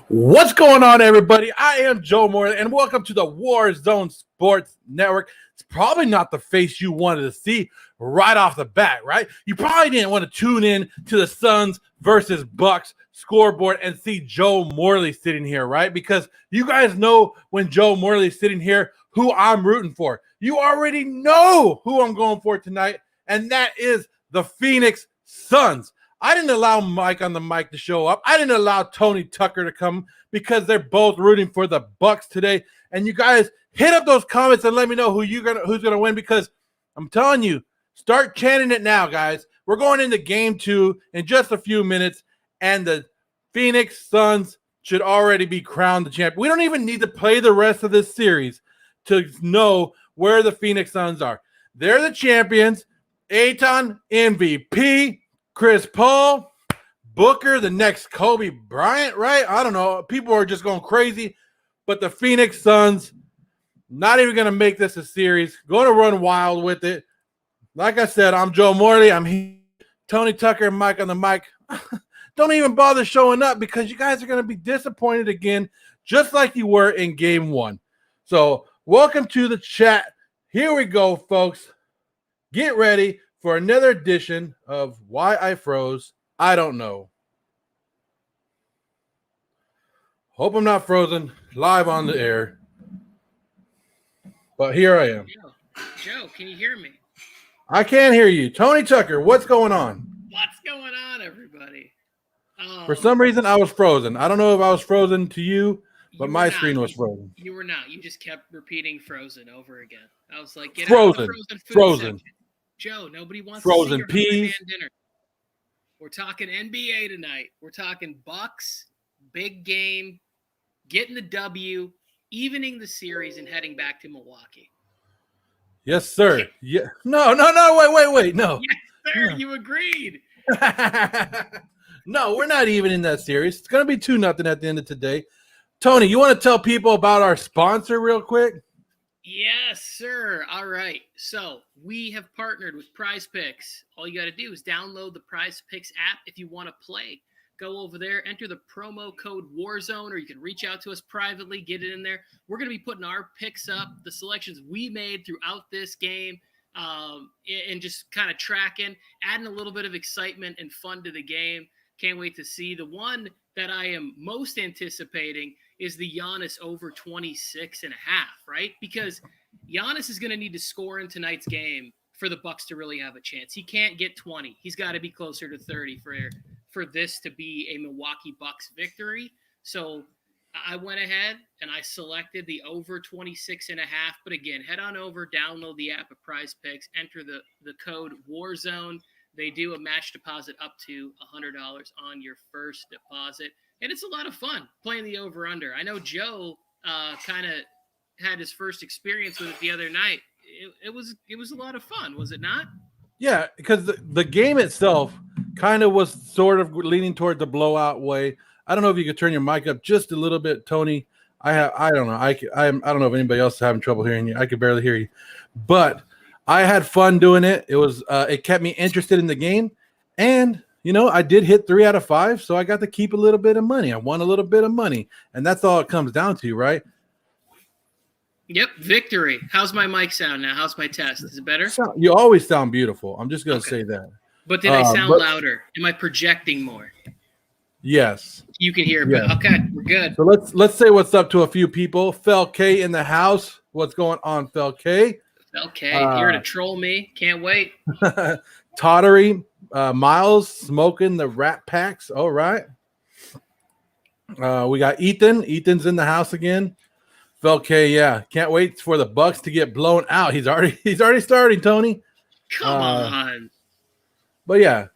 What's going on, everybody? I am Joe Moore, and welcome to the Warzone Sports Network. It's probably not the face you wanted to see right off the bat, right? You probably didn't want to tune in to the Suns versus Bucks scoreboard and see Joe Morley sitting here, right? Because you guys know when Joe Morley's sitting here who I'm rooting for. You already know who I'm going for tonight, and that is the Phoenix Suns. I didn't allow Mike on the mic to show up. I didn't allow Tony Tucker to come because they're both rooting for the Bucks today. And you guys hit up those comments and let me know who's gonna win, because I'm telling you, start chanting it now, guys. We're going into game 2 in just a few minutes, and the Phoenix Suns should already be crowned the champ. We don't even need to play the rest of this series to know where the Phoenix Suns are. They're the champions. Ayton, MVP. Chris Paul, Booker, the next Kobe Bryant, right? I don't know. People are just going crazy. But the Phoenix Suns, not even going to make this a series. Going to run wild with it. Like I said, I'm Joe Morley. I'm here. Tony Tucker and Mike on the mic. Don't even bother showing up because you guys are going to be disappointed again, just like you were in game 1. So welcome to the chat. Here we go, folks. Get ready for another edition of Why I Froze, I Don't Know. Hope I'm not frozen live on the air. But here I am. Joe, can you hear me? I can't hear you. Tony Tucker, what's going on? What's going on, everybody? For some reason, I was frozen. I don't know if I was frozen to you, but my screen was frozen. You were not. You just kept repeating frozen over again. I was like, get frozen. out of the frozen food Frozen. section. Joe, nobody wants frozen to see your peas. dinner. We're talking NBA tonight. We're talking Bucks, big game, getting the W, evening the series, and heading back to Milwaukee. Yes, sir. Yeah. No. Wait. No. Yes, sir. You agreed. No, we're not even in that series. It's going to be 2-0 at the end of today. Tony, you want to tell people about our sponsor real quick? Yes, sir. All right. So we have partnered with Prize Picks. All you got to do is download the Prize Picks app if you want to play. Go over there, enter the promo code Warzone, or you can reach out to us privately, get it in there. We're going to be putting our picks up, the selections we made throughout this game, and just kind of tracking, adding a little bit of excitement and fun to the game. Can't wait to see. The one that I am most anticipating is the Giannis over 26.5, right? Because Giannis is going to need to score in tonight's game for the Bucks to really have a chance. He can't get 20. He's got to be closer to 30 for this to be a Milwaukee Bucks victory. So I went ahead and I selected the over 26.5. But again, head on over, download the app of Prize Picks, enter the code Warzone. They do a match deposit up to $100 on your first deposit. And it's a lot of fun playing the over-under. I know Joe kind of had his first experience with it the other night. It was a lot of fun, was it not? Yeah, because the game itself kind of was sort of leaning toward the blowout way. I don't know if you could turn your mic up just a little bit, Tony. I don't know. I don't know if anybody else is having trouble hearing you. I could barely hear you. But I had fun doing it. It was it kept me interested in the game, and I did hit 3 out of 5, so I got to keep a little bit of money. I won a little bit of money, and that's all it comes down to, right? Yep, victory. How's my mic sound now? How's my test? Is it better? You always sound beautiful. I'm just going to say that. But did I sound louder? Am I projecting more? Yes. You can hear me. Okay, we're good. So let's say what's up to a few people. Fel K in the house. What's going on, Fel K? Okay, here to troll me. Can't wait. Tottery, Miles smoking the Rat Packs. All right. We got Ethan. Ethan's in the house again. Fel K, yeah. Can't wait for the Bucks to get blown out. He's already starting, Tony. Come on. But yeah,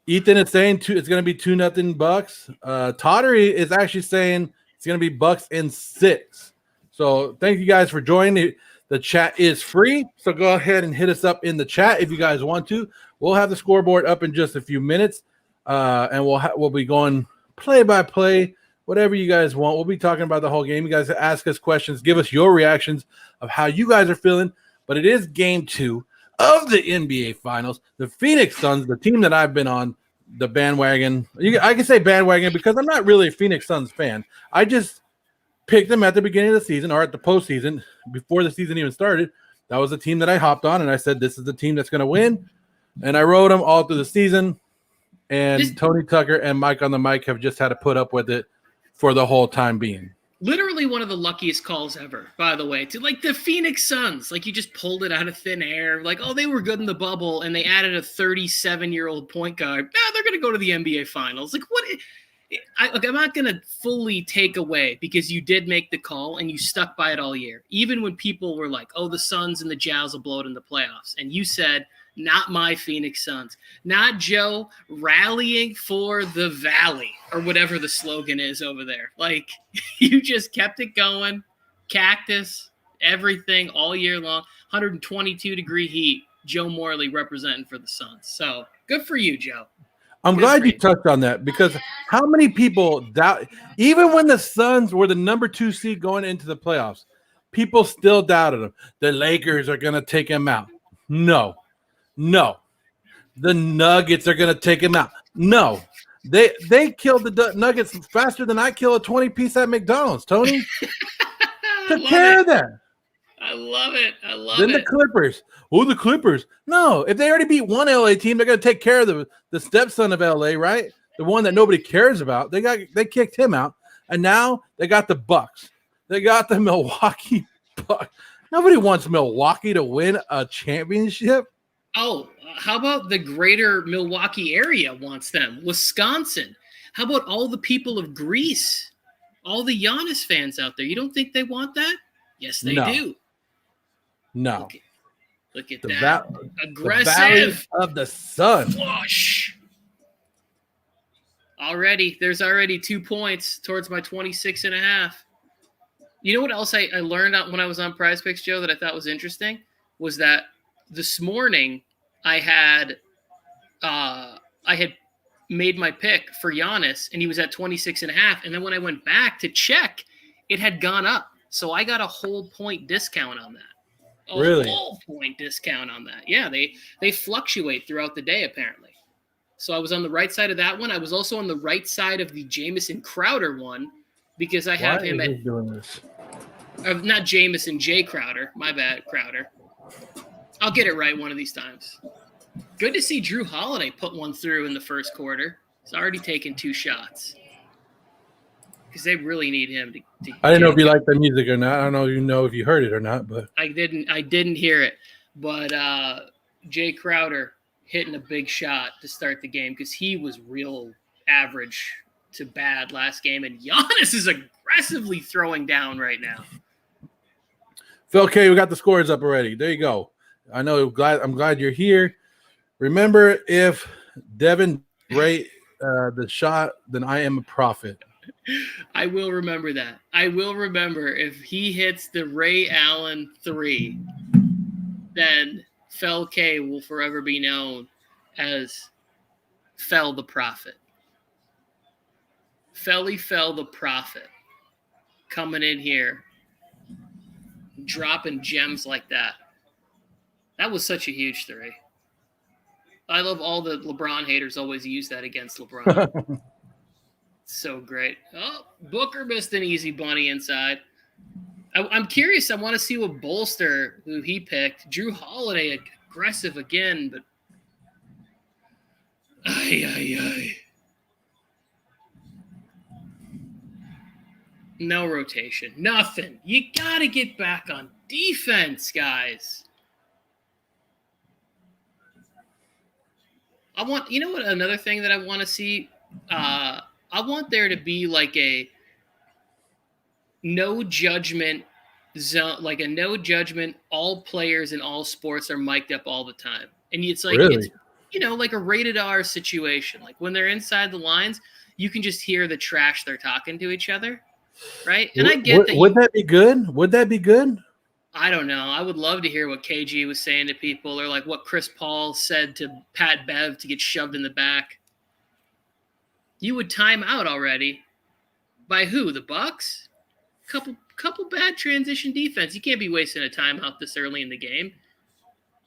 Ethan is saying it's going to be 2-0 Bucks. Tottery is actually saying it's going to be Bucks in 6. So thank you guys for joining. The chat is free, so go ahead and hit us up in the chat if you guys want to. We'll have the scoreboard up in just a few minutes, and we'll be going play by play, whatever you guys want. We'll be talking about the whole game. You guys ask us questions, give us your reactions of how you guys are feeling. But it is game 2 of the NBA Finals. The Phoenix Suns, the team that I've been on the bandwagon. I can say bandwagon because I'm not really a Phoenix Suns fan. I just picked them at the beginning of the season or at the postseason before the season even started. That was the team that I hopped on, and I said, this is the team that's going to win. And I rode them all through the season. And Tony Tucker and Mike on the mic have just had to put up with it for the whole time being. Literally one of the luckiest calls ever, by the way, to like the Phoenix Suns. Like you just pulled it out of thin air. Like, oh, they were good in the bubble, and they added a 37-year-old point guard. Now they're going to go to the NBA Finals. Like, what? I'm not going to fully take away because you did make the call and you stuck by it all year. Even when people were like, oh, the Suns and the Jazz will blow it in the playoffs. And you said, not my Phoenix Suns. Not Joe rallying for the Valley or whatever the slogan is over there. Like, you just kept it going. Cactus, everything all year long. 122-degree heat. Joe Morley representing for the Suns. So, good for you, Joe. I'm glad you touched on that because how many people doubt, even when the Suns were the number 2 seed going into the playoffs, people still doubted them. The Lakers are going to take him out. No. The Nuggets are going to take him out. No. They killed the Nuggets faster than I kill a 20-piece at McDonald's, Tony. Took care of that. I love it. Then the Clippers. Oh, the Clippers. No, if they already beat one LA team, they're going to take care of the stepson of LA, right? The one that nobody cares about. They kicked him out, and now they got the Bucks. They got the Milwaukee Bucks. Nobody wants Milwaukee to win a championship. Oh, how about the greater Milwaukee area wants them? Wisconsin. How about all the people of Greece? All the Giannis fans out there. You don't think they want that? Yes, they do. No. Look at that. Aggressive. The Valley of the Sun. Flush. There's already 2 points towards my 26.5. You know what else I learned when I was on Prize Picks, Joe, that I thought was interesting? Was that this morning I had made my pick for Giannis, and he was at 26.5. And then when I went back to check, it had gone up. So I got a whole point discount on that. Really? Whole point discount on that. Yeah, they fluctuate throughout the day, apparently. So I was on the right side of that one. I was also on the right side of the Jamison Crowder one because I have him at doing this. Not Jamison, Jay Crowder. My bad, Crowder. I'll get it right one of these times. Good to see Drew Holiday put one through in the first quarter. He's already taken 2 shots. Because they really need him to I didn't know if you liked the music or not. I don't know if you heard it or not, but I didn't hear it. But Jay Crowder hitting a big shot to start the game because he was real average to bad last game, and Giannis is aggressively throwing down right now. Phil K, we got the scores up already. There you go. I'm glad you're here. Remember, if Devin rate the shot, then I am a prophet. I will remember that. I will remember if he hits the Ray Allen 3, then Fel K will forever be known as Fel the Prophet. Felly Fel the Prophet coming in here, dropping gems like that. That was such a huge 3. I love all the LeBron haters always use that against LeBron. So great. Oh, Booker missed an easy bunny inside. I'm curious. I want to see what bolster who he picked. Drew Holiday aggressive again, but no rotation. Nothing. You got to get back on defense, guys. Another thing that I want to see? I want there to be like a no judgment zone, like a no judgment, all players in all sports are mic'd up all the time. And it's like, really? It's, like a rated R situation. Like when they're inside the lines, you can just hear the trash they're talking to each other. Right. And I get that. Would that be good? Would that be good? I don't know. I would love to hear what KG was saying to people, or like what Chris Paul said to Pat Bev to get shoved in the back. You would time out already. By who? The Bucks? Couple bad transition defense. You can't be wasting a timeout this early in the game.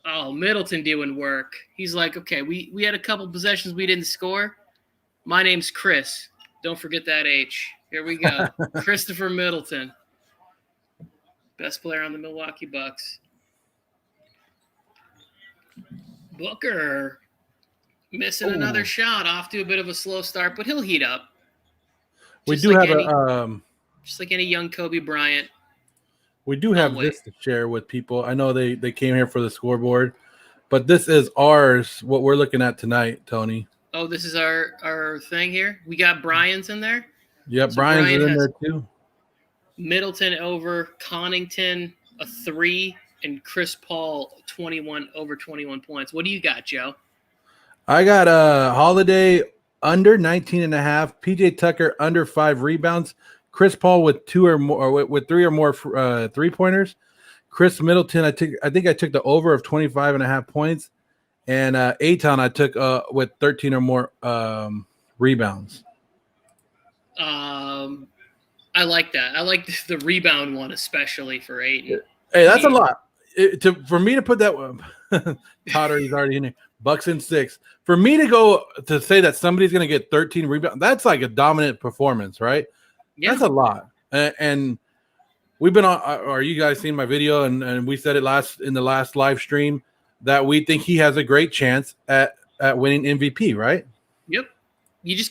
Oh, Middleton doing work. He's like, okay, we had a couple possessions we didn't score. My name's Chris. Don't forget that H. Here we go. Christopher Middleton. Best player on the Milwaukee Bucks. Booker. Missing another shot. Off to a bit of a slow start, but he'll heat up. We do have just like any young Kobe Bryant. We do have this to share with people. I know they came here for the scoreboard, but this is ours, what we're looking at tonight, Tony. Oh, this is our thing here? We got Brian's in there? Yep, so Brian's in there too. Middleton over Connaughton, a 3, and Chris Paul, 21 over 21 points. What do you got, Joe? I got Holiday under 19.5, PJ Tucker under 5 rebounds, Chris Paul with 2 or more, with 3 or more 3-pointers. Khris Middleton, I think I took the over of 25.5 points, and Ayton I took with 13 or more rebounds. I like that. I like the rebound one, especially for Ayton. Hey, that's a lot. For me to put that one, Potter is already in here. Bucks in 6. For me to go to say that somebody's going to get 13 rebounds, that's like a dominant performance, right? Yeah. That's a lot. And we've been on. Are you guys seen my video? And we said it in the last live stream that we think he has a great chance at winning MVP, right? Yep. You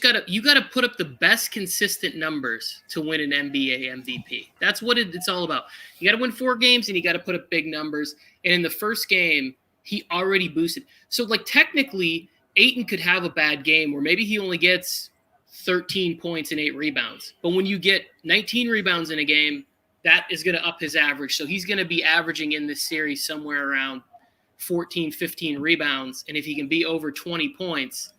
gotta put up the best consistent numbers to win an NBA MVP. That's what it's all about. You gotta win 4 games and you gotta put up big numbers. And in the first game, he already boosted. So like technically, Ayton could have a bad game where maybe he only gets 13 points and 8 rebounds. But when you get 19 rebounds in a game, that is going to up his average. So he's going to be averaging in this series somewhere around 14, 15 rebounds. And if he can be over 20 points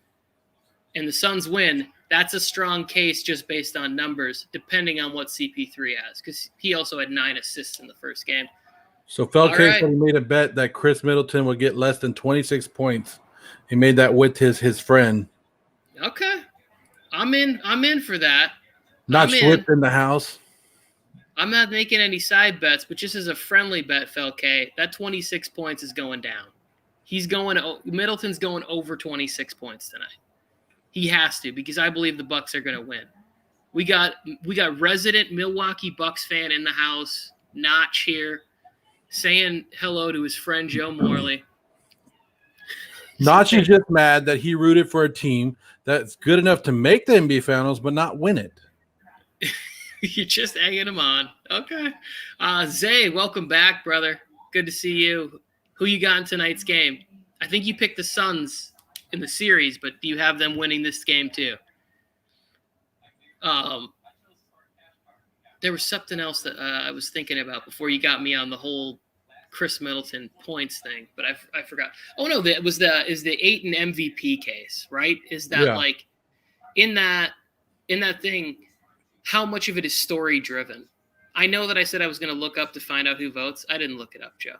and the Suns win, that's a strong case just based on numbers, depending on what CP3 has, because he also had 9 assists in the first game. So Felke said he made a bet that Khris Middleton would get less than 26 points. He made that with his friend. Okay. I'm in for that. Not Swift in the house. I'm not making any side bets, but just as a friendly bet, Felke, that 26 points is going down. Middleton's going over 26 points tonight. He has to, because I believe the Bucks are going to win. We got resident Milwaukee Bucks fan in the house, Notch here, saying hello to his friend Joe Morley. Notch is just mad that he rooted for a team that's good enough to make the NBA Finals but not win it. You're just egging him on. Okay. Zay, welcome back, brother. Good to see you. Who you got in tonight's game? I think you picked the Suns in the series, but do you have them winning this game too? There was something else that I was thinking about before you got me on the whole Khris Middleton points thing, but I forgot. Oh no, that was the Ayton MVP case, right? Is that like in that thing? How much of it is story driven? I know that I said I was going to look up to find out who votes. I didn't look it up, Joe.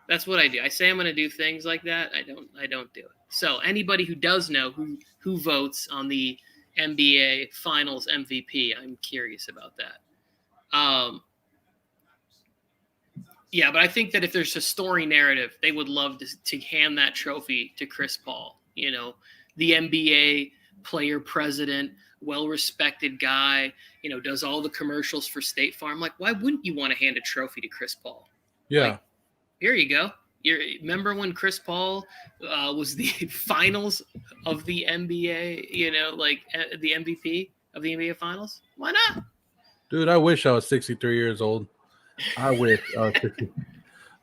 That's what I do. I say I'm going to do things like that. I don't do it. So anybody who does know who votes on the NBA Finals MVP, I'm curious about that. Yeah, but I think that if there's a story narrative, they would love to hand that trophy to Chris Paul. You know, the NBA player president, well-respected guy, you know, does all the commercials for State Farm. Like, why wouldn't you want to hand a trophy to Chris Paul? Yeah. Like, here you go. Remember when Chris Paul was the finals of the NBA, you know, like the MVP of the NBA Finals? Why not? Dude, I wish I was 63 years old. I wish I was 60.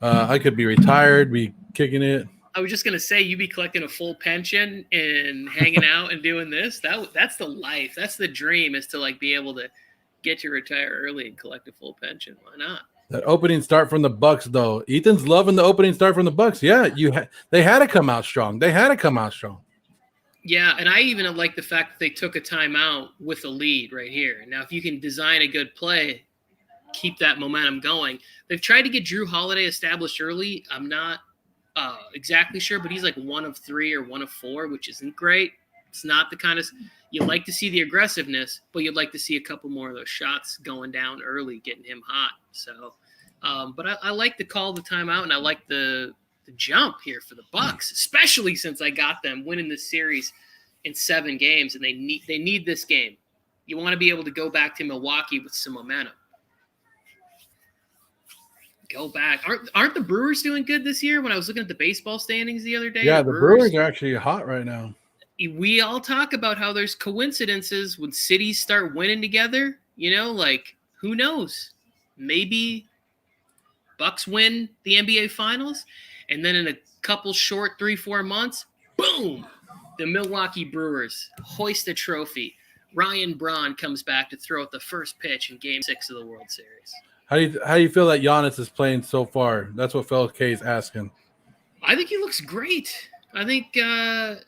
I could be retired, be kicking it. I was just going to say, you'd be collecting a full pension and hanging out and doing this. That's the life. That's the dream, is to like be able to get to retire early and collect a full pension. Why not? That opening start from the Bucks, though. Ethan's loving the opening start from the Bucks. Yeah, they had to come out strong. Yeah, and I even like the fact that they took a timeout with a lead right here. Now, if you can design a good play, keep that momentum going. They've tried to get Drew Holiday established early. I'm not exactly sure, but he's like 1 of 3 or 1 of 4, which isn't great. It's not the kind of – you like to see the aggressiveness, but you'd like to see a couple more of those shots going down early, getting him hot. So, but I like the call of the timeout, and I like the jump here for the Bucks, especially since I got them winning this series in 7 games, and they need this game. You want to be able to go back to Milwaukee with some momentum. Go back. Aren't the Brewers doing good this year? When I was looking at the baseball standings the other day, Yeah, the Brewers are actually hot right now. We all talk about how there's coincidences when cities start winning together. Like, who knows? Maybe Bucks win the NBA Finals, and then in a couple short 3-4 months, boom, the Milwaukee Brewers hoist a trophy. Ryan Braun comes back to throw out the first pitch in Game 6 of the World Series. How do you feel that Giannis is playing so far? That's what Fellow K is asking. I think he looks great. I think I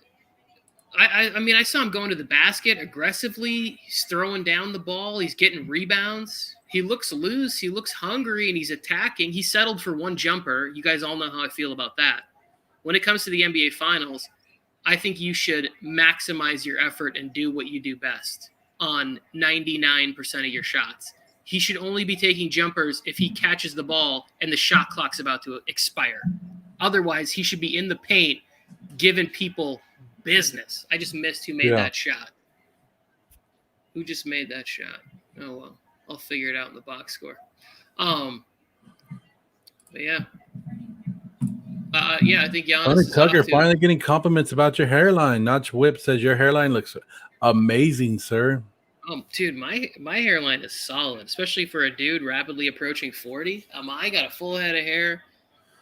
saw him going to the basket aggressively. He's throwing down the ball. He's getting rebounds. He looks loose. He looks hungry, and he's attacking. He settled for one jumper. You guys all know how I feel about that. When it comes to the NBA Finals, I think you should maximize your effort and do what you do best on 99% of your shots. He should only be taking jumpers if he catches the ball and the shot clock's about to expire. Otherwise, he should be in the paint giving people business. I just missed who made that shot. Who just made that shot? Oh, well. I'll figure it out in the box score. But yeah. I think Giannis Tucker finally getting compliments about your hairline. Notch Whip says your hairline looks amazing, sir. Dude, my hairline is solid, especially for a dude rapidly approaching 40. I got a full head of hair.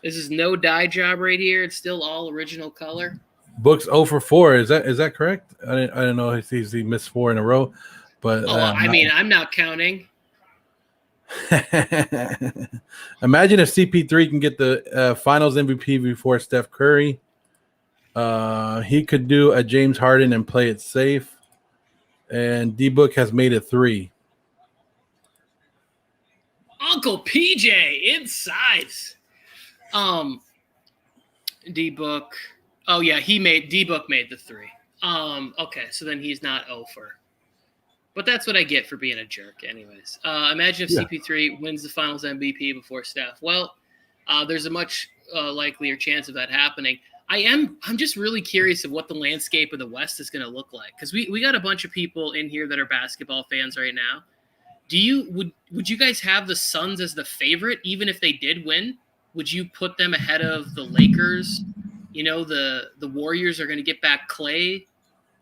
This is no dye job right here. It's still all original color. Books 0 for 4. Is that correct? I didn't know he missed 4 in a row. But I'm not counting. Imagine if CP3 can get the Finals MVP before Steph Curry. He could do a James Harden and play it safe. And D-Book has made it 3. Uncle PJ insides. D-Book. Oh yeah, D-Book made the 3. Okay, so then he's not 0 for. But that's what I get for being a jerk anyways. Imagine if CP3 wins the Finals MVP before Steph. Well, there's a much likelier chance of that happening. I'm just really curious of what the landscape of the West is going to look like, because we got a bunch of people in here that are basketball fans right now. Would you guys have the Suns as the favorite even if they did win? Would you put them ahead of the Lakers? The Warriors are going to get back Clay.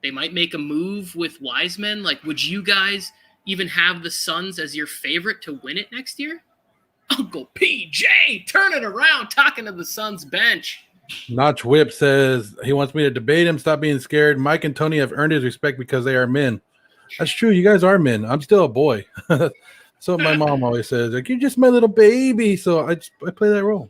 They might make a move with Wiseman. Like, would you guys even have the Suns as your favorite to win it next year? Uncle PJ, turn it around, talking to the Suns bench. Notch Whip says he wants me to debate him. Stop being scared. Mike and Tony have earned his respect because they are men. That's true. You guys are men. I'm still a boy. So my mom always says, like, you're just my little baby. So I play that role.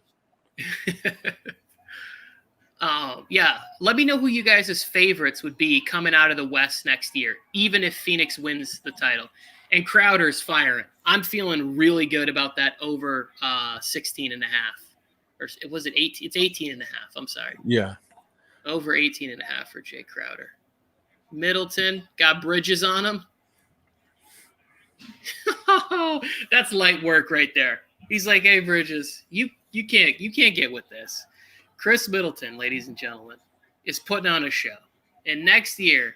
Yeah. Let me know who you guys' favorites would be coming out of the West next year, even if Phoenix wins the title. And Crowder's firing. I'm feeling really good about that over 16 and a half. Or was it 18? It's 18 and a half. I'm sorry. Yeah. Over 18 and a half for Jay Crowder. Middleton got Bridges on him. That's light work right there. He's like, hey, Bridges, you can't get with this. Khris Middleton, ladies and gentlemen, is putting on a show. And next year,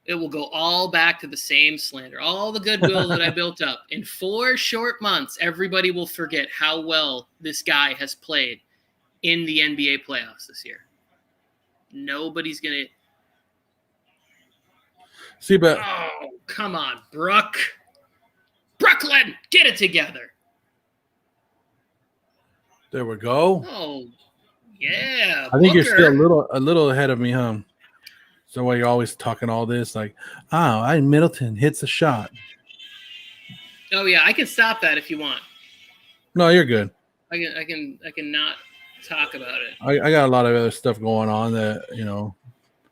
it will go all back to the same slander. All the goodwill that I built up. In 4 short months, everybody will forget how well this guy has played in the NBA playoffs this year. Nobody's going to... See, but... Oh, come on, Brooklyn, get it together. There we go. Oh, yeah. I think you're still a little ahead of me, huh? So why you're always talking all this like, Middleton hits a shot. Oh yeah, I can stop that if you want. No, you're good. I can not talk about it. I got a lot of other stuff going on that,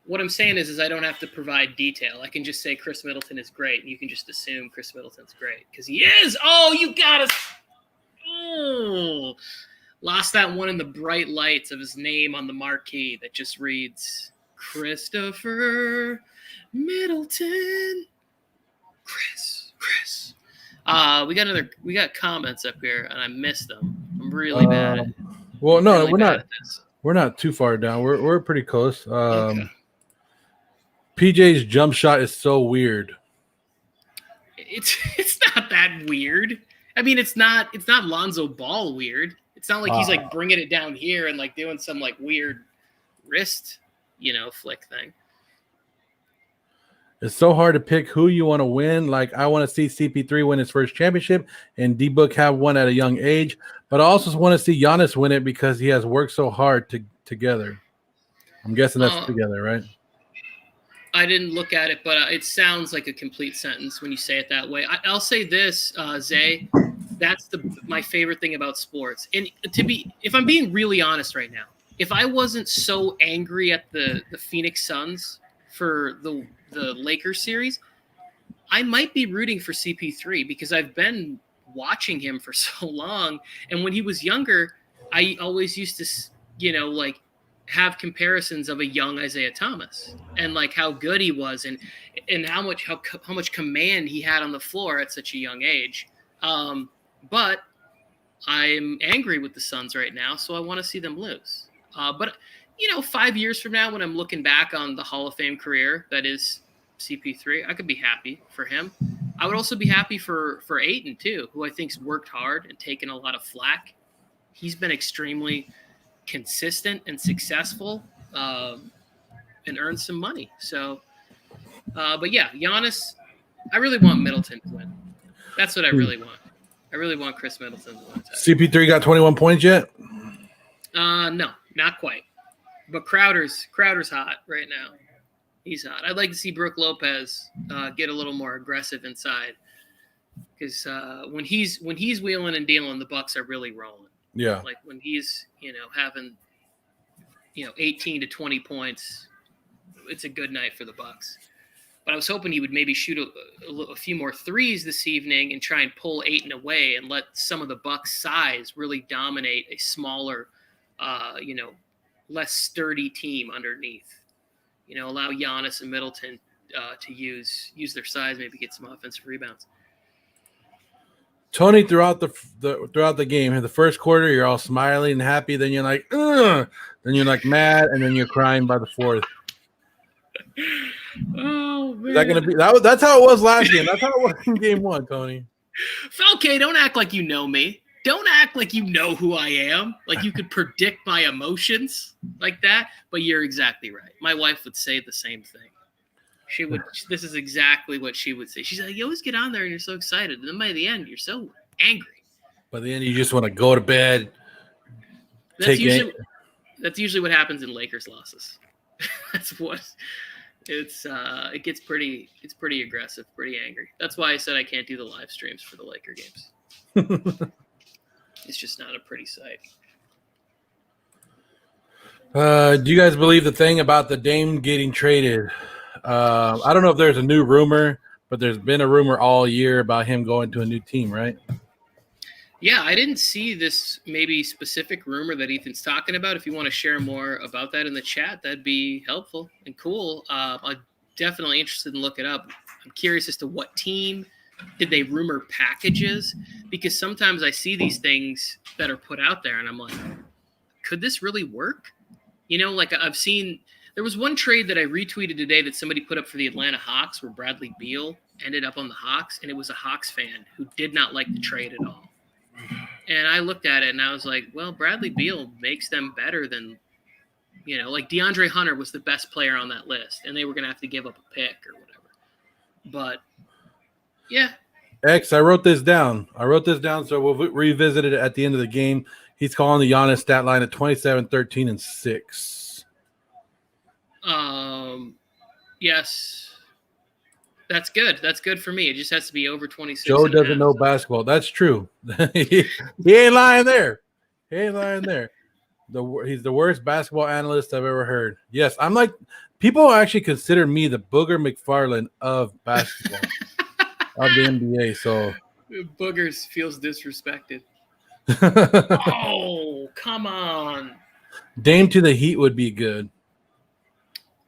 What I'm saying is I don't have to provide detail. I can just say Khris Middleton is great, and you can just assume Khris Middleton's great because he is. Oh, you got us. Oh, lost that one in the bright lights of his name on the marquee that just reads Christopher Middleton. Chris. We got comments up here, and I missed them. I'm really bad at it. Well, no, we're not too far down. We're pretty close. Okay. PJ's jump shot is so weird. It's not that weird. I mean, it's not Lonzo Ball weird. It's not like he's like bringing it down here and like doing some like weird wrist, flick thing. It's so hard to pick who you want to win. Like, I want to see CP3 win his first championship and D-Book have one at a young age. But I also want to see Giannis win it because he has worked so hard together. I'm guessing that's together, right? I didn't look at it, but it sounds like a complete sentence when you say it that way. I'll say this, Zay. That's my favorite thing about sports. And if I'm being really honest right now, if I wasn't so angry at the Phoenix Suns for the Lakers series, I might be rooting for CP3 because I've been watching him for so long. And when he was younger, I always used to, like have comparisons of a young Isaiah Thomas and like how good he was and how much command he had on the floor at such a young age. But I'm angry with the Suns right now, so I want to see them lose. But 5 years from now, when I'm looking back on the Hall of Fame career that is CP3, I could be happy for him. I would also be happy for Ayton too, who I think's worked hard and taken a lot of flack. He's been extremely consistent and successful and earned some money. So, but yeah, Giannis, I really want Middleton to win. That's what I really want. I really want Khris Middleton to win. CP3 got 21 points yet? No, not quite. But Crowder's hot right now. He's hot. I'd like to see Brook Lopez get a little more aggressive inside because when he's wheeling and dealing, the Bucks are really rolling. Yeah. Like when he's having 18 to 20 points, it's a good night for the Bucks. But I was hoping he would maybe shoot a few more threes this evening and try and pull Ayton away and let some of the Bucks' size really dominate a smaller, less sturdy team underneath. Allow Giannis and Middleton to use their size, maybe get some offensive rebounds. Tony, throughout the game, in the first quarter, you're all smiling and happy. Then you're like, ugh. Then you're like mad, and then you're crying by the fourth. Oh man, is that gonna be that's how it was last game. That's how it was in game one, Tony. Okay, don't act like you know me. Don't act like you know who I am. Like you could predict my emotions like that. But you're exactly right. My wife would say the same thing. She would. This is exactly what she would say. She's like, "You always get on there and you're so excited, and then by the end, you're so angry." By the end, you just want to go to bed. That's usually what happens in Lakers losses. That's what. It gets pretty aggressive, pretty angry. That's why I said I can't do the live streams for the Laker games. It's just not a pretty sight. Do you guys believe the thing about the Dame getting traded? I don't know if there's a new rumor, but there's been a rumor all year about him going to a new team, right? Yeah, I didn't see this maybe specific rumor that Ethan's talking about. If you want to share more about that in the chat, that'd be helpful and cool. I'm definitely interested in looking it up. I'm curious as to what team. Did they rumor packages? Because sometimes I see these things that are put out there and I'm like, could this really work? Like I've seen – there was one trade that I retweeted today that somebody put up for the Atlanta Hawks where Bradley Beal ended up on the Hawks, and it was a Hawks fan who did not like the trade at all. And I looked at it and I was like, well, Bradley Beal makes them better than, like DeAndre Hunter was the best player on that list and they were going to have to give up a pick or whatever. But yeah. X, I wrote this down. So we'll revisit it at the end of the game. He's calling the Giannis stat line at 27, 13, and 6. Yes. That's good. That's good for me. It just has to be over 26. Joe doesn't know basketball. That's true. he ain't lying there. He's the worst basketball analyst I've ever heard. Yes, I'm like, people actually consider me the Booger McFarland of basketball, of the NBA. So Boogers feels disrespected. Oh, come on. Dame to the Heat would be good.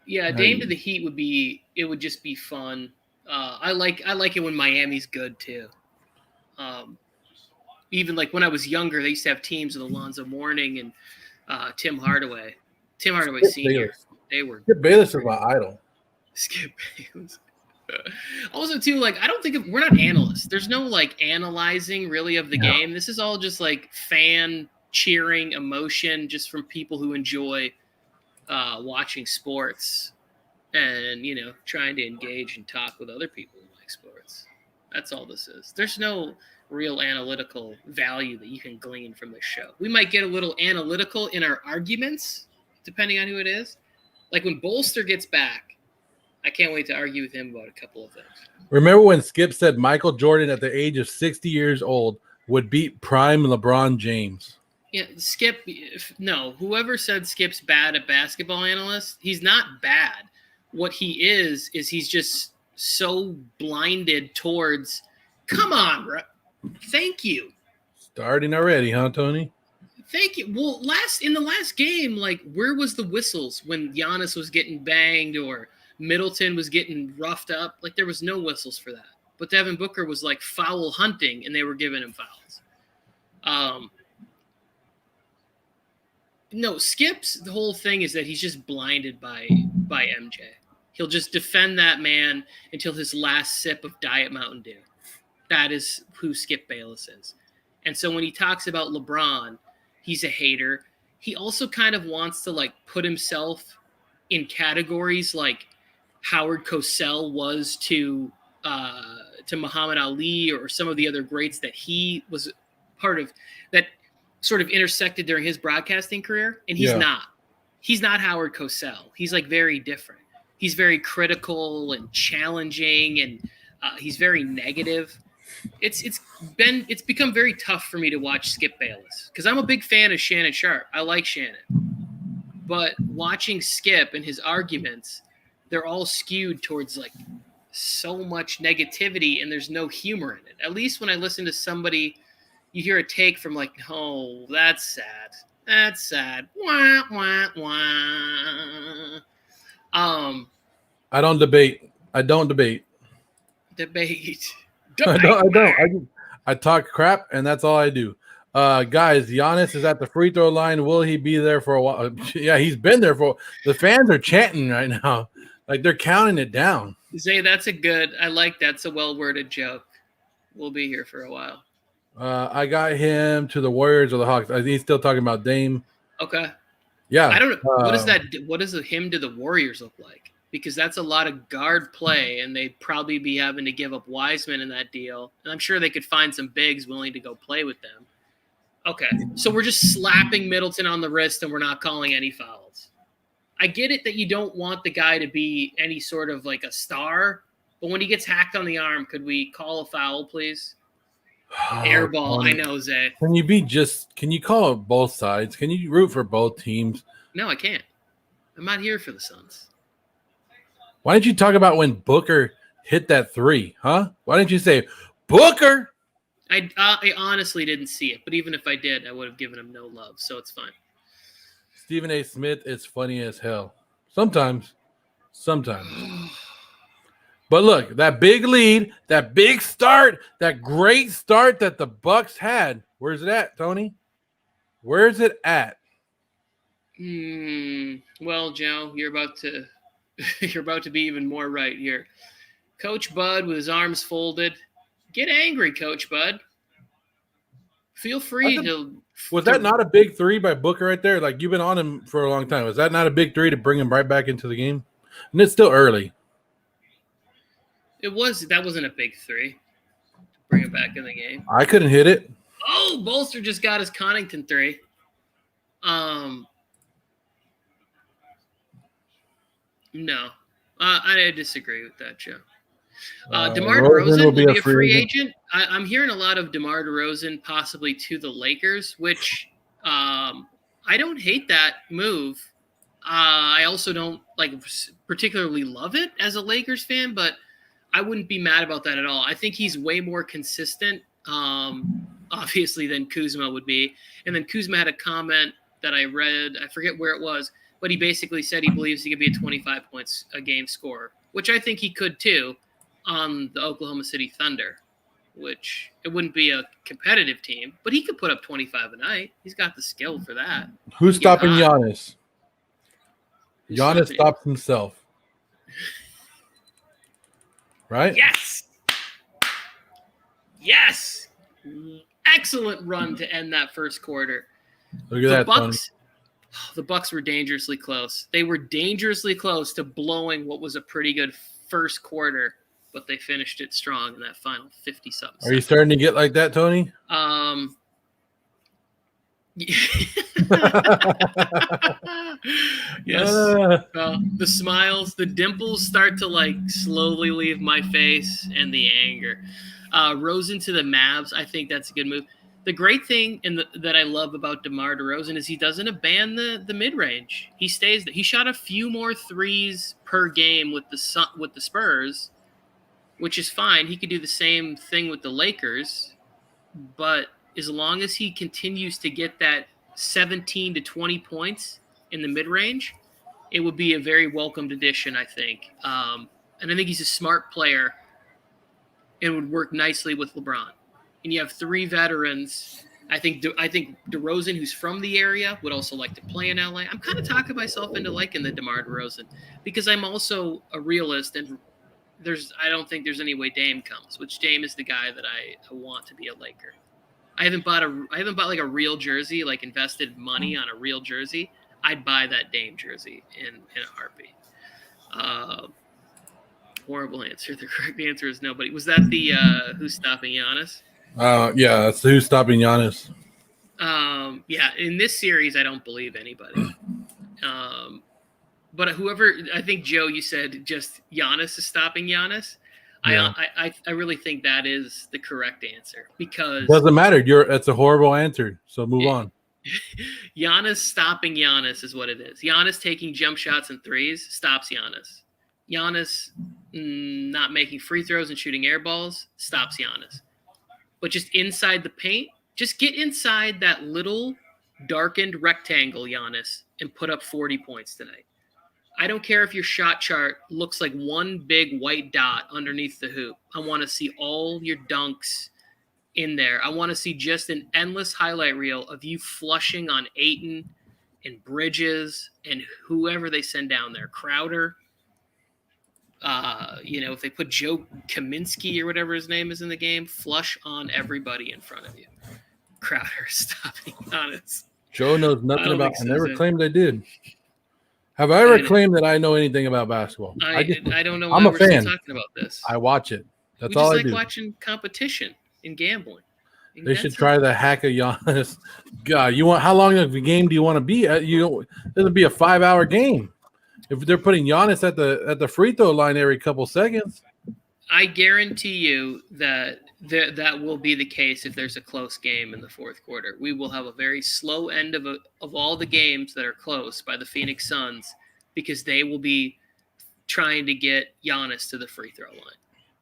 Yeah, Dame to the Heat would just be fun. I like it when Miami's good too. Even like when I was younger, they used to have teams with Alonzo Mourning and Tim Hardaway Sr. They were. Bayless is my idol. Skip Bayless. Also, too, like, I don't think we're not analysts. There's no, like, analyzing really of the game. This is all just, like, fan cheering emotion just from people who enjoy watching sports and, you know, trying to engage and talk with other people who like sports. That's all this is. There's no real analytical value that you can glean from this show. We might get a little analytical in our arguments, depending on who it is. Like when Bolster gets back, I can't wait to argue with him about a couple of things. Remember when Skip said Michael Jordan at the age of 60 years old would beat prime LeBron James? Yeah, Skip, no, whoever said Skip's bad at basketball analyst, he's not bad. What he is he's just so blinded towards, come on, bro. Thank you. Starting already, huh, Tony? Thank you. Well, in the last game, like, where was the whistles when Giannis was getting banged or Middleton was getting roughed up? Like, there was no whistles for that. But Devin Booker was, like, foul hunting, and they were giving him fouls. No, Skip's the whole thing is that he's just blinded by MJ. He'll just defend that man until his last sip of Diet Mountain Dew. That is who Skip Bayless is. And so when he talks about LeBron, he's a hater. He also kind of wants to, like, put himself in categories like Howard Cosell was to Muhammad Ali or some of the other greats that he was part of that sort of intersected during his broadcasting career. And he's not. He's not Howard Cosell. He's, like, very different. He's very critical and challenging, and he's very negative. It's become very tough for me to watch Skip Bayless because I'm a big fan of Shannon Sharpe. I like Shannon, but watching Skip and his arguments, they're all skewed towards, like, so much negativity, and there's no humor in it. At least when I listen to somebody, you hear a take from, like, oh, that's sad. That's sad. Wah, wah, wah. I don't debate. Debate. I don't. I talk crap, and that's all I do. Guys, Giannis is at the free throw line. Will he be there for a while? Yeah, he's been there for. The fans are chanting right now, like they're counting it down. Zay, that's a good. I like that's a well worded joke. We'll be here for a while. I got him to the Warriors or the Hawks. I think he's still talking about Dame. Okay. Yeah. I don't know. What does that? What does him to the Warriors look like? Because that's a lot of guard play, and they'd probably be having to give up Wiseman in that deal. And I'm sure they could find some bigs willing to go play with them. Okay, so we're just slapping Middleton on the wrist, and we're not calling any fouls. I get it that you don't want the guy to be any sort of like a star, but when he gets hacked on the arm, could we call a foul, please? Airball, I know, Zay. Can you call it both sides? Can you root for both teams? No, I can't. I'm not here for the Suns. Why didn't you talk about when Booker hit that three, huh? Why didn't you say, Booker? I honestly didn't see it, but even if I did, I would have given him no love, so it's fine. Stephen A. Smith is funny as hell. Sometimes. But look, that big lead, that big start, that great start that the Bucks had. Where's it at, Tony? Where's it at? Well, Joe, you're about to be even more right here. Coach Bud with his arms folded. Get angry, Coach Bud. Feel free to. Was that not a big three by Booker right there? Like, you've been on him for a long time. Was that not a big three to bring him right back into the game? And it's still early. It was. That wasn't a big three. Bring him back in the game. I couldn't hit it. Oh, Bolster just got his Connington three. No. I disagree with that, Joe. DeMar DeRozan will be a free agent. I'm hearing a lot of DeMar DeRozan possibly to the Lakers, which I don't hate that move. I also don't particularly love it as a Lakers fan, but I wouldn't be mad about that at all. I think he's way more consistent, obviously, than Kuzma would be. And then Kuzma had a comment that I read, I forget where it was, but he basically said he believes he could be a 25 points a game scorer, which I think he could too on the Oklahoma City Thunder, which it wouldn't be a competitive team, but he could put up 25 a night. He's got the skill for that. Who's stopping Giannis? Giannis stops himself. right? Yes. Excellent run to end that first quarter. Look at that, Bucks, the Bucks were dangerously close. They were dangerously close to blowing what was a pretty good first quarter, but they finished it strong in that final 50-something. Are you starting to get like that, Tony? Yes. The smiles, the dimples start to like slowly leave my face, and the anger. Rosen to the Mavs, I think that's a good move. The great thing that I love about DeMar DeRozan is he doesn't abandon the mid-range. He stays there. He shot a few more threes per game with the Spurs, which is fine. He could do the same thing with the Lakers, but as long as he continues to get that 17 to 20 points in the mid-range, it would be a very welcomed addition, I think. And I think he's a smart player and would work nicely with LeBron. And you have three veterans. I think DeRozan, who's from the area, would also like to play in LA. I'm kind of talking myself into liking the DeMar DeRozan because I'm also a realist, and I don't think there's any way Dame comes, which Dame is the guy that I want to be a Laker. I haven't bought like a real jersey, like invested money on a real jersey. I'd buy that Dame jersey in a heartbeat. Horrible answer. The correct answer is nobody. Was that the who's stopping Giannis? Yeah, that's who's stopping Giannis. Yeah, in this series, I don't believe anybody. But whoever, I think Joe, you said just Giannis is stopping Giannis. Yeah. I really think that is the correct answer because doesn't matter. It's a horrible answer. So move on. Giannis stopping Giannis is what it is. Giannis taking jump shots and threes stops Giannis. Giannis not making free throws and shooting air balls stops Giannis. But just inside the paint, just get inside that little darkened rectangle, Giannis, and put up 40 points tonight. I don't care if your shot chart looks like one big white dot underneath the hoop. I want to see all your dunks in there. I want to see just an endless highlight reel of you flushing on Ayton and Bridges and whoever they send down there. Crowder. If they put Joe Kaminsky or whatever his name is in the game, flush on everybody in front of you. Crowder stopping Giannis. Joe knows nothing about it. I never claimed I did. Have I ever claimed that I know anything about basketball? I don't know why I'm a we're fan. still talking about this. I watch it. That's we all I just do. Watching competition and gambling. And they should try the hack of Giannis. God, how long of a game do you want to be at? It'll be a 5-hour game. If they're putting Giannis at the free throw line every couple seconds. I guarantee you that will be the case if there's a close game in the fourth quarter. We will have a very slow end of all the games that are close by the Phoenix Suns because they will be trying to get Giannis to the free throw line.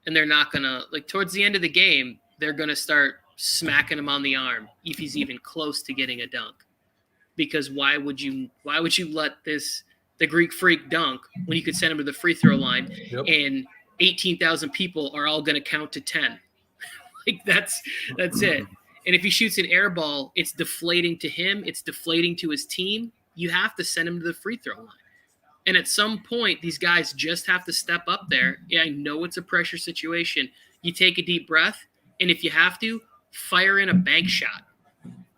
And they're not going to, like, towards the end of the game, they're going to start smacking him on the arm if he's even close to getting a dunk. Because why would you let the Greek freak dunk when you could send him to the free throw line and 18,000 people are all going to count to 10. Like that's it. And if he shoots an air ball, it's deflating to him. It's deflating to his team. You have to send him to the free throw line. And at some point, these guys just have to step up there. Yeah, I know it's a pressure situation. You take a deep breath. And if you have to, fire in a bank shot.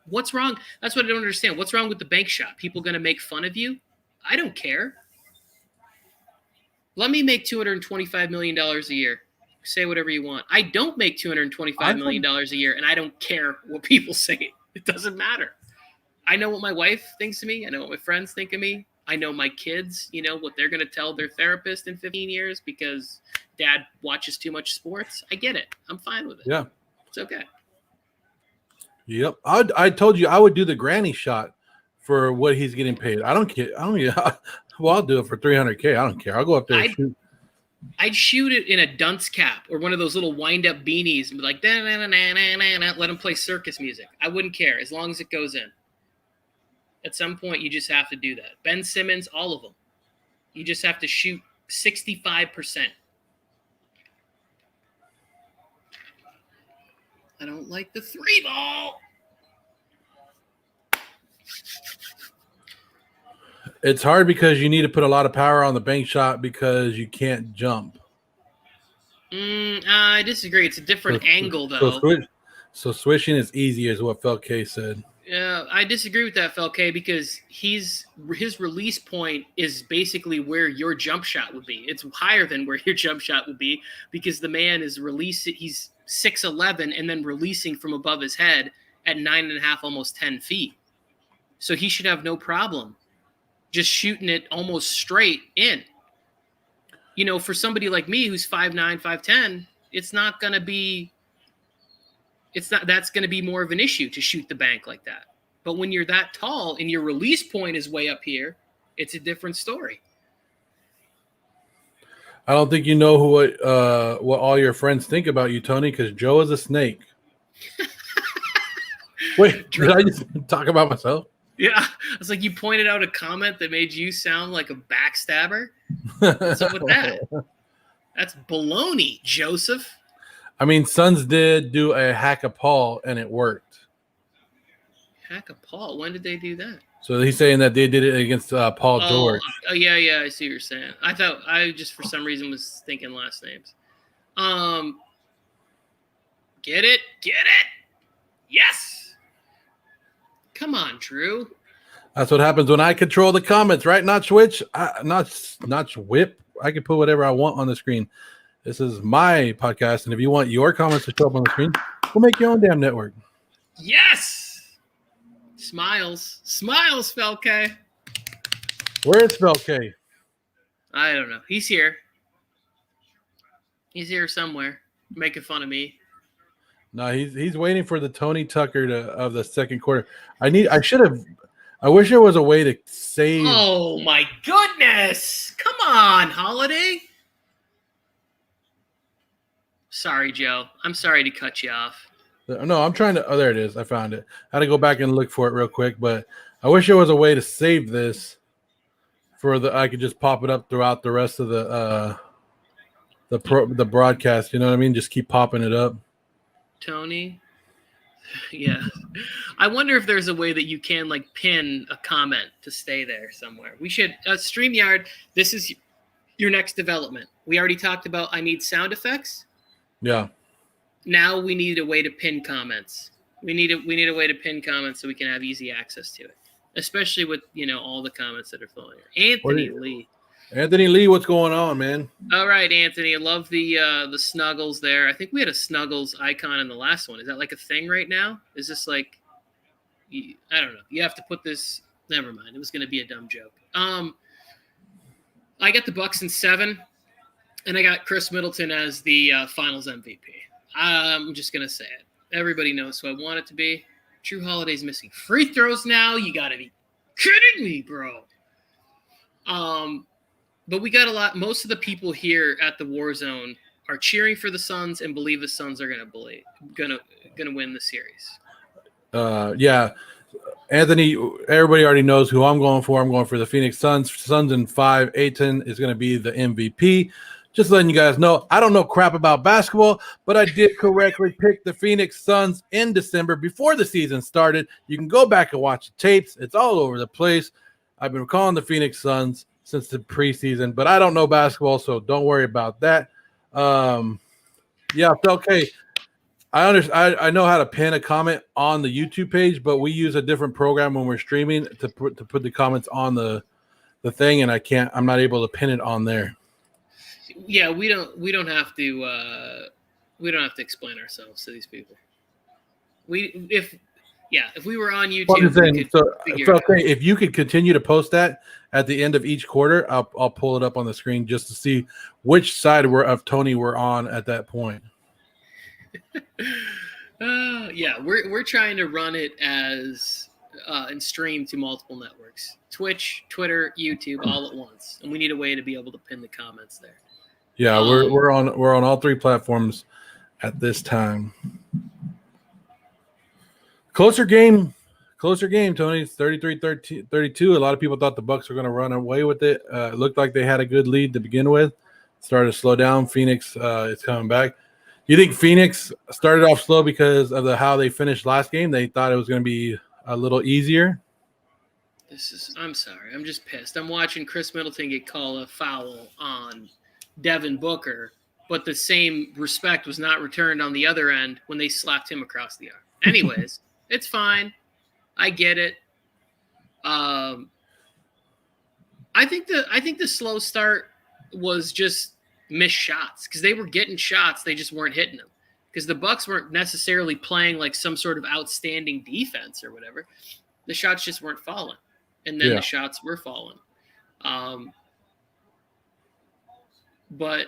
What's wrong? That's what I don't understand. What's wrong with the bank shot? People going to make fun of you? I don't care. Let me make $225 million a year. Say whatever you want. I don't make $225 million a year, and I don't care what people say. It doesn't matter. I know what my wife thinks of me. I know what my friends think of me. I know my kids, what they're going to tell their therapist in 15 years because dad watches too much sports. I get it. I'm fine with it. Yeah. It's okay. Yep. I told you I would do the granny shot for what he's getting paid. I don't care. Well, I'll do it for $300K. I don't care. I'll go up there and shoot. I'd shoot it in a dunce cap or one of those little wind-up beanies and be like, let him play circus music. I wouldn't care as long as it goes in. At some point, you just have to do that. Ben Simmons, all of them. You just have to shoot 65%. I don't like the 3-ball. It's hard because you need to put a lot of power on the bank shot because you can't jump. I disagree. It's a different angle, though. So swishing is easy, is what Phil K said. Yeah, I disagree with that, Phil K, because his release point is basically where your jump shot would be. It's higher than where your jump shot would be because the man is releasing. He's 6'11" and then releasing from above his head at 9.5, almost 10 feet. So he should have no problem just shooting it almost straight in. You know, for somebody like me who's 5'9", 5'10", that's going to be more of an issue to shoot the bank like that. But when you're that tall and your release point is way up here, it's a different story. I don't think you know what all your friends think about you, Tony, because Joe is a snake. Wait, did I just talk about myself? Yeah. It's like you pointed out a comment that made you sound like a backstabber. What's up with that? That's baloney, Joseph. I mean, Suns did do a hack a Paul, and it worked. Hack a Paul? When did they do that? So he's saying that they did it against Paul George. Oh, yeah, I see what you're saying. I just for some reason was thinking last names. Get it? Yes! Come on, Drew. That's what happens when I control the comments, right? Not Switch, not Whip. I can put whatever I want on the screen. This is my podcast, and if you want your comments to show up on the screen, we'll make your own damn network. Yes! Smiles, Felke. Where is Felke? I don't know. He's here. He's here somewhere, making fun of me. No, he's waiting for the Tony Tucker of the second quarter. I wish there was a way to save. Oh my goodness! Come on, Holiday. Sorry, Joe. I'm sorry to cut you off. No, I'm trying to. Oh, there it is. I found it. I had to go back and look for it real quick, but I wish there was a way to save this I could just pop it up throughout the rest of the broadcast. You know what I mean? Just keep popping it up. Tony. Yeah. I wonder if there's a way that you can like pin a comment to stay there somewhere. We should StreamYard, this is your next development. We already talked about I need sound effects. Yeah. Now we need a way to pin comments. We need a way to pin comments so we can have easy access to it. Especially with, all the comments that are flowing. Anthony Lee, what's going on, man? All right, Anthony. I love the snuggles there. I think we had a snuggles icon in the last one. Is that like a thing right now? Is this like, I don't know. You have to put this. Never mind. It was going to be a dumb joke. I got the Bucks in 7, and I got Khris Middleton as the Finals MVP. I'm just going to say it. Everybody knows who I want it to be. Drew Holiday's missing free throws now. You got to be kidding me, bro. But we got a lot. Most of the people here at the War Zone are cheering for the Suns and believe the Suns are gonna win the series. Yeah, Anthony. Everybody already knows who I'm going for. I'm going for the Phoenix Suns. Suns in 5. Ayton is going to be the MVP. Just letting you guys know, I don't know crap about basketball, but I did correctly pick the Phoenix Suns in December before the season started. You can go back and watch the tapes. It's all over the place. I've been calling the Phoenix Suns since the preseason, but I don't know basketball, so don't worry about that. Yeah, okay. I know how to pin a comment on the YouTube page, but we use a different program when we're streaming to put the comments on the thing, and I'm not able to pin it on there. Yeah, we don't have to explain ourselves to these people. If we were on YouTube, if you could continue to post that at the end of each quarter, I'll pull it up on the screen just to see which side of Tony we're on at that point. Yeah, we're trying to run it as and stream to multiple networks: Twitch, Twitter, YouTube, all at once, and we need a way to be able to pin the comments there. Yeah, we're on all 3 platforms at this time. Closer game, Tony. It's 33-32. A lot of people thought the Bucks were going to run away with it. It looked like they had a good lead to begin with. Started to slow down. Phoenix is coming back. You think Phoenix started off slow because of how they finished last game? They thought it was going to be a little easier? I'm sorry. I'm just pissed. I'm watching Khris Middleton get called a foul on Devin Booker, but the same respect was not returned on the other end when they slapped him across the arm. Anyways, it's fine. I get it. I think the slow start was just missed shots because they were getting shots, they just weren't hitting them because the Bucks weren't necessarily playing like some sort of outstanding defense or whatever. The shots just weren't falling, and then the shots were falling. But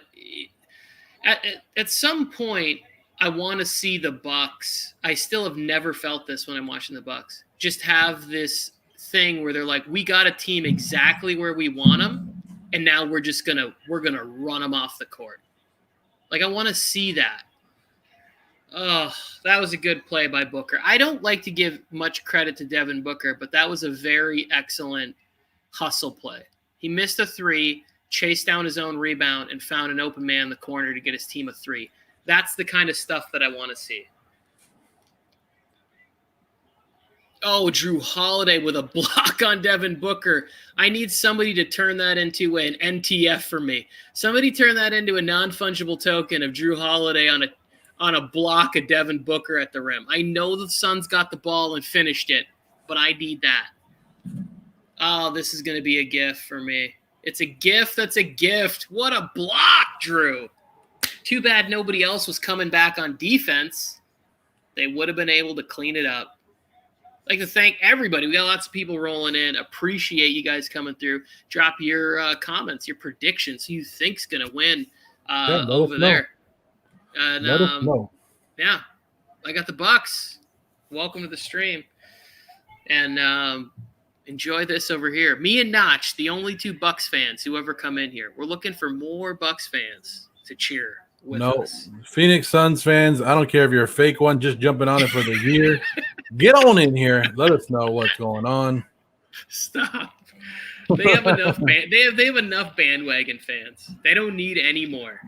at some point, I want to see the Bucks. I still have never felt this when I'm watching the Bucks. Just have this thing where they're like, we got a team exactly where we want them, and now we're gonna run them off the court. Like, I want to see that. Oh, that was a good play by Booker. I don't like to give much credit to Devin Booker, but that was a very excellent hustle play. He missed a three, chased down his own rebound, and found an open man in the corner to get his team a three. That's the kind of stuff that I want to see. Oh, Drew Holiday with a block on Devin Booker. I need somebody to turn that into an NTF for me. Somebody turn that into a non-fungible token of Drew Holiday on a block of Devin Booker at the rim. I know the Suns got the ball and finished it, but I need that. Oh, this is going to be a gift for me. It's a gift that's a gift. What a block, Drew. Too bad nobody else was coming back on defense. They would have been able to clean it up. I'd like to thank everybody. We got lots of people rolling in. Appreciate you guys coming through. Drop your comments, your predictions. Who you think's going to win over there. And, let us know. Yeah, I got the Bucks. Welcome to the stream. And enjoy this over here. Me and Notch, the only two Bucks fans who ever come in here. We're looking for more Bucks fans to cheer with us. Phoenix Suns fans, I don't care if you're a fake one, just jumping on it for the year. Get on in here. Let us know what's going on. Stop. They have enough. They have enough bandwagon fans. They don't need any more.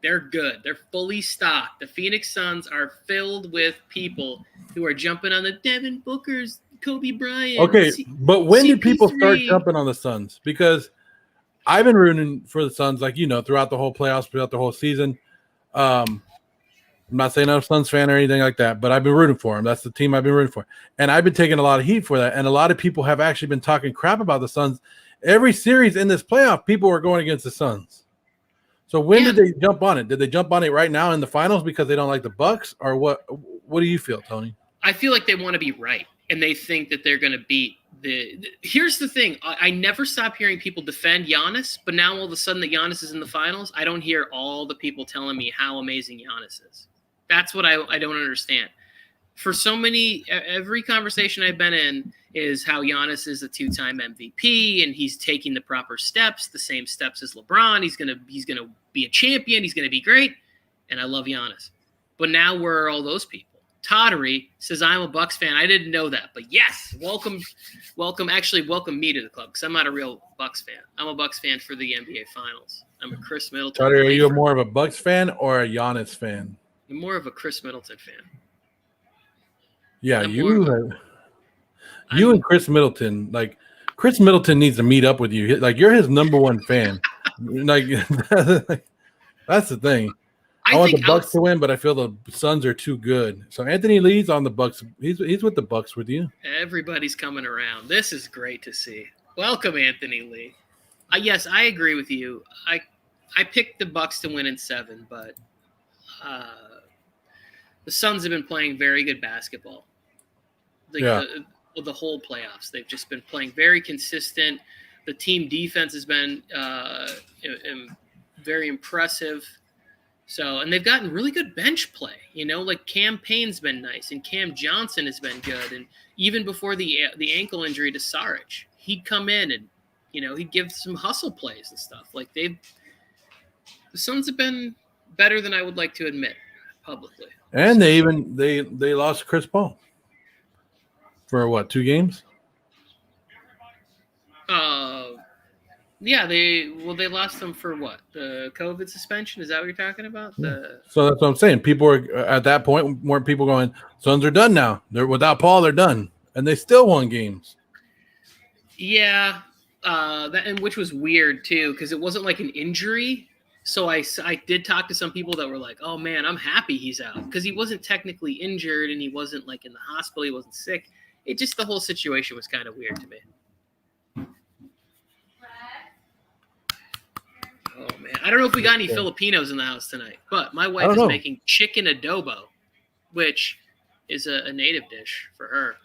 They're good. They're fully stocked. The Phoenix Suns are filled with people who are jumping on the Devin Booker's, Kobe Bryant. Okay, but when CP3. did people start jumping on the Suns? Because I've been rooting for the Suns, like, throughout the whole playoffs, throughout the whole season. I'm not saying I'm a Suns fan or anything like that, but I've been rooting for them. That's the team I've been rooting for. And I've been taking a lot of heat for that. And a lot of people have actually been talking crap about the Suns. Every series in this playoff, people are going against the Suns. So when did they jump on it? Did they jump on it right now in the finals because they don't like the Bucks? Or what? What do you feel, Tony? I feel like they want to be right. And they think that they're going to beat Here's the thing. I never stop hearing people defend Giannis, but now all of a sudden that Giannis is in the finals, I don't hear all the people telling me how amazing Giannis is. That's what I don't understand. For so many, every conversation I've been in is how Giannis is a two-time MVP and he's taking the proper steps, the same steps as LeBron. He's gonna be a champion. He's gonna be great, and I love Giannis. But now where are all those people? Tottery says, I'm a Bucks fan. I didn't know that. But yes, welcome me to the club because I'm not a real Bucks fan. I'm a Bucks fan for the NBA Finals. I'm a Khris Middleton. Tottery, are you more of a Bucks fan or a Giannis fan? I'm more of a Khris Middleton fan. Yeah, you and Khris Middleton, like, Khris Middleton needs to meet up with you. Like, you're his number one fan. Like, that's the thing. I want the Bucks to win, but I feel the Suns are too good. So Anthony Lee's on the Bucks. He's with the Bucks with you. Everybody's coming around. This is great to see. Welcome, Anthony Lee. Yes, I agree with you. I picked the Bucks to win in 7, but the Suns have been playing very good basketball. The whole playoffs. They've just been playing very consistent. The team defense has been very impressive. So, and they've gotten really good bench play, like Cam Payne's been nice and Cam Johnson has been good. And even before the ankle injury to Saric, he'd come in and, he'd give some hustle plays and stuff. Like the Suns have been better than I would like to admit publicly. And they lost Chris Paul for what, 2 games? Yeah, they lost them for what? The COVID suspension? Is that what you're talking about? So that's what I'm saying. People are at that point, weren't people going, Suns are done now. They're without Paul, they're done. And they still won games. Yeah. And which was weird too, because it wasn't like an injury. So I did talk to some people that were like, "Oh man, I'm happy he's out," because he wasn't technically injured and he wasn't like in the hospital. He wasn't sick. It just the whole situation was kind of weird to me. Oh man, I don't know if we got any Filipinos in the house tonight, but my wife is making chicken adobo, which is a native dish for her,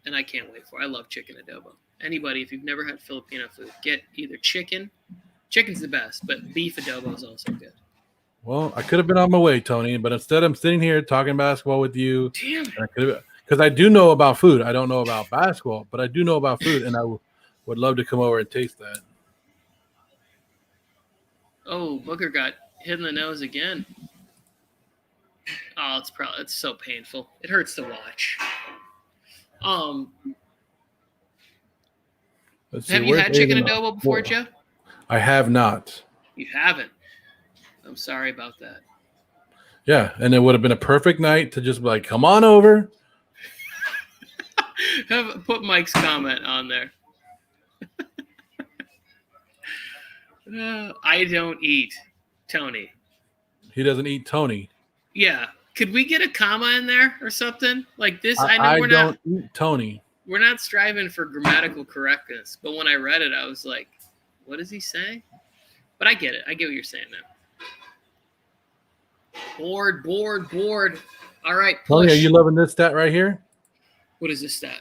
and I can't wait for it. I love chicken adobo. Anybody, if you've never had Filipino food, get either chicken. Chicken's the best, but beef adobo is also good. Well, I could have been on my way, Tony, but instead I'm sitting here talking basketball with you. Damn. Because I do know about food. I don't know about basketball, but I do know about food, and I would love to come over and taste that. Oh, Booker got hit in the nose again. Oh, it's so painful. It hurts to watch. Have you had chicken adobo before, Joe? I have not. You haven't? I'm sorry about that. Yeah, and it would have been a perfect night to just be like, come on over. Put Mike's comment on there. I don't eat Tony. He doesn't eat Tony. Yeah. Could we get a comma in there or something? Like this? I don't eat Tony. We're not striving for grammatical correctness, but when I read it, I was like, what does he say? But I get it. I get what you're saying now. Board. All right, push. Tony, are you loving this stat right here? What is this stat?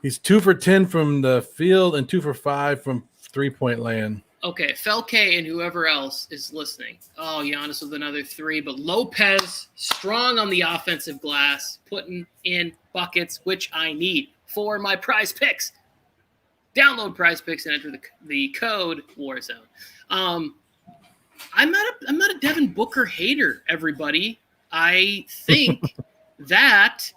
He's 2 for 10 from the field and 2 for 5 from 3-point land. Okay, Felke and whoever else is listening. Oh, Giannis with another 3, but Lopez strong on the offensive glass, putting in buckets, which I need for my prize picks. Download Prize Picks and enter the code Warzone. I'm not a Devin Booker hater, everybody. I think that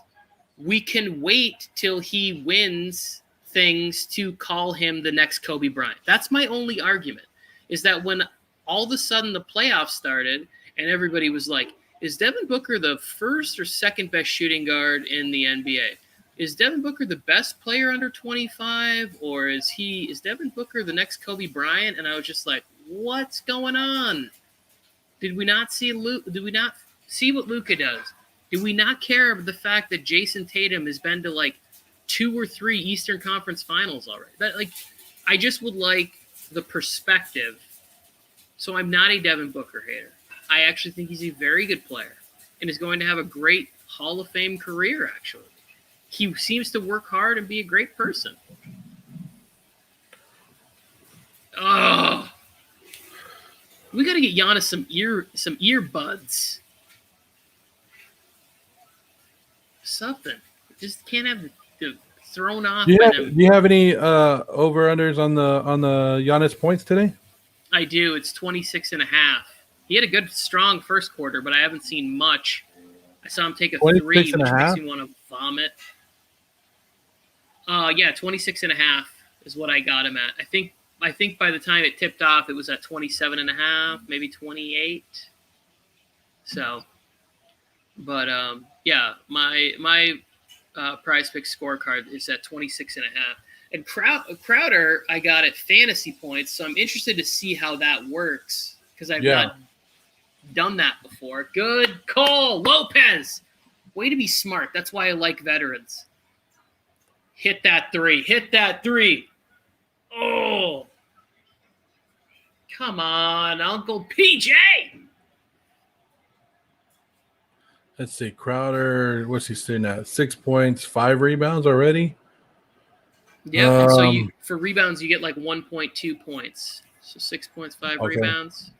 we can wait till he wins things to call him the next Kobe Bryant. That's my only argument, is that when all of a sudden the playoffs started and everybody was like, is Devin Booker the first or second best shooting guard in the NBA? Is Devin Booker the best player under 25, or is Devin Booker the next Kobe Bryant? And I was just like, what's going on? Did we not see what Luka does? Did we not care about the fact that Jason Tatum has been to like 2 or 3 Eastern Conference Finals already? I just would like the perspective. So I'm not a Devin Booker hater. I actually think he's a very good player and is going to have a great Hall of Fame career, actually. He seems to work hard and be a great person. Oh, we got to get Giannis some earbuds. Something. Just can't have the thrown off. Do you have any over-unders on the Giannis points today? I do. It's 26.5. He had a good, strong first quarter, but I haven't seen much. I saw him take a 3, which makes me want to vomit. 26.5 is what I got him at. I think by the time it tipped off, it was at 27.5, maybe 28. So, but my Prize Pick scorecard is at 26.5. And Crowder, I got at fantasy points, so I'm interested to see how that works because I've not done that before. Good call, Lopez. Way to be smart. That's why I like veterans. Hit that 3. Oh. Come on, Uncle PJ. Let's see. Crowder, what's he sitting at? 6 points, 5 rebounds already? Yeah, and so for rebounds, you get like 1.2 points. So 6 points, 5 rebounds.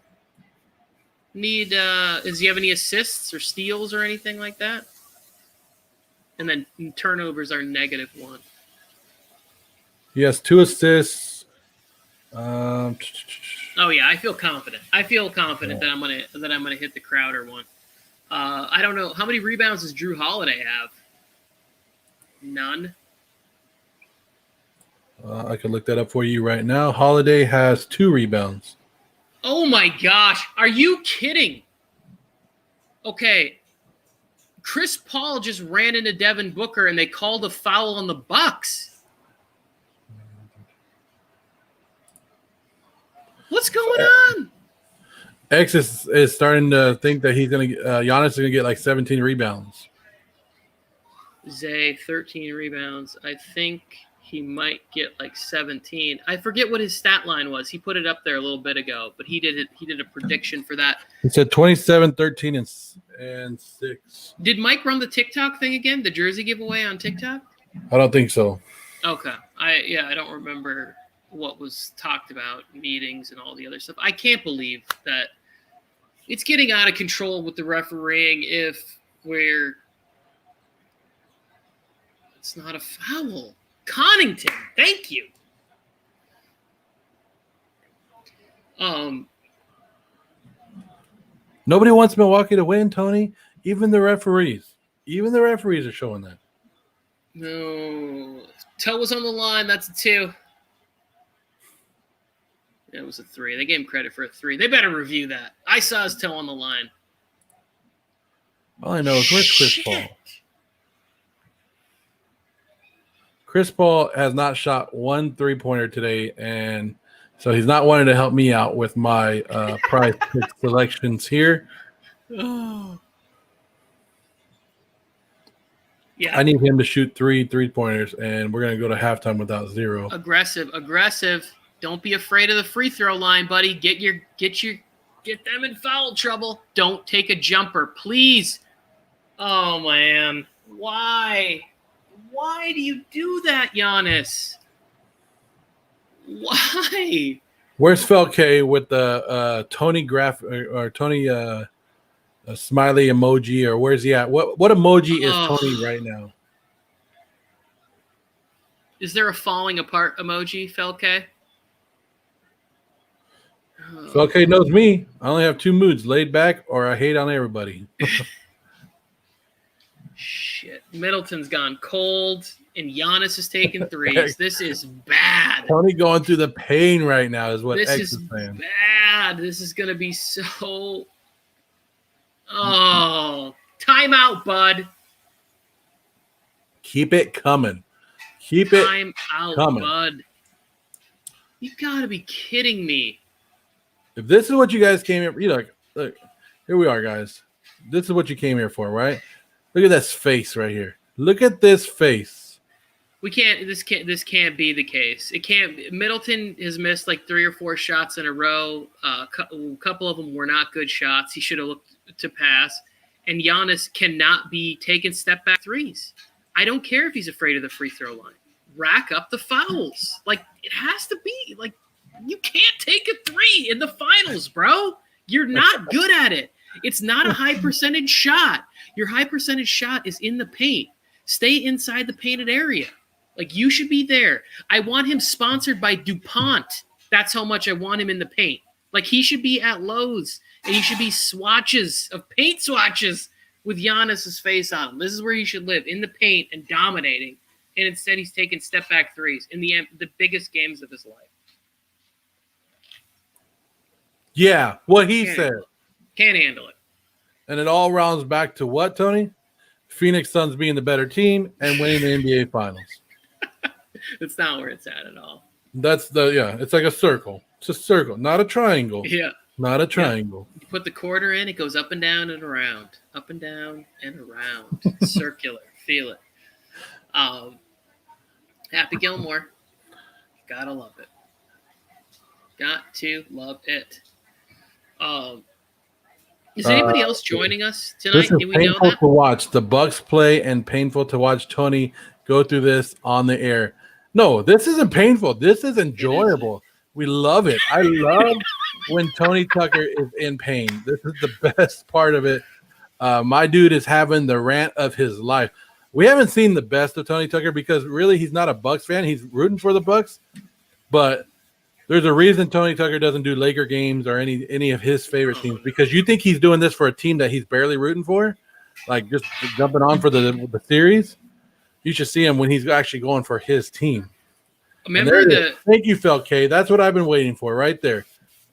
Does he have any assists or steals or anything like that? And then turnovers are -1. He has 2 assists. Oh yeah, I feel confident. That I'm gonna hit the Crowder one. I don't know how many rebounds does Drew Holiday have? None. I can look that up for you right now. Holiday has 2 rebounds. Oh my gosh, are you kidding? Okay. Chris Paul just ran into Devin Booker and they called a foul on the Bucks. What's going on? X is starting to think that he's going to Giannis is going to get like 17 rebounds. Zay, 13 rebounds. I think he might get like 17. I forget what his stat line was. He put it up there a little bit ago, but he did a prediction for that. He said 27, 13, and 6. Did Mike run the TikTok thing again? The jersey giveaway on TikTok? I don't think so. Okay. I don't remember what was talked about, meetings and all the other stuff. I can't believe that it's getting out of control with the refereeing if it's not a foul. Connington, thank you. Nobody wants Milwaukee to win, Tony. Even the referees. Even the referees are showing that. No. Toe was on the line. That's a 2. It was a 3. They gave him credit for a 3. They better review that. I saw his toe on the line. All I know is where's Chris Paul? Chris Paul has not shot one 3-pointer today, and so he's not wanting to help me out with my prize pick selections here. Oh. Yeah. I need him to shoot 3 3-pointers, and we're going to go to halftime without 0. Aggressive. Don't be afraid of the free throw line, buddy. Get them in foul trouble. Don't take a jumper, please. Oh man, why? Why do you do that, Giannis? Why? Where's Felke with the Tony graph or Tony smiley emoji, or where's he at? What emoji is Tony right now? Is there a falling apart emoji, Felke? Felke knows me. I only have 2 moods: laid back or I hate on everybody. Shit. Middleton's gone cold, and Giannis is taking 3s. This is bad. Tony going through the pain right now is what This X is saying. bad. This is going to be so... Oh, timeout, bud. Keep it coming. Keep it Timeout, coming. bud. You got to be kidding me. If this is what you guys came here, look, here we are, guys. This is what you came here for, right? Look at this face right here. Look at this face. We can't. This can't be the case. It can't. Middleton has missed like 3 or 4 shots in a row. A couple of them were not good shots. He should have looked to pass. And Giannis cannot be taking step back 3s. I don't care if he's afraid of the free throw line. Rack up the fouls. Like it has to be. Like you can't take a 3 in the finals, bro. You're not good at it. It's not a high percentage shot. Your high percentage shot is in the paint. Stay inside the painted area. Like you should be there. I want him sponsored by DuPont. That's how much I want him in the paint. Like he should be at Lowe's, and he should be paint swatches with Giannis's face on him. This is where he should live, in the paint and dominating. And instead he's taking step back 3s in the biggest games of his life. Yeah, what he said. Can't handle it. And it all rounds back to what, Tony? Phoenix Suns being the better team and winning the NBA Finals. It's not where it's at all. It's like a circle. It's a circle, not a triangle. Yeah. Not a triangle. You put the quarter in, it goes up and down and around. Up and down and around. Circular. Feel it. Happy Gilmore. Gotta love it. Got to love it. Is anybody else joining us tonight? This is Do we know painful that? to watch. The Bucks play and painful to watch Tony go through this on the air. No, this isn't painful. This is enjoyable. We love it. I love when Tony Tucker is in pain. This is the best part of it. My dude is having the rant of his life. We haven't seen the best of Tony Tucker because really he's not a Bucks fan. He's rooting for the Bucks, but there's a reason Tony Tucker doesn't do Laker games or any of his favorite teams, because you think he's doing this for a team that he's barely rooting for, like just jumping on for the series. You should see him when he's actually going for his team. Thank you, Felke. That's what I've been waiting for right there.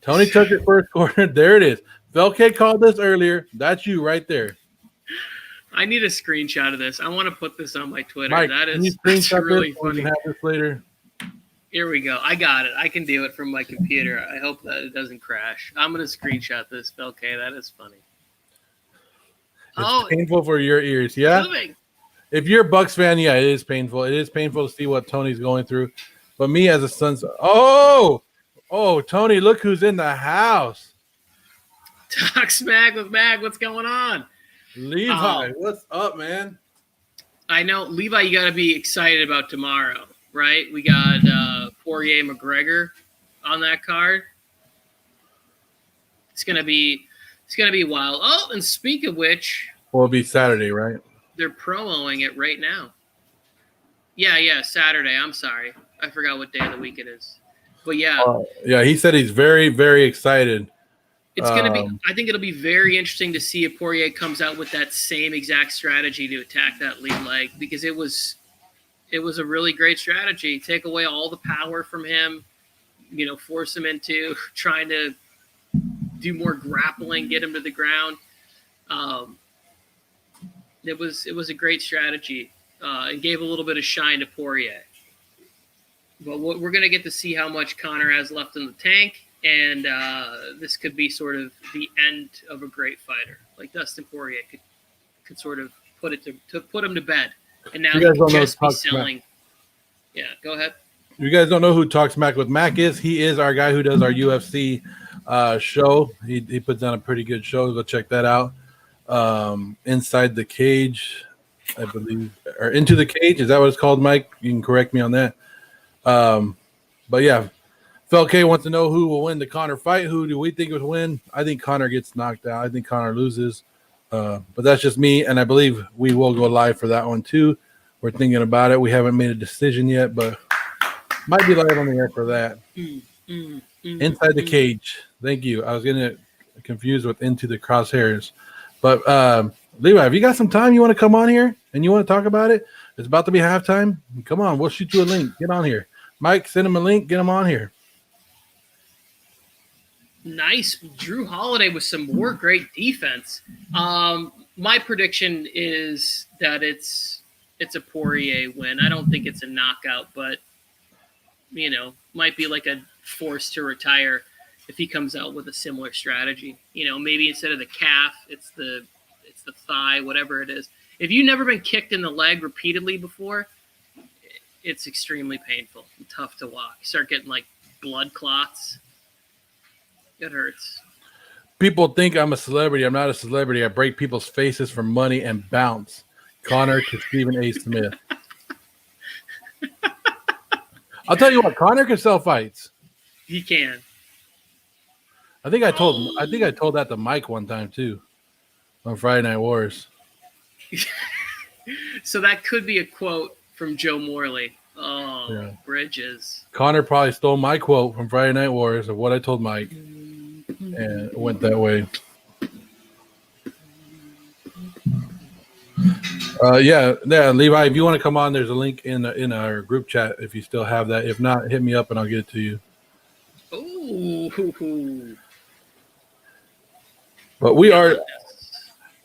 Tony Tucker first quarter. There it is. Felke called this earlier. That's you right there. I need a screenshot of this. I want to put this on my Twitter. Mike, That can you is screenshot really this? We funny. can have this later. Here we go. I got it. I can do it from my computer. I hope that it doesn't crash. I'm going to screenshot this. Okay, that is funny. It's painful for your ears, yeah? Moving. If you're a Bucks fan, yeah, it is painful. It is painful to see what Tony's going through. But me as a Suns, Tony, look who's in the house. Talk smack with Mag. What's going on? Levi, what's up, man? I know, Levi, you got to be excited about tomorrow, right? We got Poirier McGregor on that card. It's gonna be wild. Oh, and speak of which, Well, it'll be Saturday, right? they're promoing it right now. Yeah, Saturday. I'm sorry, I forgot what day of the week it is. But yeah, he said he's very, very excited. It's going to be – I think it'll be very interesting to see if Poirier comes out with that same exact strategy to attack that lead leg, because it was a really great strategy. Take away all the power from him, force him into trying to do more grappling, get him to the ground. It was a great strategy and gave a little bit of shine to Poirier. But we're going to get to see how much Conor has left in the tank. And this could be sort of the end of a great fighter. Like Dustin Poirier could sort of put him to bed. And now he can just be selling. Yeah, go ahead. You guys don't know who Talk Smack with Mac is? He is our guy who does our UFC show. He puts on a pretty good show. Go check that out. Inside the Cage, I believe. Or Into the Cage. Is that what it's called, Mike? You can correct me on that. But yeah. FLK wants to know who will win the Conor fight. Who do we think would win? I think Conor gets knocked out. I think Conor loses. But that's just me, and I believe we will go live for that one too. We're thinking about it. We haven't made a decision yet, but might be live on the air for that. Inside the Cage. Thank you. I was getting confused with Into the Crosshairs. But Levi, have you got some time you want to come on here and you want to talk about it? It's about to be halftime. Come on, we'll shoot you a link. Get on here. Mike, send him a link. Get him on here. Nice. Drew Holiday with some more great defense. My prediction is that it's a Poirier win. I don't think it's a knockout, but might be like a force to retire if he comes out with a similar strategy. Maybe instead of the calf, it's the thigh, whatever it is. If you've never been kicked in the leg repeatedly before, it's extremely painful and tough to walk. You start getting like blood clots. It hurts. People think I'm a celebrity. I'm not a celebrity. I break people's faces for money and bounce. Conor to Stephen A. Smith. I'll tell you what, Conor can sell fights. He can. I think I told that to Mike one time too on Friday Night Wars. So that could be a quote from Joe Morley. Oh, yeah. Bridges. Conor probably stole my quote from Friday Night Wars of what I told Mike. And it went that way. Yeah, Levi, if you want to come on, there's a link in our group chat if you still have that. If not, hit me up and I'll get it to you. Ooh. But we are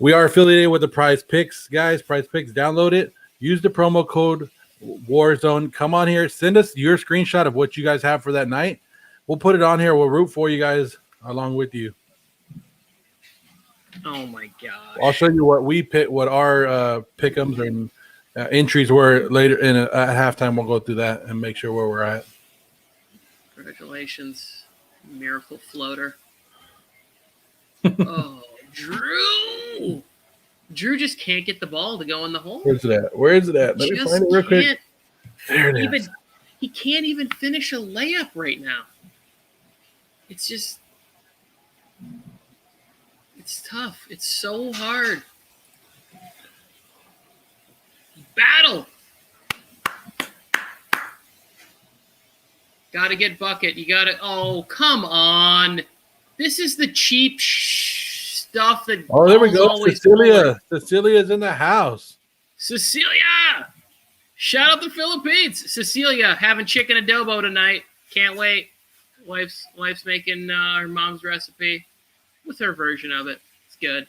affiliated with the Prize Picks, guys. Prize Picks, download it. Use the promo code Warzone. Come on here. Send us your screenshot of what you guys have for that night. We'll put it on here. We'll root for you guys along with you. Oh my gosh! I'll show you what we pick, what our pick'ems and entries were later at halftime. We'll go through that and make sure where we're at. Congratulations, miracle floater! Oh, Drew! Drew just can't get the ball to go in the hole. Where's it at? Let me find it real quick. There it is. He can't even finish a layup right now. It's just. It's tough. It's so hard. Battle. Got to get bucket. You got to. Oh, come on. This is the cheap stuff that. Oh, there we go. Cecilia's in the house. Cecilia. Shout out the Philippines. Cecilia having chicken adobo tonight. Can't wait. Wife's making her mom's recipe. With her version of it. It's good.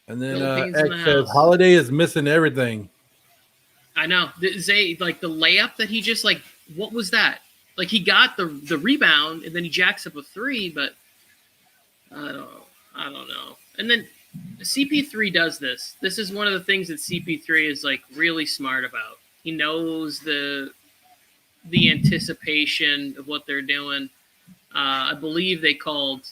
And then X says, Holiday is missing everything. I know. Zay, like the layup that he just like What was that? Like, he got the rebound and then he jacks up a three, but I don't know. And then CP3 does this. This is one of the things that CP3 is like really smart about. He knows the anticipation of what they're doing. I believe they called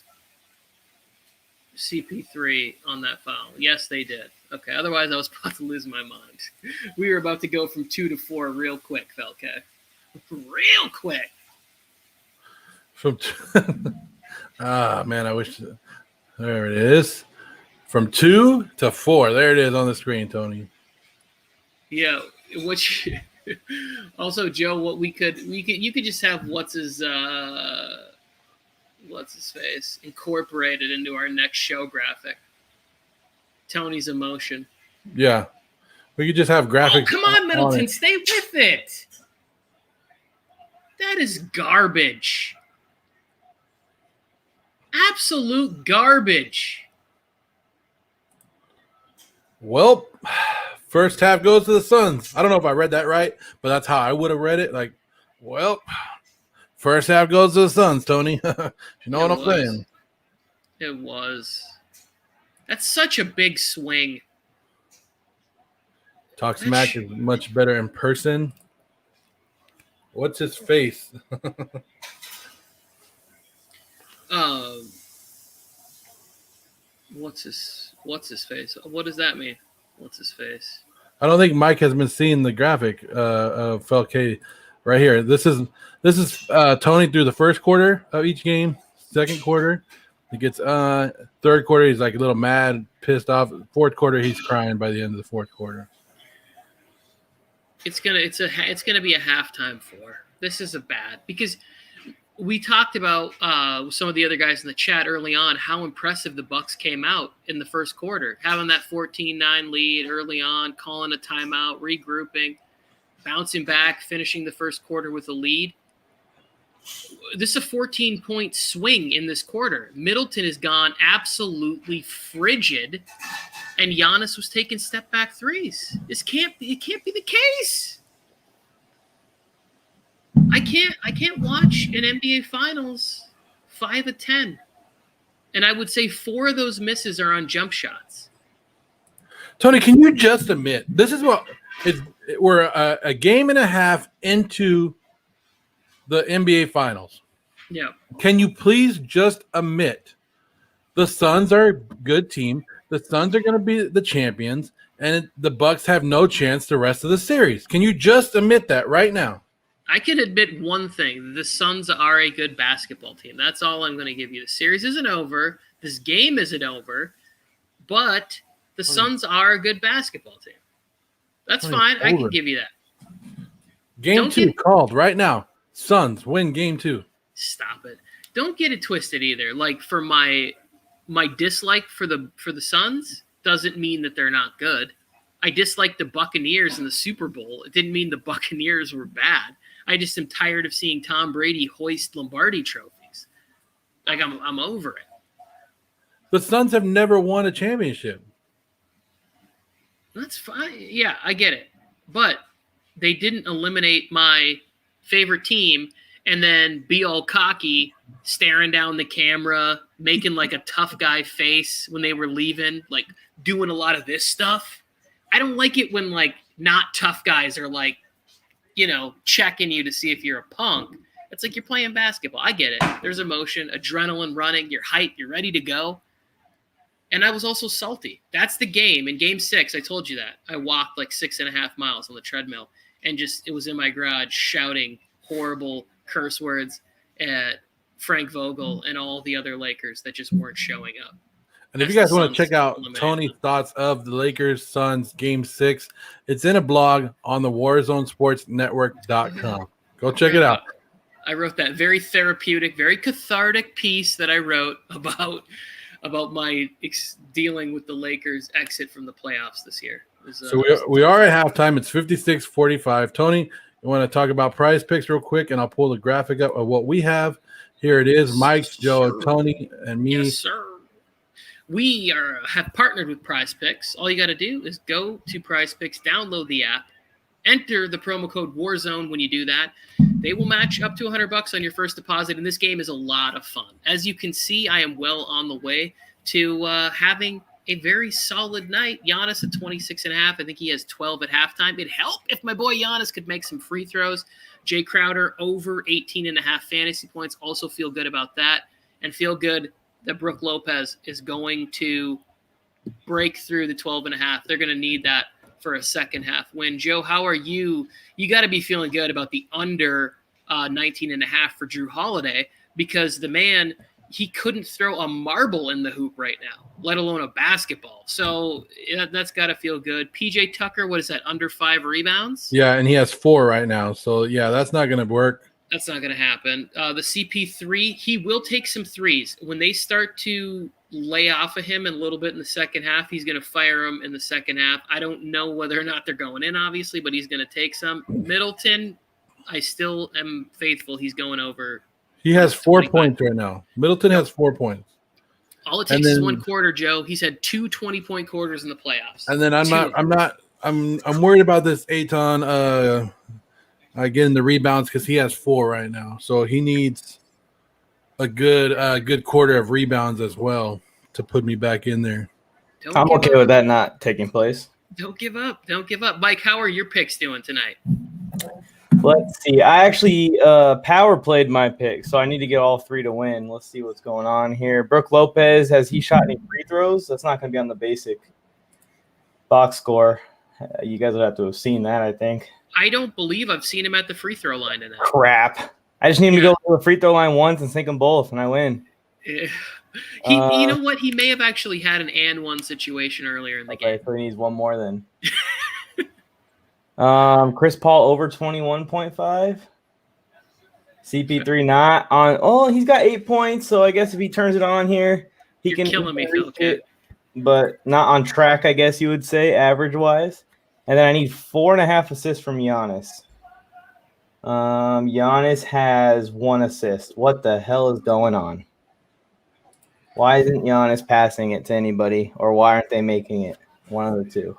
CP3 on that foul. Yes, they did. Okay, otherwise I was about to lose my mind. We were about to go from 2 to 4 real quick, Felke. Real quick. Man, I wish. There it is. From 2 to 4. There it is on the screen, Tony. Yeah, which also, Joe, what you could just have what's his face incorporated into our next show graphic. Tony's emotion. Yeah, we could just have graphics. Oh, come on, Middleton, stay with it. That is garbage. Absolute garbage. Well, first half goes to the Suns. I don't know if I read that right, but that's how I would have read it. Like, well, first half goes to the Suns, Tony. You know what I'm saying? It was. That's such a big swing. Talk Smack is much better in person. What's his face? What's his face? What does that mean? What's his face? I don't think Mike has been seeing the graphic of Felke right here. This is Tony through the first quarter of each game. Second quarter, he gets third quarter. He's like a little mad, pissed off. Fourth quarter, he's crying by the end of the fourth quarter. It's gonna be a halftime 4. This is a bad because we talked about some of the other guys in the chat early on how impressive the Bucks came out in the first quarter, having that 14-9 lead early on, calling a timeout, regrouping, bouncing back, finishing the first quarter with a lead. This is a 14-point swing in this quarter. Middleton has gone absolutely frigid, and Giannis was taking step-back threes. It can't be the case. I can't watch an NBA Finals 5 of 10, and I would say 4 of those misses are on jump shots. Tony, can you just admit this is what we're a game and a half into the NBA Finals? Yeah. Can you please just admit the Suns are a good team? The Suns are going to be the champions, and the Bucks have no chance the rest of the series. Can you just admit that right now? I can admit one thing. The Suns are a good basketball team. That's all I'm going to give you. The series isn't over. This game isn't over. But the Suns are a good basketball team. That's fine. I can give you that. Game 2 called right now. Suns win game 2. Stop it. Don't get it twisted either. Like, for my dislike for the Suns doesn't mean that they're not good. I dislike the Buccaneers in the Super Bowl. It didn't mean the Buccaneers were bad. I just am tired of seeing Tom Brady hoist Lombardi trophies. Like, I'm over it. The Suns have never won a championship. That's fine. Yeah, I get it. But they didn't eliminate my favorite team and then be all cocky, staring down the camera, making like a tough guy face when they were leaving, like doing a lot of this stuff. I don't like it when like not tough guys are like, checking you to see if you're a punk. It's like you're playing basketball. I get it. There's emotion, adrenaline running, you're hyped, you're ready to go. And I was also salty. That's the game. In game 6, I told you that. I walked like 6.5 miles on the treadmill and it was in my garage shouting horrible curse words at Frank Vogel and all the other Lakers that just weren't showing up. And if you guys want to check out Tony's thoughts of the Lakers Suns game 6, it's in a blog on the WarzoneSportsNetwork.com. Go check it out. I wrote that very therapeutic, very cathartic piece that I wrote about my dealing with the Lakers' exit from the playoffs this year. So we are at halftime. It's 56-45. Tony, you want to talk about Prize Picks real quick, and I'll pull the graphic up of what we have. Here it is. Mike, Joe, Tony, and me. Yes, sir. We have partnered with Prize Picks. All you got to do is go to Prize Picks, download the app, enter the promo code Warzone when you do that. They will match up to $100 on your first deposit, and this game is a lot of fun. As you can see, I am well on the way to having a very solid night. Giannis at 26.5. I think he has 12 at halftime. It'd help if my boy Giannis could make some free throws. Jay Crowder over 18.5 fantasy points. Also feel good about that, and feel good that Brook Lopez is going to break through the 12.5. They're going to need that for a second half win. Joe, how are you? You got to be feeling good about the under 19.5 for Drew Holiday, because the man, he couldn't throw a marble in the hoop right now, let alone a basketball. So that's got to feel good. PJ Tucker, what is that, under 5 rebounds? Yeah, and he has 4 right now. So, yeah, that's not going to work. That's not going to happen. The CP3, he will take some threes. When they start to lay off of him a little bit in the second half, he's going to fire them in the second half. I don't know whether or not they're going in, obviously, but he's going to take some. Middleton, I still am faithful. He's going over. He has 4 points right now. Middleton has 4 points. All it takes is one quarter, Joe. He's had 2 20-point quarters in the playoffs. And then I'm worried about this Ayton getting the rebounds, because he has 4 right now. So he needs a good quarter of rebounds as well to put me back in there. I'm okay with that not taking place. Don't give up. Don't give up. Mike, how are your picks doing tonight? Let's see. I actually power played my pick, so I need to get all 3 to win. Let's see what's going on here. Brook Lopez, has he shot any free throws? That's not going to be on the basic box score. You guys would have to have seen that, I think. I don't believe I've seen him at the free throw line tonight. Crap. I just need him to go to the free throw line once and sink them both, and I win. You know what? He may have actually had an and one situation earlier in the game. Okay, so he needs one more then. Chris Paul over 21.5. CP3 not on. Oh, he's got 8 points, so I guess if he turns it on here, he can killing me, Phil. It, but not on track, I guess you would say, average-wise. And then I need 4.5 assists from Giannis. Giannis has 1 assist. What the hell is going on? Why isn't Giannis passing it to anybody, or why aren't they making it? One of the two.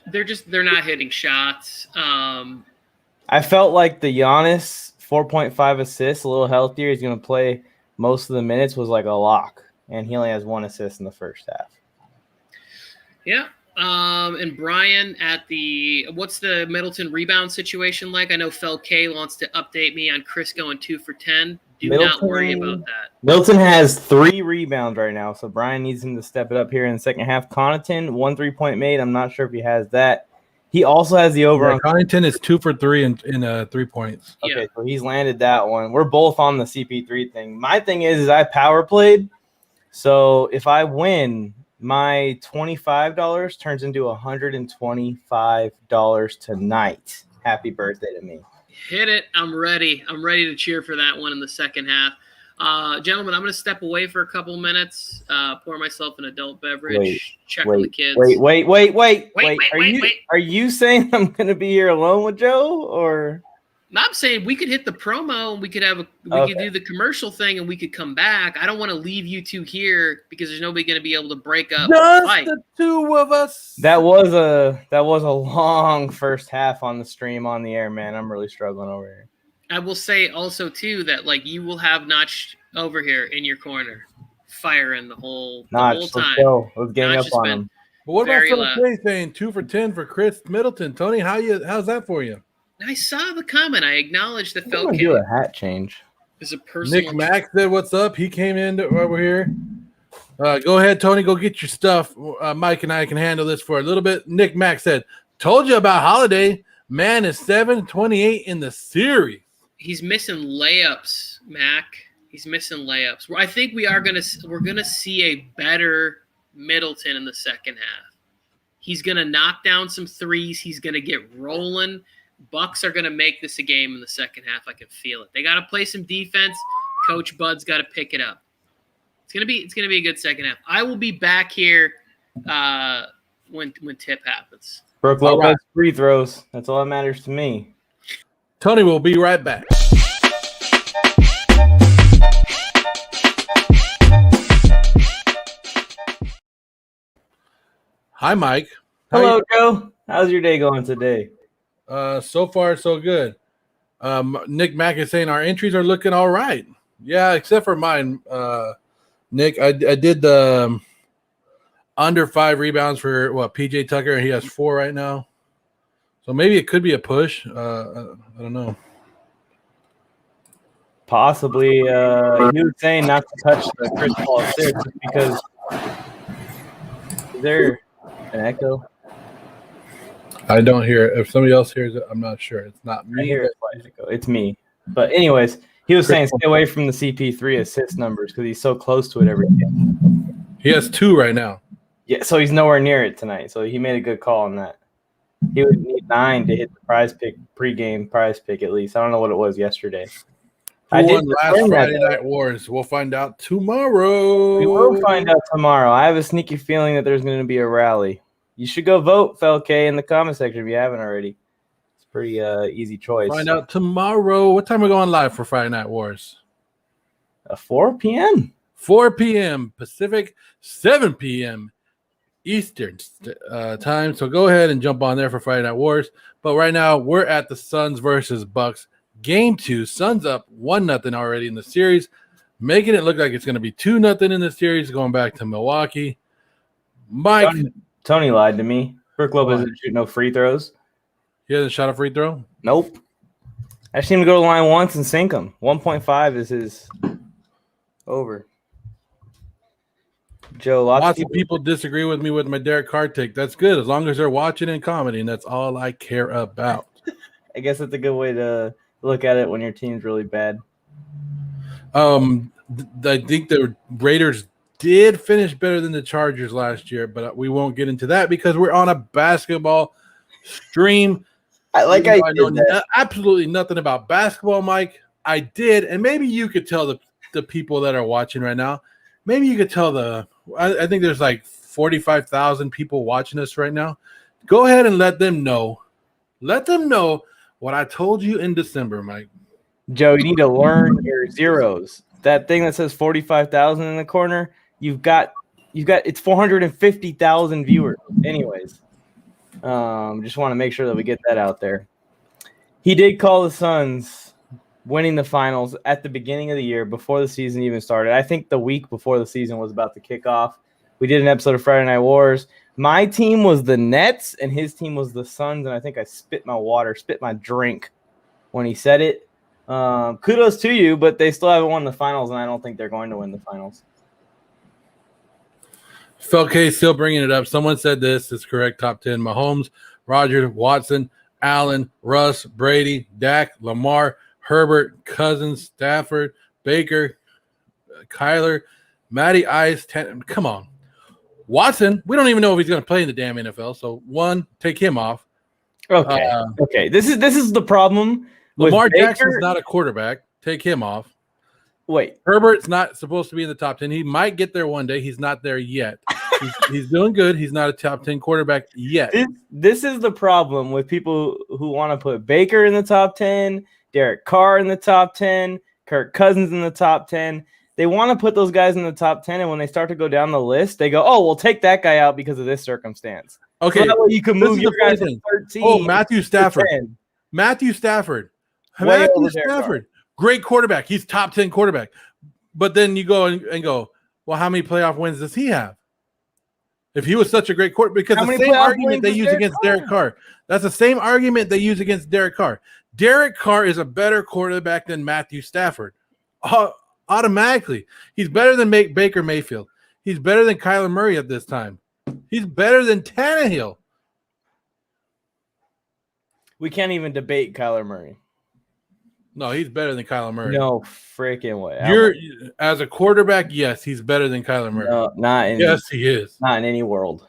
They're not hitting shots. I felt like the Giannis 4.5 assists, a little healthier, he's going to play most of the minutes, was like a lock, and he only has 1 assist in the first half. Yeah. And Brian, what's the Middleton rebound situation like? I know Fel K wants to update me on Chris going 2 for 10. Not worry about that. Middleton has 3 rebounds right now, so Brian needs him to step it up here in the second half. Connaughton, 1 3-point made. I'm not sure if he has that. He also has the over. Yeah, Connaughton is 2 for 3 in 3 points. Okay, yeah. So he's landed that one. We're both on the CP3 thing. My thing is I power played, so if I win, my $25 turns into $125 tonight. Happy birthday to me. Hit it. I'm ready. I'm ready to cheer for that one in the second half. Gentlemen, I'm going to step away for a couple minutes, pour myself an adult beverage, check on the kids. Wait. Are you saying I'm going to be here alone with Joe, or? I'm saying we could hit the promo and we could could do the commercial thing and we could come back. I don't want to leave you two here because there's nobody going to be able to break up. Just the 2 of us. That was a long first half on the stream on the air, man. I'm really struggling over here. I will say also too that you will have Notch over here in your corner, firing the whole time. Let's go. Let's gang up on him. But what about Phil K saying 2 for 10 for Khris Middleton? Tony, how's that for you? I saw the comment. I acknowledged that Fel K do a hat change. Is a personal. Nick Mack said, "What's up?" He came in over here. Go ahead, Tony. Go get your stuff. Mike and I can handle this for a little bit. Nick Mack said, "Told you about Holiday. Man is 7-28 in the series. He's missing layups, Mac. He's missing layups. I think we're gonna see a better Middleton in the second half. He's gonna knock down some threes. He's gonna get rolling. Bucks are going to make this a game in the second half. I can feel it. They got to play some defense. Coach Bud's got to pick it up. It's going to be a good second half. I will be back here when tip happens. Brook Lopez free throws. That's all that matters to me. Tony will be right back. Hi, Mike. Hello, Joe. How's your day going today? So far, so good. Nick Mack is saying our entries are looking all right. Yeah, except for mine. Nick, I did the under 5 rebounds for PJ Tucker, and he has 4 right now. So maybe it could be a push. I don't know. Possibly. He was saying not to touch the Chris Paul assist because is there an echo? I don't hear it. If somebody else hears it, I'm not sure. It's not me. I hear it. It's me. But anyways, he was saying stay away from the CP3 assist numbers because he's so close to it every game. He has 2 right now. Yeah, so he's nowhere near it tonight. So he made a good call on that. He would need 9 to hit the prize pick, pregame prize pick at least. I don't know what it was yesterday. Who won last Friday Night Wars? We'll find out tomorrow. We will find out tomorrow. I have a sneaky feeling that there's going to be a rally. You should go vote, Felke, in the comment section if you haven't already. It's a pretty easy choice. Find out tomorrow. What time are we going live for Friday Night Wars? 4 p.m. 4 p.m. Pacific, 7 p.m. Eastern time. So go ahead and jump on there for Friday Night Wars. But right now, we're at the Suns versus Bucks. Game 2. Suns up 1-0 already in the series, making it look like it's going to be 2-0 in the series, going back to Milwaukee. Mike. Tony lied to me. Brook Lopez didn't shoot no free throws. He hasn't shot a free throw? Nope. I seen him go to the line once and sink him. 1.5 is his over. Joe, lots of people disagree with me with my Derek Carr take. That's good as long as they're watching and commenting. That's all I care about. I guess that's a good way to look at it when your team's really bad. I think the Raiders did finish better than the Chargers last year, but we won't get into that because we're on a basketball stream. I know absolutely nothing about basketball, Mike. I did, and maybe you could tell the people that are watching right now. Maybe you could tell I think there's like 45,000 people watching us right now. Go ahead and let them know. Let them know what I told you in December, Mike. Joe, you need to learn your zeros. That thing that says 45,000 in the corner, you've got it's 450,000 viewers. Anyways, just want to make sure that we get that out there. He did call the Suns winning the finals at the beginning of the year before the season even started. I think the week before the season was about to kick off. We did an episode of Friday Night Wars. My team was the Nets, and his team was the Suns, and I think I spit my drink when he said it. Kudos to you, but they still haven't won the finals, and I don't think they're going to win the finals. Felke still bringing it up. Someone said this is correct. Top 10: Mahomes, Rodgers, Watson, Allen, Russ, Brady, Dak, Lamar, Herbert, Cousins, Stafford, Baker, Kyler, Matty Ice. Come on. Watson, we don't even know if he's going to play in the damn NFL. So, take him off. Okay. This is the problem. Lamar Jackson's not a quarterback. Take him off. Wait. Herbert's not supposed to be in the top 10. He might get there one day. He's not there yet. He's doing good. He's not a top 10 quarterback yet. This is the problem with people who want to put Baker in the top 10, Derek Carr in the top 10, Kirk Cousins in the top 10. They want to put those guys in the top 10, and when they start to go down the list, they go, "Oh, we'll take that guy out because of this circumstance." Okay, so that way you can move your guys to 13. Oh, Matthew Stafford. Matthew Stafford, great quarterback. He's top 10 quarterback. But then you go and go, well, how many playoff wins does he have? If he was such a great quarterback, because the same argument they use against Derek Carr. That's the same argument they use against Derek Carr. Derek Carr is a better quarterback than Matthew Stafford. Automatically. He's better than Baker Mayfield. He's better than Kyler Murray at this time. He's better than Tannehill. We can't even debate Kyler Murray. No, he's better than Kyler Murray. No freaking way. As a quarterback, yes, he's better than Kyler Murray. No, not in. Yes, he is. Not in any world.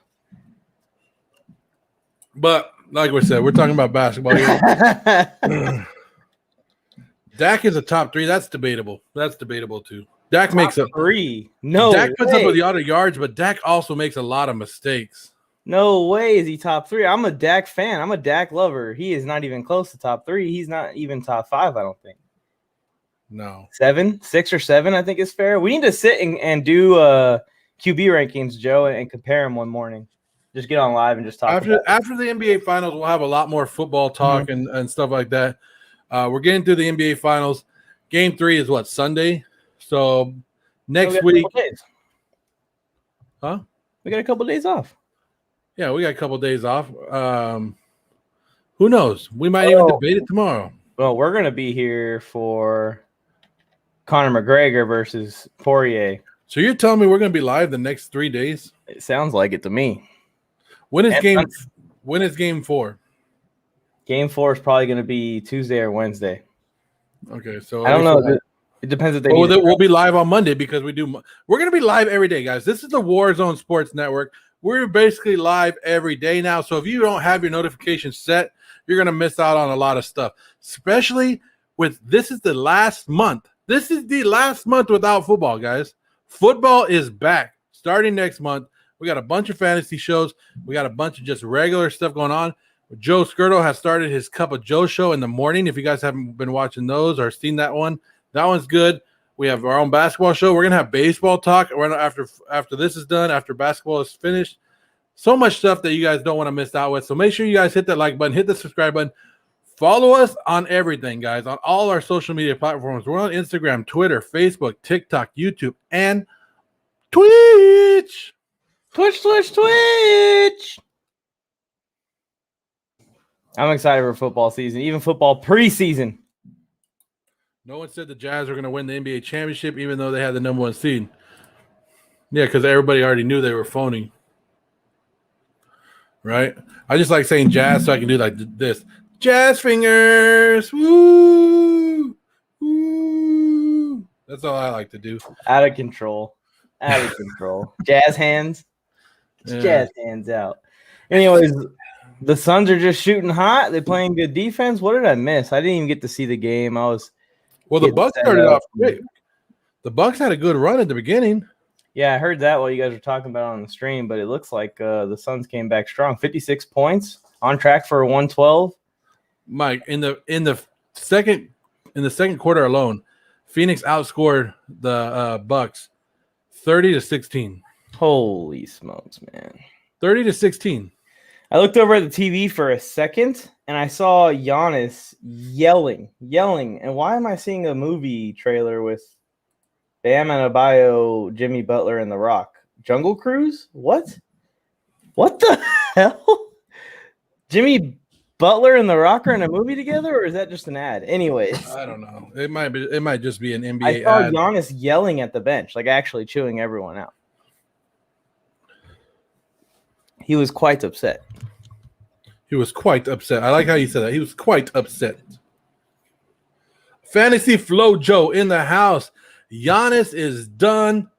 But like we said, we're talking about basketball here. Dak is a top 3. That's debatable. That's debatable too. Dak top makes a 3. No, Dak puts up with the other yards, but Dak also makes a lot of mistakes. No way is he top 3. I'm a Dak fan. I'm a Dak lover. He is not even close to top 3. He's not even top 5, I don't think. No. 6 or 7, I think is fair. We need to sit and do QB rankings, Joe, and compare them one morning. Just get on live and just talk. After the NBA Finals, we'll have a lot more football talk and stuff like that. We're getting through the NBA Finals. Game 3 is what, Sunday? So next week. Huh? We got a couple days off. Yeah, we got a couple days off. Who knows? We might even debate it tomorrow. Well, we're going to be here for Conor McGregor versus Poirier. So you're telling me we're going to be live the next 3 days? It sounds like it to me. When is game 4? Game 4 is probably going to be Tuesday or Wednesday. Okay, so I don't know. It depends if they. We'll be live on Monday because we're going to be live every day, guys. This is the Warzone Sports Network. We're basically live every day now. So if you don't have your notifications set, you're going to miss out on a lot of stuff, especially with this is the last month. This is the last month without football, guys. Football is back starting next month. We got a bunch of fantasy shows. We got a bunch of just regular stuff going on. Joe Skirtle has started his Cup of Joe show in the morning. If you guys haven't been watching those or seen that one's good. We have our own basketball show. We're going to have baseball talk after this is done, after basketball is finished. So much stuff that you guys don't want to miss out with. So make sure you guys hit that like button, hit the subscribe button. Follow us on everything, guys, on all our social media platforms. We're on Instagram, Twitter, Facebook, TikTok, YouTube, and Twitch. Twitch. I'm excited for football season, even football preseason. No one said the Jazz were going to win the NBA championship, even though they had the number 1 seed. Yeah, because everybody already knew they were phoning. Right? I just like saying Jazz so I can do like this. Jazz fingers. Woo! Woo! That's all I like to do. Out of control. Jazz hands. Yeah. Jazz hands out. Anyways, the Suns are just shooting hot. They're playing good defense. What did I miss? I didn't even get to see the game. The Bucks started off quick. The Bucks had a good run at the beginning. Yeah, I heard that while you guys were talking about it on the stream, but it looks like the Suns came back strong. 56 points, on track for 112. Mike, in the second quarter alone, Phoenix outscored the Bucks 30-16. Holy smokes, man. 30-16. I looked over at the TV for a second, and I saw Giannis yelling. And why am I seeing a movie trailer with Bam Adebayo, Jimmy Butler, and The Rock? Jungle Cruise? What? What the hell? Jimmy Butler and The Rock are in a movie together, or is that just an ad? Anyways. I don't know. It might just be an NBA I saw ad. Giannis yelling at the bench, like actually chewing everyone out. He was quite upset. He was quite upset. I like how you said that. He was quite upset. Fantasy Flow Joe in the house. Giannis is done.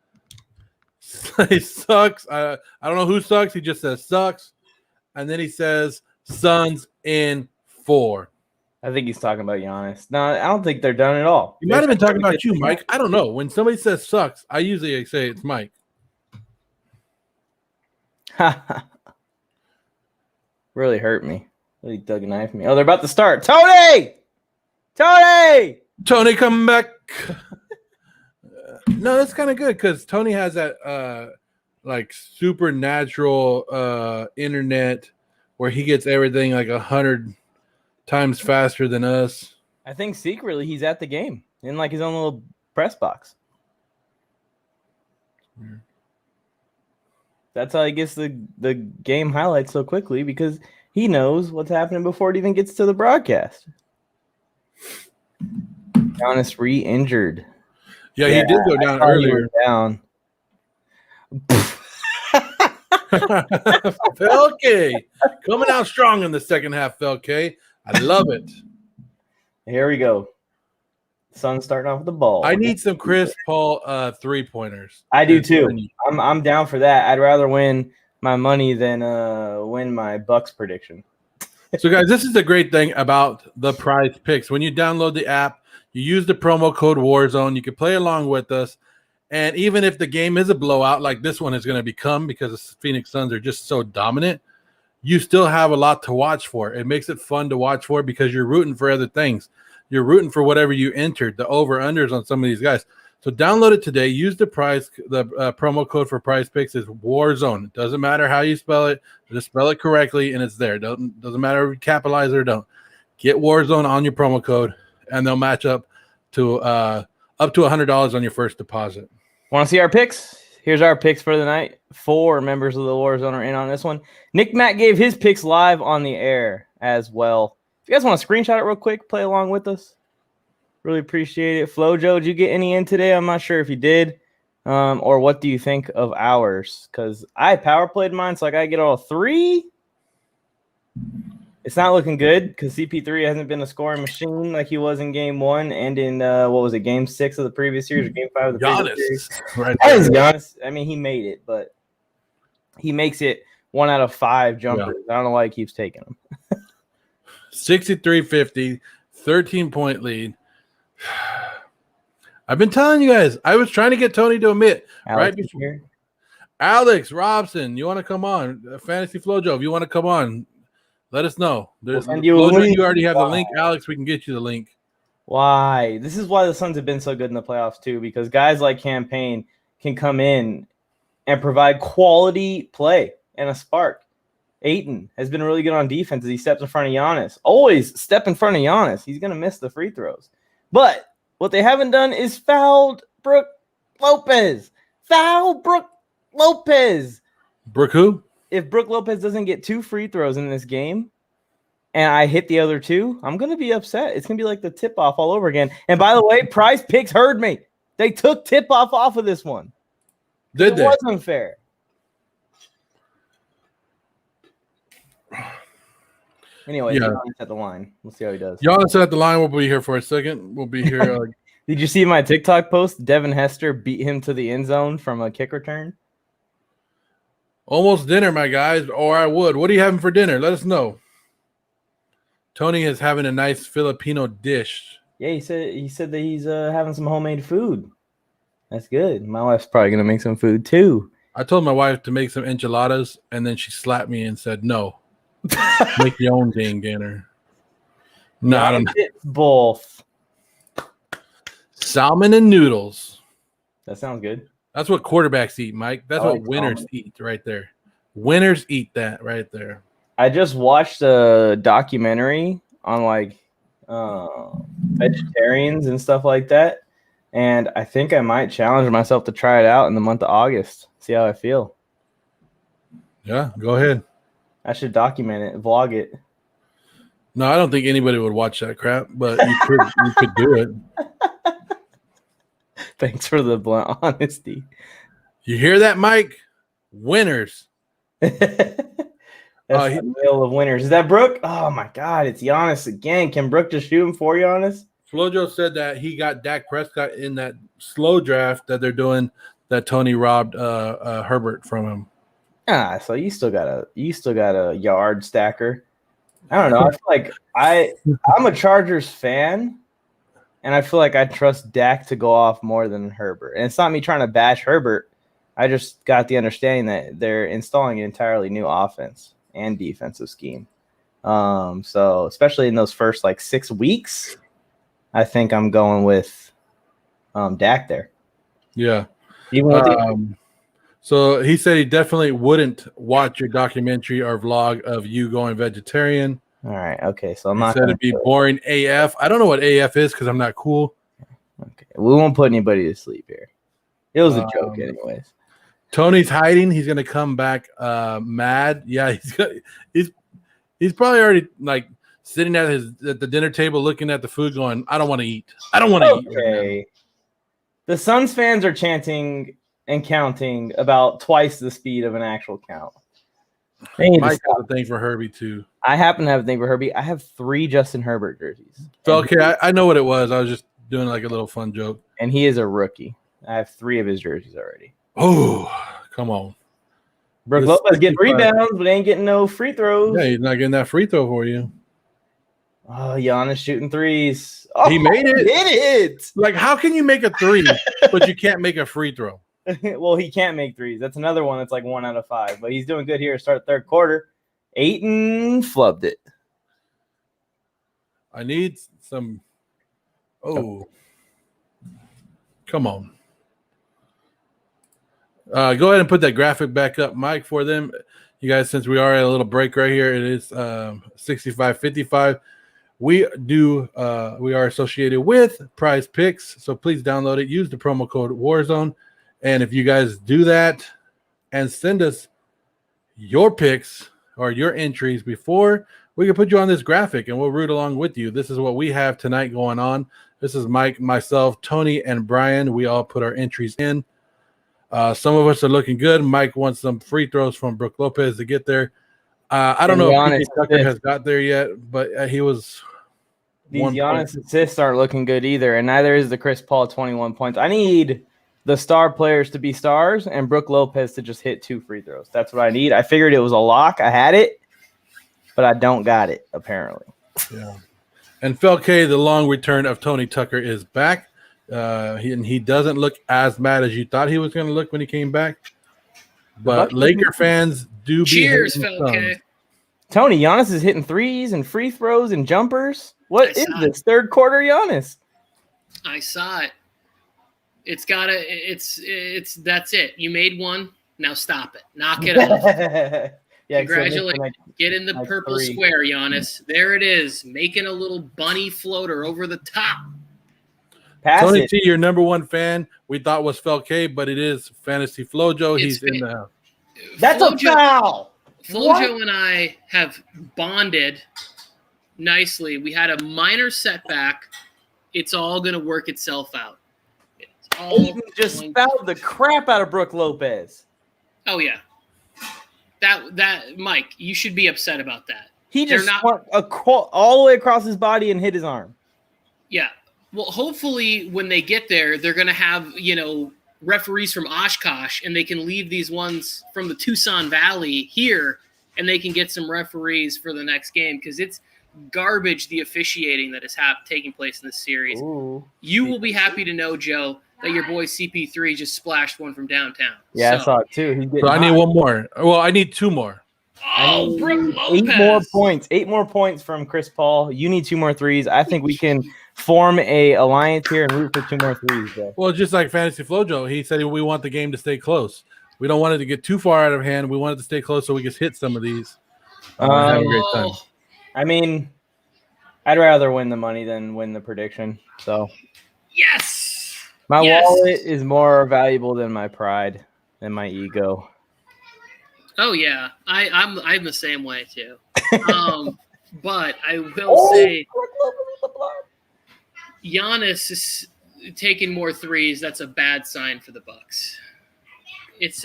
He sucks. I don't know who sucks. He just says sucks. And then he says Suns in 4. I think he's talking about Giannis. No, I don't think they're done at all. He might have been talking about you, Mike. I don't know. When somebody says sucks, I usually say it's Mike. Really hurt me. Really dug a knife in me. Oh, they're about to start. Tony, come back. No, that's kind of good because Tony has that like supernatural internet where he gets everything like 100 times faster than us. I think secretly he's at the game in like his own little press box. Weird. That's how he gets the game highlights so quickly, because he knows what's happening before it even gets to the broadcast. Giannis re-injured. Yeah, he did go down earlier. Felke coming out strong in the second half, Felke. I love it. Here we go. Suns starting off with the ball. I need some Chris Paul 3-pointers. I do too. I'm down for that. I'd rather win my money than win my Bucks prediction. So, guys, this is the great thing about the Prize Picks. When you download the app, you use the promo code Warzone. You can play along with us. And even if the game is a blowout, like this one is going to become because the Phoenix Suns are just so dominant, you still have a lot to watch for. It makes it fun to watch for because you're rooting for other things. You're rooting for whatever you entered, the over-unders on some of these guys. So download it today. Use the promo code for Prize Picks is Warzone. It doesn't matter how you spell it. Just spell it correctly, and it's there. Doesn't matter if you capitalize it or don't. Get Warzone on your promo code. and they'll match up to $100 on your first deposit. Want to see our picks? Here's our picks for the night. 4 members of the Warzone are in on this one. Nick Matt gave his picks live on the air as well. If you guys want to screenshot it real quick, play along with us. Really appreciate it. Flojo, did you get any in today? I'm not sure if you did. Or what do you think of ours? Because I power played mine, so I got to get all 3. It's not looking good because CP3 hasn't been a scoring machine like he was in game 1 and in, game 6 of the previous series or game 5 of the previous series. Right That is Giannis. I mean, he made it, but he makes it 1 out of 5 jumpers. Yeah. I don't know why he keeps taking them. 63-50, 13-point lead. I've been telling you guys, I was trying to get Tony to admit right before. Here. Alex Robson, you want to come on? Fantasy Flojo, if you want to come on, let us know. There's Flojo, you already have the link. Alex, we can get you the link. Why? This is why the Suns have been so good in the playoffs too, because guys like Campaign can come in and provide quality play and a spark. Ayton has been really good on defense as he steps in front of Giannis. Always step in front of Giannis. He's going to miss the free throws. But what they haven't done is fouled Brook Lopez. Foul Brook Lopez. Brook who? If Brook Lopez doesn't get 2 free throws in this game and I hit the other 2, I'm going to be upset. It's going to be like the tip-off all over again. And by the way, Prize Picks heard me. They took tip-off off of this one. Did they? It wasn't fair. Anyway, yeah. Giannis at the line. We'll see how he does. Giannis at the line. We'll be here for a second. We'll be here. Did you see my TikTok post? Devin Hester beat him to the end zone from a kick return. Almost dinner, my guys, or I would. What are you having for dinner? Let us know. Tony is having a nice Filipino dish. Yeah, he said that he's having some homemade food. That's good. My wife's probably gonna make some food too. I told my wife to make some enchiladas, and then she slapped me and said, "No, make your own dang dinner." No, I don't know. It's both salmon and noodles. That sounds good. That's what quarterbacks eat, Mike. That's what winners eat right there. Winners eat that right there. I just watched a documentary on vegetarians and stuff like that, and I think I might challenge myself to try it out in the month of August. See how I feel. Yeah, go ahead. I should document it, vlog it. No, I don't think anybody would watch that crap, but you could do it. Thanks for the blunt honesty. You hear that, Mike? Winners. That's the middle of winners. Is that Brook? Oh, my God. It's Giannis again. Can Brook just shoot him for Giannis? Flojo said that he got Dak Prescott in that slow draft that they're doing that Tony robbed Herbert from him. So you still got a yard stacker. I don't know. I feel like I'm a Chargers fan, and I feel like I trust Dak to go off more than Herbert. And it's not me trying to bash Herbert. I just got the understanding that they're installing an entirely new offense and defensive scheme. So especially in those first 6 weeks, I think I'm going with Dak there. Yeah. Even with so he said he definitely wouldn't watch your documentary or vlog of you going vegetarian. All right. Okay. So I'm not. He said it'd be boring AF. I don't know what AF is because I'm not cool. Okay. We won't put anybody to sleep here. It was a joke, anyways. Tony's hiding. He's gonna come back mad. Yeah, he's probably already sitting at the dinner table looking at the food, going, "I don't want to eat. I don't want to eat." Okay. The Suns fans are chanting and counting about twice the speed of an actual count. Mike has a thing for Herbie too. I happen to have a thing for Herbie. I have 3 Justin Herbert jerseys. Okay, I know what it was. I was just doing a little fun joke. And he is a rookie. I have 3 of his jerseys already. Oh, come on. Brook Lopez getting rebounds, but ain't getting no free throws. Yeah, he's not getting that free throw for you. Oh, Giannis shooting threes. Oh, he made it. He did it. How can you make a 3, but you can't make a free throw? Well, he can't make 3s. That's another one that's 1 out of 5. But he's doing good here to start third quarter. Ayton flubbed it. I need some. Oh, come on. Go ahead and put that graphic back up, Mike, for them. You guys, since we are at a little break right here, it is 65-55. We are associated with Prize Picks, so please download it. Use the promo code Warzone, and if you guys do that and send us your picks or your entries before, we can put you on this graphic and we'll root along with you. This is what we have tonight going on. This is Mike, myself, Tony, and Brian. We all put our entries in. Some of us are looking good. Mike wants some free throws from Brook Lopez to get there. I don't know if PJ Tucker has got there yet, but he was. These Giannis assists aren't looking good either, and neither is the Chris Paul 21 points. I need the star players to be stars and Brook Lopez to just hit 2 free throws. That's what I need. I figured it was a lock. I had it, but I don't got it, apparently. Yeah. And Phil K, the long return of Tony Tucker, is back. He doesn't look as mad as you thought he was going to look when he came back. But Laker fans do cheers, Phil K. Tony, Giannis is hitting threes and free throws and jumpers. What is this third quarter Giannis? I saw it. It's that's it. You made one. Now stop it. Knock it off. Yeah, congratulations. Get in the purple square, Giannis. There it is. Making a little bunny floater over the top. Tony T, your number one fan, we thought was Phil K, but it is Fantasy Flojo. He's in the house. That's a foul. Flojo and I have bonded nicely. We had a minor setback. It's all going to work itself out. Ayton just fouled the crap out of Brook Lopez. Oh yeah, that Mike, you should be upset about that. He just went all the way across his body and hit his arm. Yeah. Well, hopefully when they get there, they're going to have referees from Oshkosh, and they can leave these ones from the Tucson Valley here, and they can get some referees for the next game because it's garbage, the officiating that is taking place in this series. Ooh. You will be happy to know, Joe, that your boy CP3 just splashed one from downtown. Yeah, I saw it too. So I need one more. Well, I need 2 more. Oh, Brook Lopez. 8 more points. 8 more points from Chris Paul. You need 2 more threes. I think we can form a alliance here and root for 2 more threes. Though. Well, just like Fantasy Flojo, he said we want the game to stay close. We don't want it to get too far out of hand. We want it to stay close so we can hit some of these. Have a great time. I mean, I'd rather win the money than win the prediction. So yes, my wallet is more valuable than my pride and my ego. Oh yeah, I'm the same way too. But I will say, Giannis is taking more threes. That's a bad sign for the Bucks. It's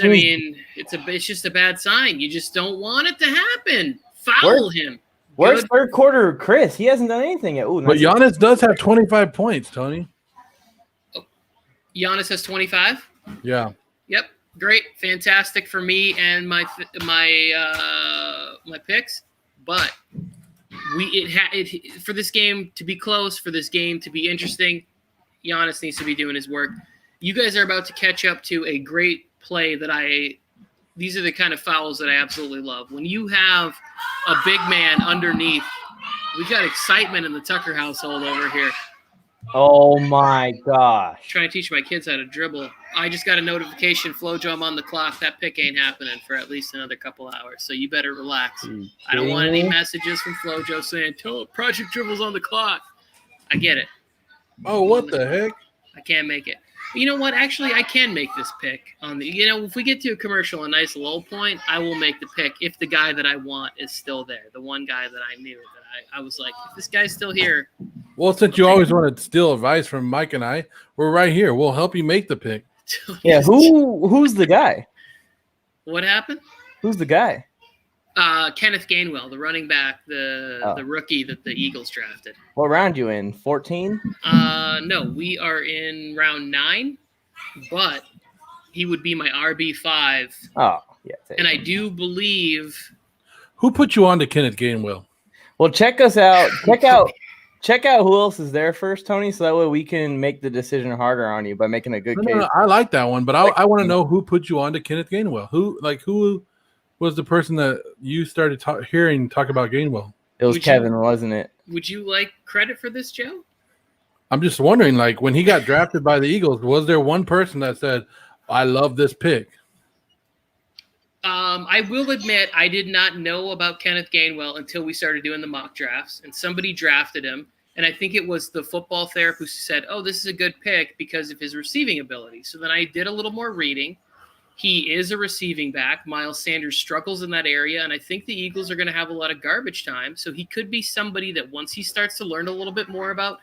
just a bad sign. You just don't want it to happen. Foul him. Where's third quarter Chris? He hasn't done anything yet. Ooh, but Giannis does have 25 points, Tony. Oh, Giannis has 25? Yeah. Yep. Great. Fantastic for me and my picks. But for this game to be close, for this game to be interesting, Giannis needs to be doing his work. You guys are about to catch up to a great play these are the kind of fouls that I absolutely love. When you have a big man underneath, we got excitement in the Tucker household over here. Oh my gosh. Trying to teach my kids how to dribble. I just got a notification, Flojo, I'm on the clock. That pick ain't happening for at least another couple hours, so you better relax. I don't want any messages from Flojo saying, Project Dribble's on the clock. I get it. Oh, what the heck? I can't make it. You know what? Actually, I can make this pick on the. If we get to a commercial, a nice low point, I will make the pick if the guy that I want is still there. The one guy that I knew that I was like, if this guy's still here. Well, since you always want to steal advice from Mike and I, we're right here. We'll help you make the pick. Yeah, who's the guy? What happened? Who's the guy? Kenneth Gainwell, the running back, the rookie that the Eagles drafted. What round you in? 14? No, we are in round 9, but he would be my RB5. Oh, yeah. And I do believe. Who put you on to Kenneth Gainwell? Well, check us out. Check out who else is there first, Tony, so that way we can make the decision harder on you by making a good case. No, I like that one, but I want to know who put you on to Kenneth Gainwell. Who was the person that you started hearing talk about Gainwell? It was Kevin, wasn't it? Would you like credit for this, Joe? I'm just wondering, when he got drafted by the Eagles, was there one person that said, I love this pick? I will admit I did not know about Kenneth Gainwell until we started doing the mock drafts, and somebody drafted him. And I think it was the football therapist who said, "Oh, this is a good pick because of his receiving ability." So then I did a little more reading. He is a receiving back. Miles Sanders struggles in that area, and I think the Eagles are going to have a lot of garbage time. So he could be somebody that once he starts to learn a little bit more about,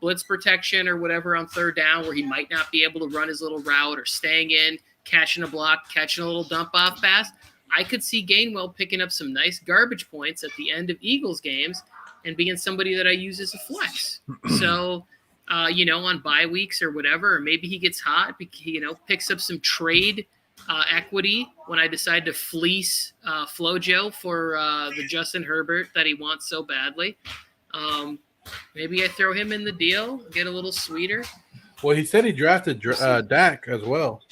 blitz protection or whatever on third down, where he might not be able to run his little route or staying in, catching a block, catching a little dump off pass, I could see Gainwell picking up some nice garbage points at the end of Eagles games and being somebody that I use as a flex. So, on bye weeks or whatever, or maybe he gets hot, picks up some trade equity when I decide to fleece Flojo for the Justin Herbert that he wants so badly. Maybe I throw him in the deal, get a little sweeter. Well, he said he drafted Dak as well.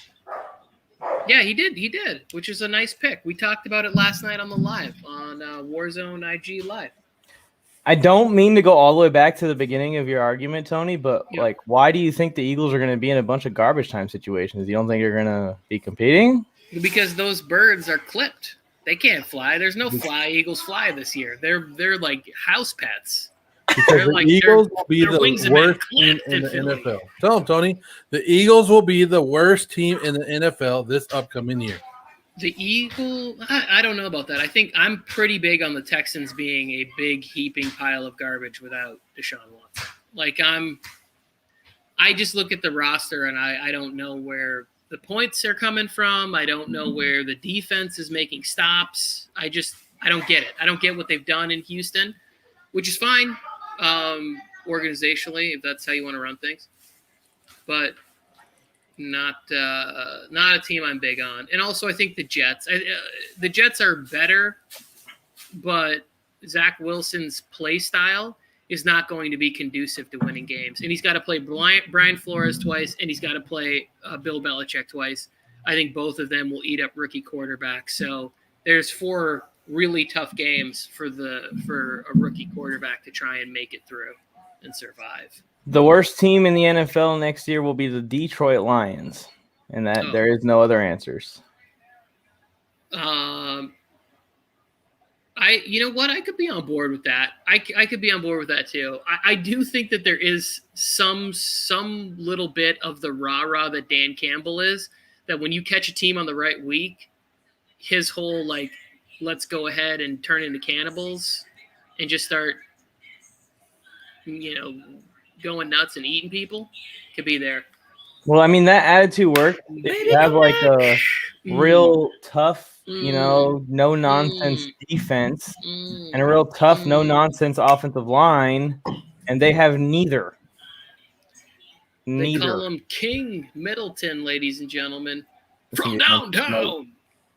Yeah, he did, which is a nice pick. We talked about it last night on the live, on Warzone IG Live. I don't mean to go all the way back to the beginning of your argument, Tony, but why do you think the Eagles are going to be in a bunch of garbage time situations? You don't think you're going to be competing? Because those birds are clipped. They can't fly. There's no Eagles fly this year. They're like house pets. Because the Eagles will be the worst team in the NFL. Tell them, Tony. The Eagles will be the worst team in the NFL this upcoming year. The Eagles, I don't know about that. I think I'm pretty big on the Texans being a big heaping pile of garbage without Deshaun Watson. I just look at the roster and I don't know where the points are coming from. I don't know where the defense is making stops. I don't get it. I don't get what they've done in Houston, which is fine. Organizationally, if that's how you want to run things, but not a team I'm big on. And also, I think the Jets are better, but Zach Wilson's play style is not going to be conducive to winning games. And he's got to play Brian Flores twice, and he's got to play Bill Belichick twice. I think both of them will eat up rookie quarterbacks. So there's 4 really tough games for a rookie quarterback to try and make it through and survive. The worst team in the NFL next year will be the Detroit Lions, and there is no other answers. You know what? I could be on board with that. I could be on board with that too. I do think that there is some little bit of the rah-rah that Dan Campbell is, that when you catch a team on the right week, his whole let's go ahead and turn into cannibals and just start, going nuts and eating people could be there. Well, I mean, that attitude works. If you have a real tough, no nonsense defense and a real tough, no nonsense offensive line, and they have neither. They call him King Middleton, ladies and gentlemen, from downtown.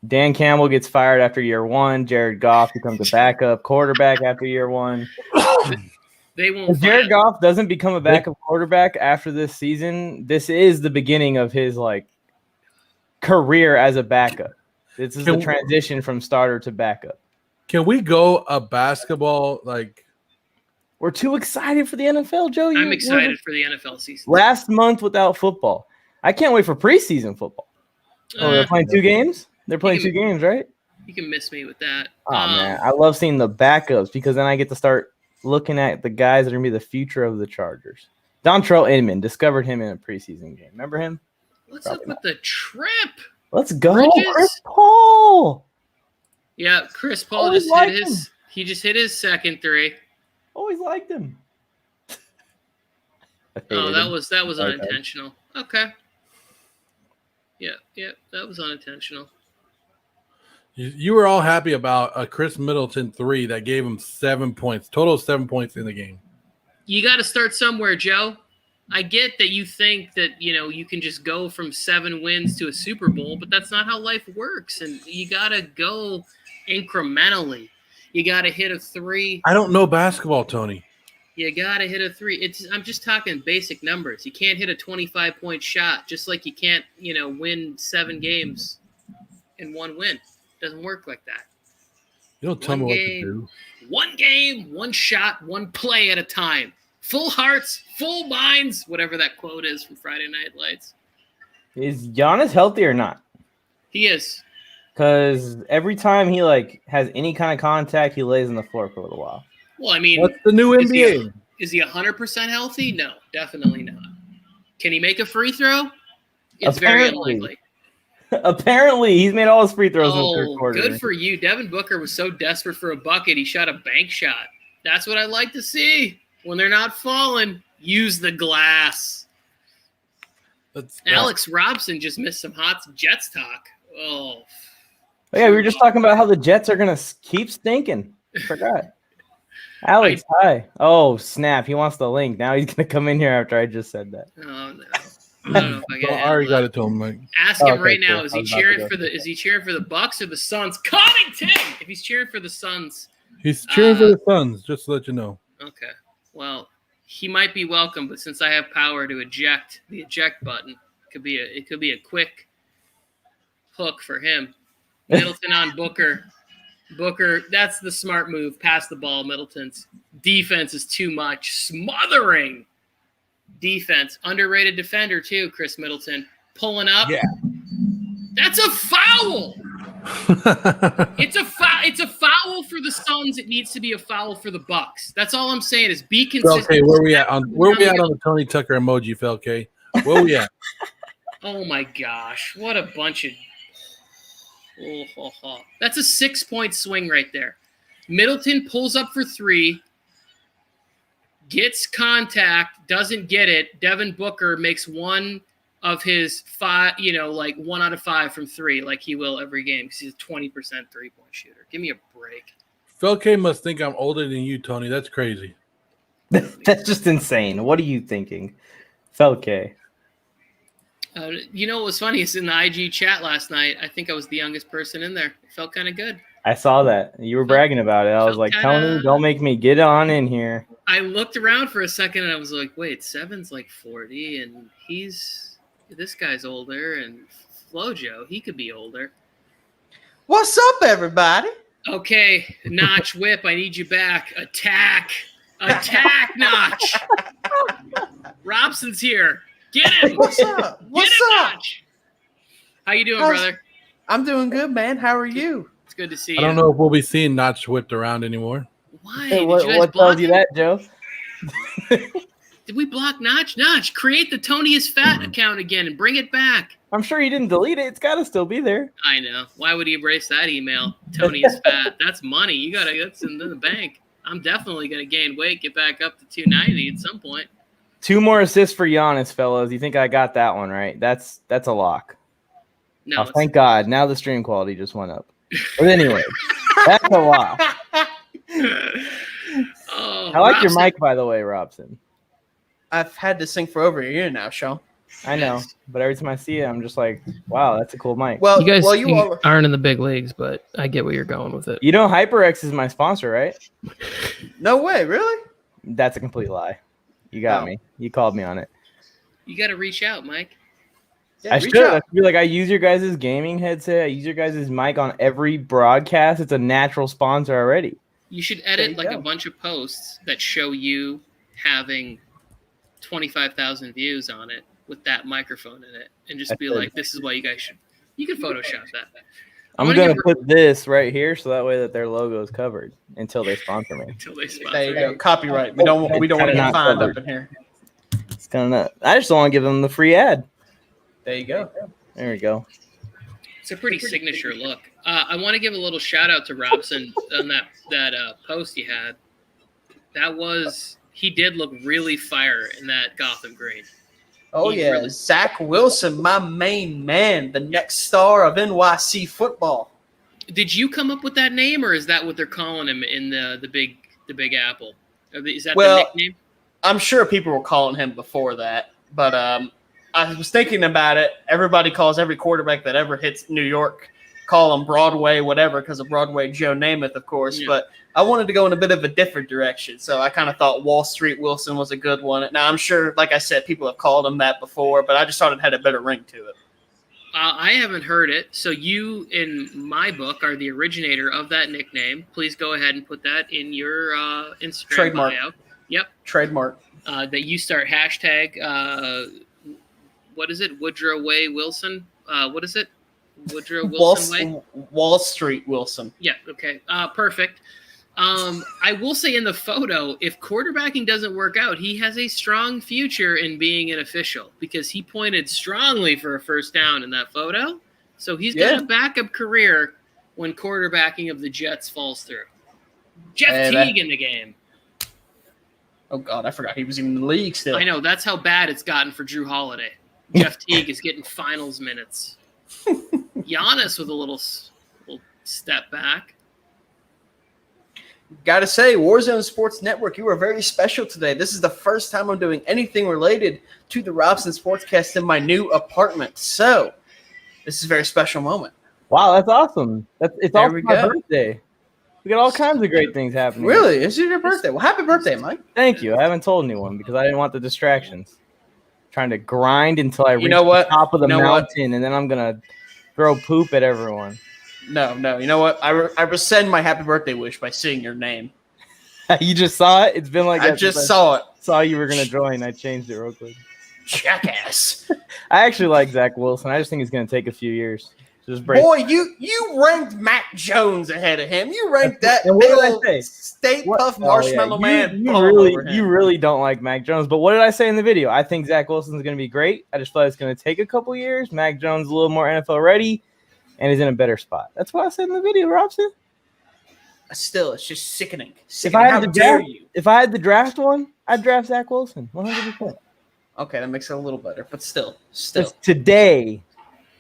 Dan Campbell gets fired after year 1. Jared Goff becomes a backup quarterback after year 1. They won't. If Jared Goff doesn't become a backup quarterback after this season, this is the beginning of his career as a backup. This is the transition from starter to backup. Can we go a basketball We're too excited for the NFL, Joe. I'm excited for the NFL season. Last month without football. I can't wait for preseason football. They're playing 2 games? They're playing 2 games, right? You can miss me with that. Oh, man. I love seeing the backups because then I get to start looking at the guys that are going to be the future of the Chargers. Dontrell Inman, discovered him in a preseason game. Remember him? What's up with the trip? Let's go, Bridges? Chris Paul. Yeah, Chris Paul he just hit his second 3. Always liked him. Oh, that was unintentional. Okay. Yeah, that was unintentional. You were all happy about a Khris Middleton 3 that gave him 7 points, total of 7 points in the game. You got to start somewhere, Joe. I get that you think that, you can just go from 7 wins to a Super Bowl, but that's not how life works. And you got to go incrementally. You got to hit a 3. I don't know basketball, Tony. You got to hit a 3. I'm just talking basic numbers. You can't hit a 25-point shot, just like you can't, win 7 games in 1 win. Doesn't work like that. You don't tell me what to do. 1 game, 1 shot, 1 play at a time. Full hearts, full minds, whatever that quote is from Friday Night Lights. Is Giannis healthy or not? He is. Because every time he like has any kind of contact, he lays on the floor for a little while. Well, I mean, That's the new NBA. Is he 100% healthy? No, definitely not. Can he make a free throw? It's very unlikely. Apparently, he's made all his free throws in the third quarter. Good for you. Devin Booker was so desperate for a bucket, he shot a bank shot. That's what I like to see. When they're not falling, use the glass. Alex Robson just missed some hot Jets talk. Oh, yeah, we were just talking about how the Jets are going to keep stinking. I forgot. Alex, hi. Oh, snap. He wants the link. Now he's going to come in here after I just said that. Oh, no. I don't know if I already got it to him, Mike. Ask him right now. Is he cheering for the Bucks or the Suns? Connington! If he's cheering for the Suns. He's cheering for the Suns, just to let you know. Okay. Well, he might be welcome, but since I have power to eject the eject button, it could be a quick hook for him. Middleton on Booker. Booker, that's the smart move. Pass the ball. Middleton's defense is too much. Smothering defense. Underrated defender, too, Khris Middleton. Pulling up. Yeah. That's a foul. It's a foul for the Suns. It needs to be a foul for the Bucks. That's all I'm saying is be consistent. Okay, where we at on the Tony Tucker emoji, Felke? Where we at? Oh, my gosh. What a bunch of – that's a 6-point swing right there. Middleton pulls up for 3, gets contact, doesn't get it. Devin Booker makes one of his 5, like 1 out of 5 from 3, like he will every game because he's a 20% three-point shooter. Give me a break. Felke must think I'm older than you, Tony. That's crazy. That's just insane. What are you thinking, Felke? What was funny is in the IG chat last night, I think I was the youngest person in there. It felt kind of good. I saw that. You were bragging about it. I was like, Tony, don't make me get on in here. I looked around for a second and I was like, wait, Seven's like 40 and this guy's older, and Flojo, he could be older. What's up, everybody? Okay, Notch, Whip, I need you back. Attack, Notch. Robson's here. Get him. What's up? What's up? Notch. How you doing, brother? I'm doing good, man. How are you? It's good to see you. I don't know if we'll be seeing Notch whipped around anymore. Why? Hey, what tells you that, Joe? Did we block Notch? Notch, create the Tony is Fat account again and bring it back. I'm sure he didn't delete it. It's got to still be there. I know. Why would he erase that email? Tony is Fat. That's money. That's in the bank. I'm definitely going to gain weight, get back up to 290 at some point. 2 more assists for Giannis, fellas. You think I got that one right? That's a lock. No, thank God. Now the stream quality just went up. But anyway, that's a lock. I like your mic, by the way, Robson. I've had this thing for over a year now, Sean. I know, but every time I see it, I'm just like, wow, that's a cool mic. Well, you guys you aren't in the big leagues, but I get where you're going with it. You know HyperX is my sponsor, right? No way, really? That's a complete lie. You got me. You called me on it. You got to reach out, Mike. Yeah, I should. I feel like I use your guys' gaming headset. I use your guys' mic on every broadcast. It's a natural sponsor already. You should edit a bunch of posts that show you having 25,000 views on it with that microphone in it, and just be like, "This is why you guys should." You can Photoshop that. I'm gonna put this right here so that way that their logo is covered until they sponsor me. There you go. Copyright. We don't want to get fined up in here. It's gonna. I just don't want to give them the free ad. There you go. There we go. It's a pretty signature look. I want to give a little shout out to Robson on that post he had. He did look really fire in that Gotham green. Oh, yeah. Zach Wilson, my main man, the next star of NYC football. Did you come up with that name, or is that what they're calling him in the Big Apple? Is that the nickname? I'm sure people were calling him before that, but I was thinking about it. Everybody calls every quarterback that ever hits New York, call him Broadway, whatever, because of Broadway Joe Namath, of course. Yeah. But I wanted to go in a bit of a different direction, so I kind of thought Wall Street Wilson was a good one. Now, I'm sure, like I said, people have called him that before, but I just thought it had a better ring to it. I haven't heard it, so you, in my book, are the originator of that nickname. Please go ahead and put that in your Instagram trademark bio. Yep. Trademark. That you start hashtag, what is it, Woodrow Way Wilson? What is it? Woodrow Wilson way? Wall Street Wilson. Yeah, okay. Perfect. I will say in the photo, if quarterbacking doesn't work out, he has a strong future in being an official because he pointed strongly for a first down in that photo. So he's got a backup career when quarterbacking of the Jets falls through. Jeff Teague in the game. Oh, God, I forgot he was even in the league still. I know. That's how bad it's gotten for Drew Holiday. Jeff Teague is getting finals minutes. Giannis with a little step back. Gotta say, Warzone Sports Network, you are very special today. This is the first time I'm doing anything related to the Robson Sportscast in my new apartment. So, this is a very special moment. Wow, that's awesome. It's also my birthday. We got all kinds of great things happening. Really? Is it your birthday? Well, happy birthday, Mike. Thank you. I haven't told anyone because I didn't want the distractions. Trying to grind until I reach the top of the mountain, and then I'm going to throw poop at everyone. No. You know what? I rescind my happy birthday wish by seeing your name. You just saw it? It's been like I just saw it. Saw you were going to join. I changed it real quick. Jackass. I actually like Zach Wilson. I just think it's going to take a few years. Boy, you ranked Mac Jones ahead of him. You ranked that Stay Puft Marshmallow Man. You really don't like Mac Jones. But what did I say in the video? I think Zach Wilson's going to be great. I just thought it's going to take a couple years. Mac Jones is a little more NFL ready, and he's in a better spot. That's what I said in the video, Robson. Still, it's just sickening. If I had the draft one, I'd draft Zach Wilson 100%. Okay, that makes it a little better, but still. Today,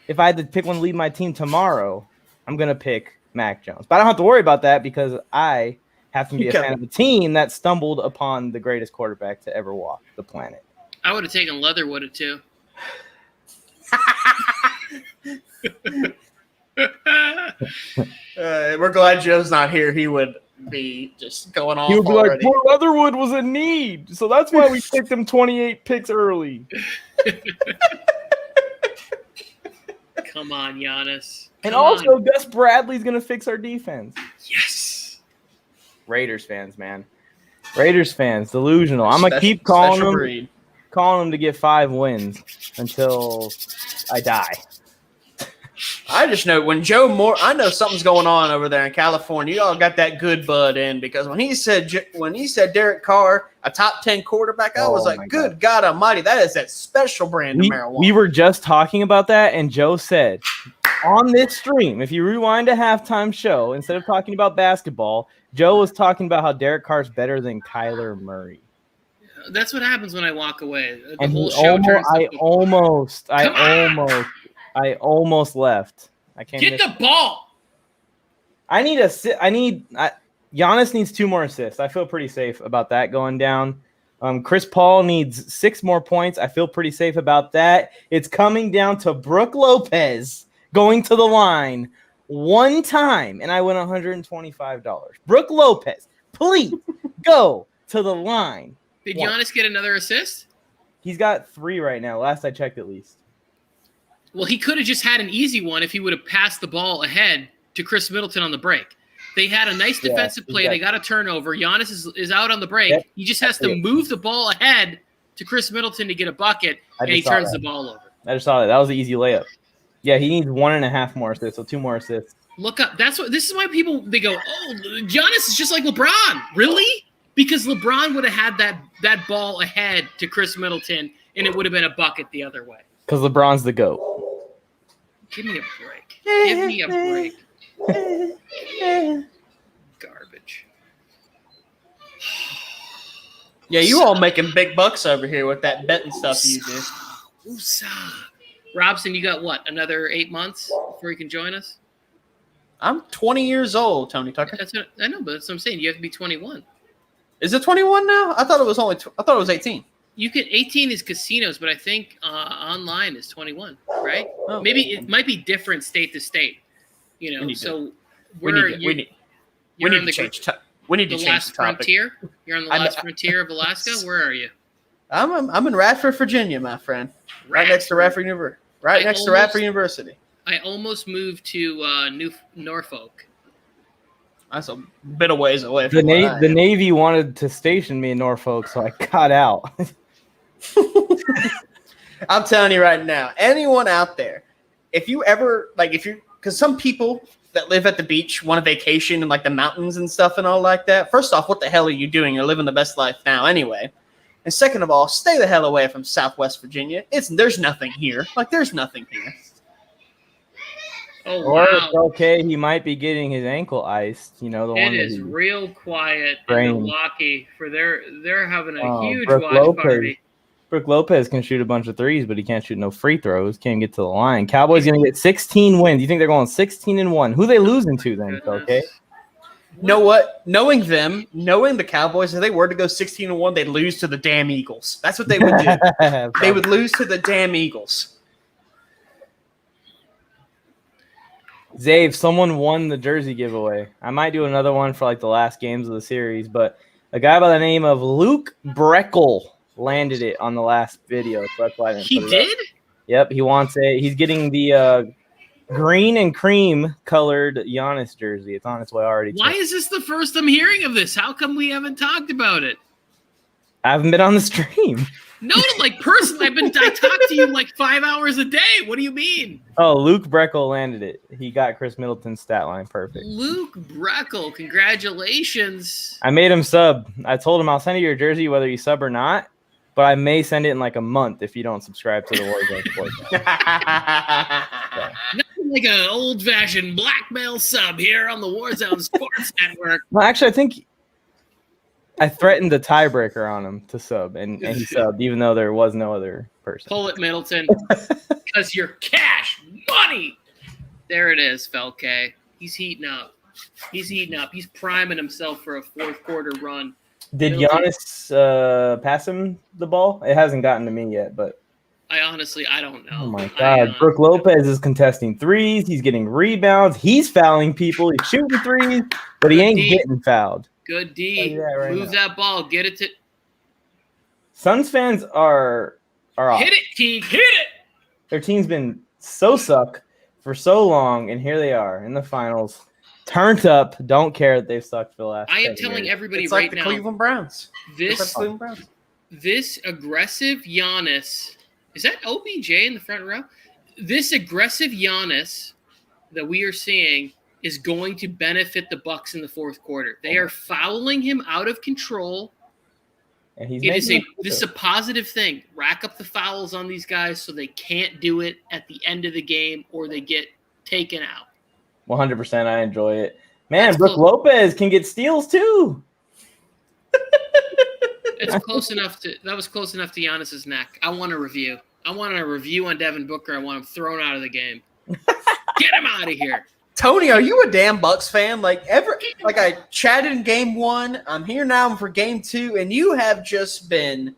if I had to pick one to lead my team tomorrow, I'm going to pick Mac Jones. But I don't have to worry about that because I have to be a fan of the team that stumbled upon the greatest quarterback to ever walk the planet. I would have taken Leatherwood at 2. We're glad Joe's not here. He would be just going off. He would be already. like, poor Leatherwood was in need, so that's why we picked him 28 picks early. Come on, Giannis. Gus Bradley's going to fix our defense. Yes. Raiders fans, man. Raiders fans, delusional. I'm going to keep calling them to get 5 wins until I die. I just know when I know something's going on over there in California. Y'all got that good bud in because when he said Derek Carr, a top 10 quarterback, I was like, good God Almighty, that is that special brand of marijuana. We were just talking about that, and Joe said on this stream, if you rewind a halftime show, instead of talking about basketball, Joe was talking about how Derek Carr's better than Kyler Murray. That's what happens when I walk away. I almost left. I can't get the ball. Giannis needs 2 more assists. I feel pretty safe about that going down. Chris Paul needs 6 more points. I feel pretty safe about that. It's coming down to Brook Lopez going to the line 1 time, and I win $125. Brook Lopez, please go to the line. Did Giannis get another assist? He's got 3 right now. Last I checked, at least. Well, he could have just had an easy one if he would have passed the ball ahead to Khris Middleton on the break. They had a nice defensive play. They got a turnover. Giannis is out on the break. He just has to move the ball ahead to Khris Middleton to get a bucket, and he turns the ball over. I just saw that. That was an easy layup. Yeah, he needs 1.5 more assists, so 2 more assists. Look up. This is why people they go, oh, Giannis is just like LeBron. Really? Because LeBron would have had that ball ahead to Khris Middleton, and it would have been a bucket the other way. Because LeBron's the GOAT. Give me a break. Give me a break. Garbage. Yeah, you all making big bucks over here with that betting stuff you do. Robson, you got what? Another 8 months before you can join us? I'm 20 years old, Tony Tucker. I know, but that's what I'm saying. You have to be 21. Is it 21 now? I thought it was 18. You can 18 is casinos, but I think online is 21, right? Oh. Maybe it might be different state to state. We need to change the last frontier. You're on the last frontier of Alaska. Where are you? I'm in Radford, Virginia, my friend. Right next to Radford University. Next to Radford University. I almost moved to Norfolk. That's a bit of ways away from the Navy wanted to station me in Norfolk, so I got out. I'm telling you right now, anyone out there, if you ever because some people that live at the beach want a vacation in like the mountains and stuff and all like that. First off, what the hell are you doing? You're living the best life now anyway. And second of all, stay the hell away from Southwest Virginia. There's nothing here. Like there's nothing here. Oh, Or wow. it's okay, he might be getting his ankle iced. You know, the one It that is he- real quiet in Brain. Milwaukee for they're having a Oh, huge Brook watch Lopez. party. Brook Lopez can shoot a bunch of threes, but he can't shoot no free throws. Can't get to the line. Cowboys gonna get 16 wins. You think they're going 16-1? Who they losing to then? Goodness. Okay. Know what? Knowing the Cowboys, if they were to go 16-1, they'd lose to the damn Eagles. That's what they would do. They would lose to the damn Eagles. Zave, someone won the jersey giveaway. I might do another one for like the last games of the series, but a guy by the name of Luke Breckel landed it on the last video. So that's why I didn't He put it up. did? Yep, he wants it. He's getting the green and cream colored Giannis jersey. It's on its way already. Why is this the first I'm hearing of this? How come we haven't talked about it? I haven't been on the stream. No, like personally, I talk to you like 5 hours a day. What do you mean? Oh, Luke Breckel landed it. He got Khris Middleton's stat line perfect. Luke Breckel, congratulations. I made him sub. I told him I'll send you your jersey whether you sub or not, but I may send it in like a month if you don't subscribe to the Warzone Sports. Nothing like an old-fashioned blackmail sub here on the Warzone Sports Network. Well, actually, I think I threatened the tiebreaker on him to sub, and he subbed, even though there was no other person. Pull it, Middleton, because you're cash money. There it is, Felke. He's heating up. He's priming himself for a fourth quarter run. Did Middleton. Giannis pass him the ball? It hasn't gotten to me yet, but I don't know. oh my God. Brook Lopez is contesting threes. He's getting rebounds. He's fouling people. He's shooting threes, but he ain't getting fouled. Good D. Tell you that right Move now. that ball. Get it to Suns fans are off. hit it, Teague. Hit it. Their team's been so suck for so long, and here they are in the finals, turned up. Don't care that they've sucked for the last. I am 10 telling years. everybody It's right like the now, Cleveland Browns. It's like this the Cleveland Browns. this aggressive Giannis, is that OBJ in the front row? This aggressive Giannis that we are seeing is going to benefit the Bucks in the fourth quarter. They are fouling him out of control. And he's This making is a positive thing. Rack up the fouls on these guys so they can't do it at the end of the game or they get taken out. 100%. I enjoy it. Man, That's Brook cool. Lopez can get steals too. It's close enough to that was close enough to Giannis's neck. I want a review. I want a review on Devin Booker. I want him thrown out of the game. Get him out of here. Tony, are you a damn Bucks fan? Like I chatted in game 1. I'm here now for game 2, and you have just been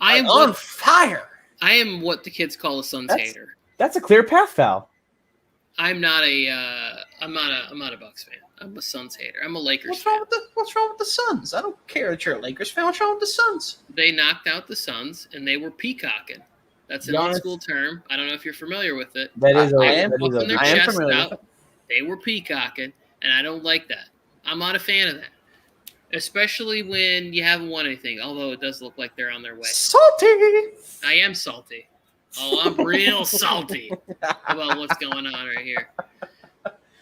I am on fire. I am what the kids call a Suns hater. That's a clear path foul. I'm not a Bucks fan. I'm a Suns hater. I'm a Lakers What's fan. wrong with the Suns? I don't care that you're a Lakers fan. What's wrong with the Suns? They knocked out the Suns and they were peacocking. That's an old Giannis- school term. I don't know if you're familiar with it. That is I am. Puffing their I am chest familiar out. with it. They were peacocking, and I don't like that. I'm not a fan of that, especially when you haven't won anything. Although it does look like they're on their way. Salty. I am salty. Oh, I'm real salty about what's going on right here.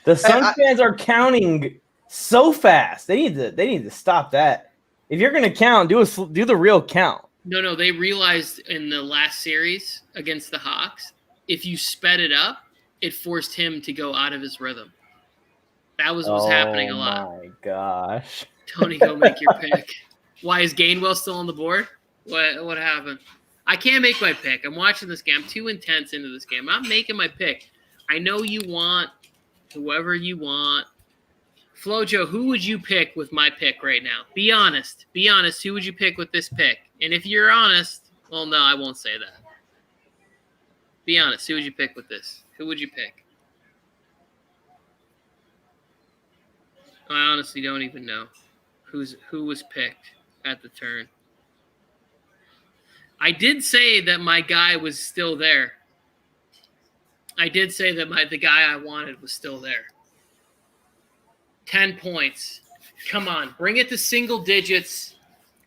The Suns fans are counting so fast. They need to stop that. If you're gonna count, do the real count. No, they realized in the last series against the Hawks, if you sped it up, it forced him to go out of his rhythm. That was happening a lot. Oh my gosh. Tony, go make your pick. Why is Gainwell still on the board? What happened? I can't make my pick. I'm watching this game. I'm too intense into this game. I'm making my pick. I know you want whoever you want. Flojo, who would you pick with my pick right now? Be honest. Be honest. Who would you pick with this pick? And if you're honest, well, no, I won't say that. Be honest. Who would you pick with this? Who would you pick? I honestly don't even know who was picked at the turn. I did say that my guy was still there. I did say that the guy I wanted was still there. 10 points. Come on, bring it to single digits.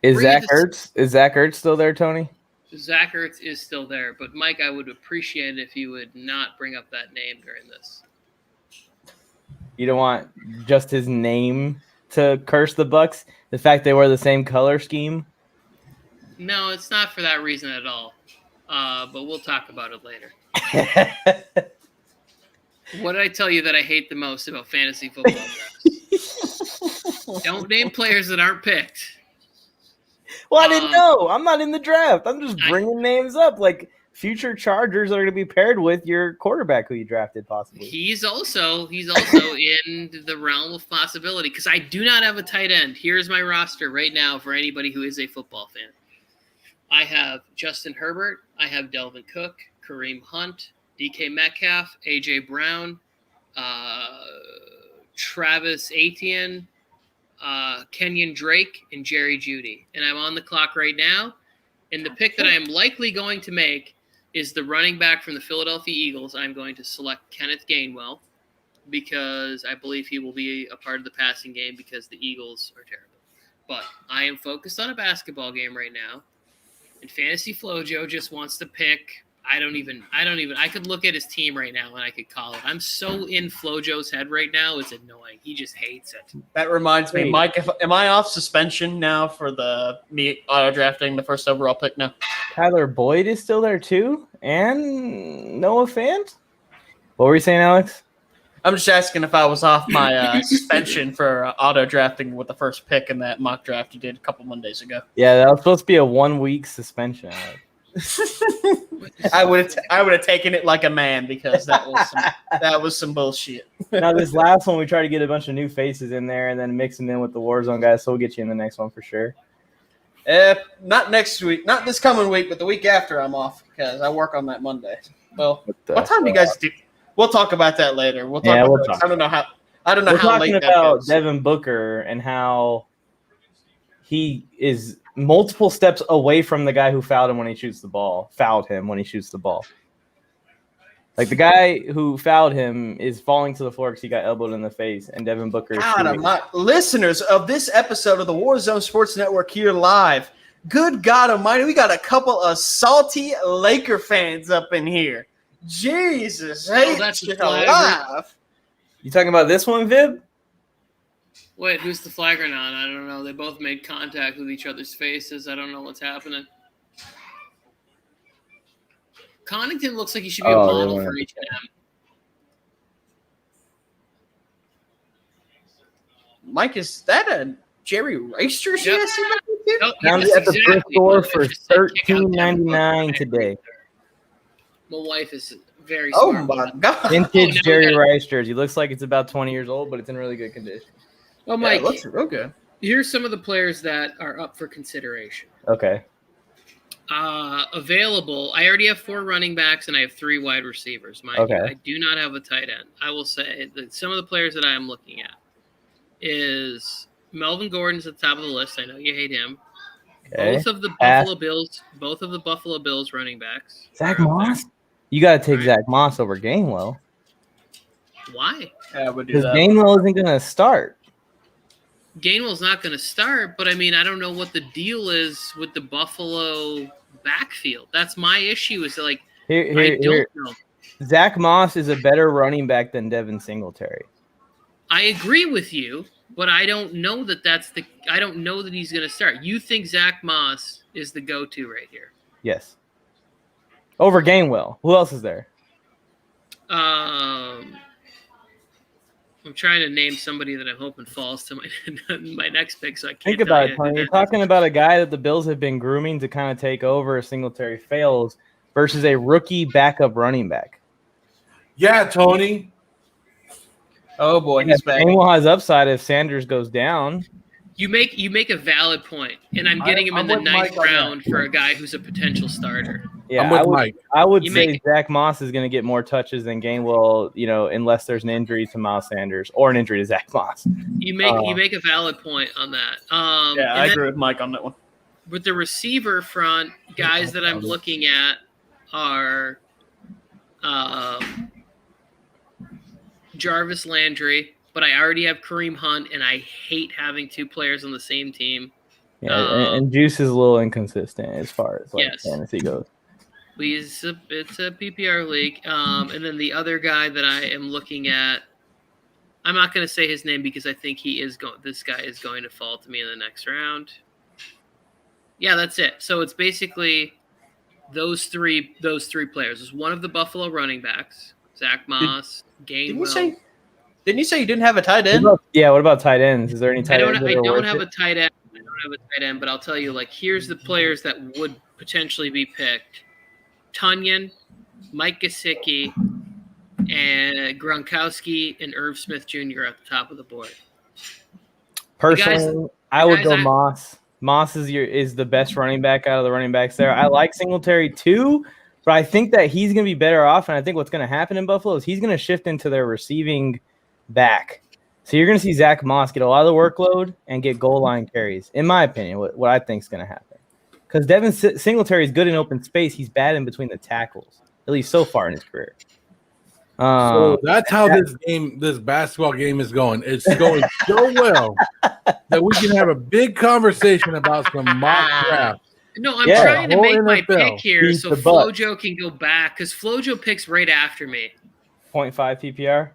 Is Bring Zach it to- Ertz? Is Zach Ertz still there, Tony? Zach Ertz is still there, but Mike, I would appreciate it if you would not bring up that name during this. You don't want just his name to curse the Bucks? The fact they wear the same color scheme? No, it's not for that reason at all. But we'll talk about it later. What did I tell you that I hate the most about fantasy football drafts? Don't name players that aren't picked. Well, I didn't know. I'm not in the draft. I'm just bringing names up like future Chargers are going to be paired with your quarterback who you drafted possibly. He's also in the realm of possibility because I do not have a tight end. Here's my roster right now for anybody who is a football fan. I have Justin Herbert. I have Delvin Cook, Kareem Hunt, DK Metcalf, AJ Brown, Travis Etienne, Kenyon Drake, and Jerry Jeudy. And I'm on the clock right now. And the pick that I am likely going to make is the running back from the Philadelphia Eagles. I'm going to select Kenneth Gainwell because I believe he will be a part of the passing game because the Eagles are terrible. But I am focused on a basketball game right now. And Fantasy Flojo just wants to pick. I could look at his team right now and I could call it. I'm so in Flojo's head right now. It's annoying. He just hates it. That reminds me, Mike, am I off suspension now for me auto drafting the first overall pick now? Tyler Boyd is still there too? And Noah Fant? What were you saying, Alex? I'm just asking if I was off my suspension for auto drafting with the first pick in that mock draft you did a couple Mondays ago. Yeah, that was supposed to be a 1 week suspension. I would have taken it like a man because that was some bullshit. Now this last one we try to get a bunch of new faces in there and then mix them in with the Warzone guys, so we'll get you in the next one for sure. Not next week, not this coming week, but the week after I'm off because I work on that Monday. Well, what time do you guys do? We'll talk about that later. We'll talk about that. I don't know how We're talking late that about goes. Devin Booker and how he is multiple steps away from the guy who fouled him when he shoots the ball. Like the guy who fouled him is falling to the floor because he got elbowed in the face, and Devin Booker is shooting. Listeners of this episode of the Warzone Sports Network here live. Good God Almighty, we got a couple of salty Laker fans up in here. Jesus, that's a flag. alive. You talking about this one, Vib? Wait, who's the flagrant on? I don't know. They both made contact with each other's faces. I don't know what's happening. Connaughton looks like he should be a model for H&M. Mike, is that a Jerry Rice jersey? Yep. Found it at the thrift store for $13.99 today. My wife is very Oh smart. my God. Vintage Jerry Rice jersey. Looks like it's about 20 years old, but it's in really good condition. Well, Mike, it looks real good. Here's some of the players that are up for consideration. Okay. Available. I already have 4 running backs and I have 3 wide receivers. Okay. I do not have a tight end. I will say that some of the players that I am looking at is Melvin Gordon's at the top of the list. I know you hate him. Okay. Both of the Buffalo Bills running backs. Zach Moss? You got to take Zach Moss over Gainwell. Why? Yeah, we'll do Because that. Gainwell isn't going to start. Gainwell's not going to start, but I mean, I don't know what the deal is with the Buffalo backfield. That's my issue. Is like I don't know. Zach Moss is a better running back than Devin Singletary. I agree with you, but I don't know that I don't know that he's going to start. You think Zach Moss is the go-to right here? Yes. Over Gainwell. Who else is there? I'm trying to name somebody that I'm hoping falls to my next pick, so I can't Think about it, Tony. You're talking about a guy that the Bills have been grooming to kind of take over if Singletary fails versus a rookie backup running back. Yeah, Tony. Oh boy, he's back. Gainwell has upside if Sanders goes down. You make a valid point, and I'm getting him in the with 9th Mike on round for a guy who's a potential starter. Yeah, I'm with Mike. I would You say make- Zach Moss is going to get more touches than Gainwell, unless there's an injury to Miles Sanders or an injury to Zach Moss. You make a valid point on that. Yeah, I agree with Mike on that one. With the receiver front, guys that I'm looking at are Jarvis Landry, but I already have Kareem Hunt, and I hate having 2 players on the same team. Yeah, and Juice is a little inconsistent as far as Yes. fantasy goes. It's a PPR league. And then the other guy that I am looking at, I'm not going to say his name because I think this guy is going to fall to me in the next round. Yeah, that's it. So it's basically those three players. It's one of the Buffalo running backs, Zach Moss, Gainwell. Didn't you say you didn't have a tight end? What about tight ends? Is there any tight ends? I don't have a tight end. I don't have a tight end, but I'll tell you, here's the players that would potentially be picked: Tunyon, Mike Gesicki, and Gronkowski and Irv Smith Jr. at the top of the board. Personally, I would go Moss. Moss is the best running back out of the running backs there. I like Singletary too, but I think that he's going to be better off, and I think what's going to happen in Buffalo is he's going to shift into their receiving back. So you're going to see Zach Moss get a lot of the workload and get goal line carries, in my opinion, what I think is going to happen. Because Devin Singletary is good in open space. He's bad in between the tackles, at least so far in his career. So that's how this basketball game is going. It's going so well that we can have a big conversation about some mock draft. No, I'm trying to make my pick here Beat so the Bucks. Flojo can go back because Flojo picks right after me. 0.5 PPR.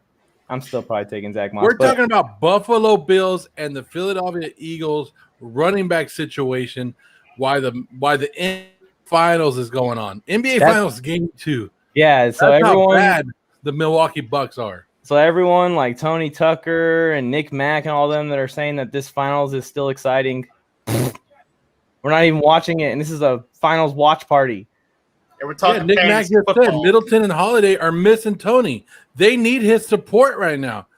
I'm still probably taking Zach Moss. We're talking about Buffalo Bills and the Philadelphia Eagles running back situation. Why the NBA Finals is going on? NBA Finals Game 2. Yeah, so that's everyone. How bad the Milwaukee Bucks are. So everyone like Tony Tucker and Nick Mack and all them that are saying that this finals is still exciting. We're not even watching it, and this is a finals watch party. Yeah, we're talking Nick Mack just said Middleton and Holiday are missing Tony. They need his support right now.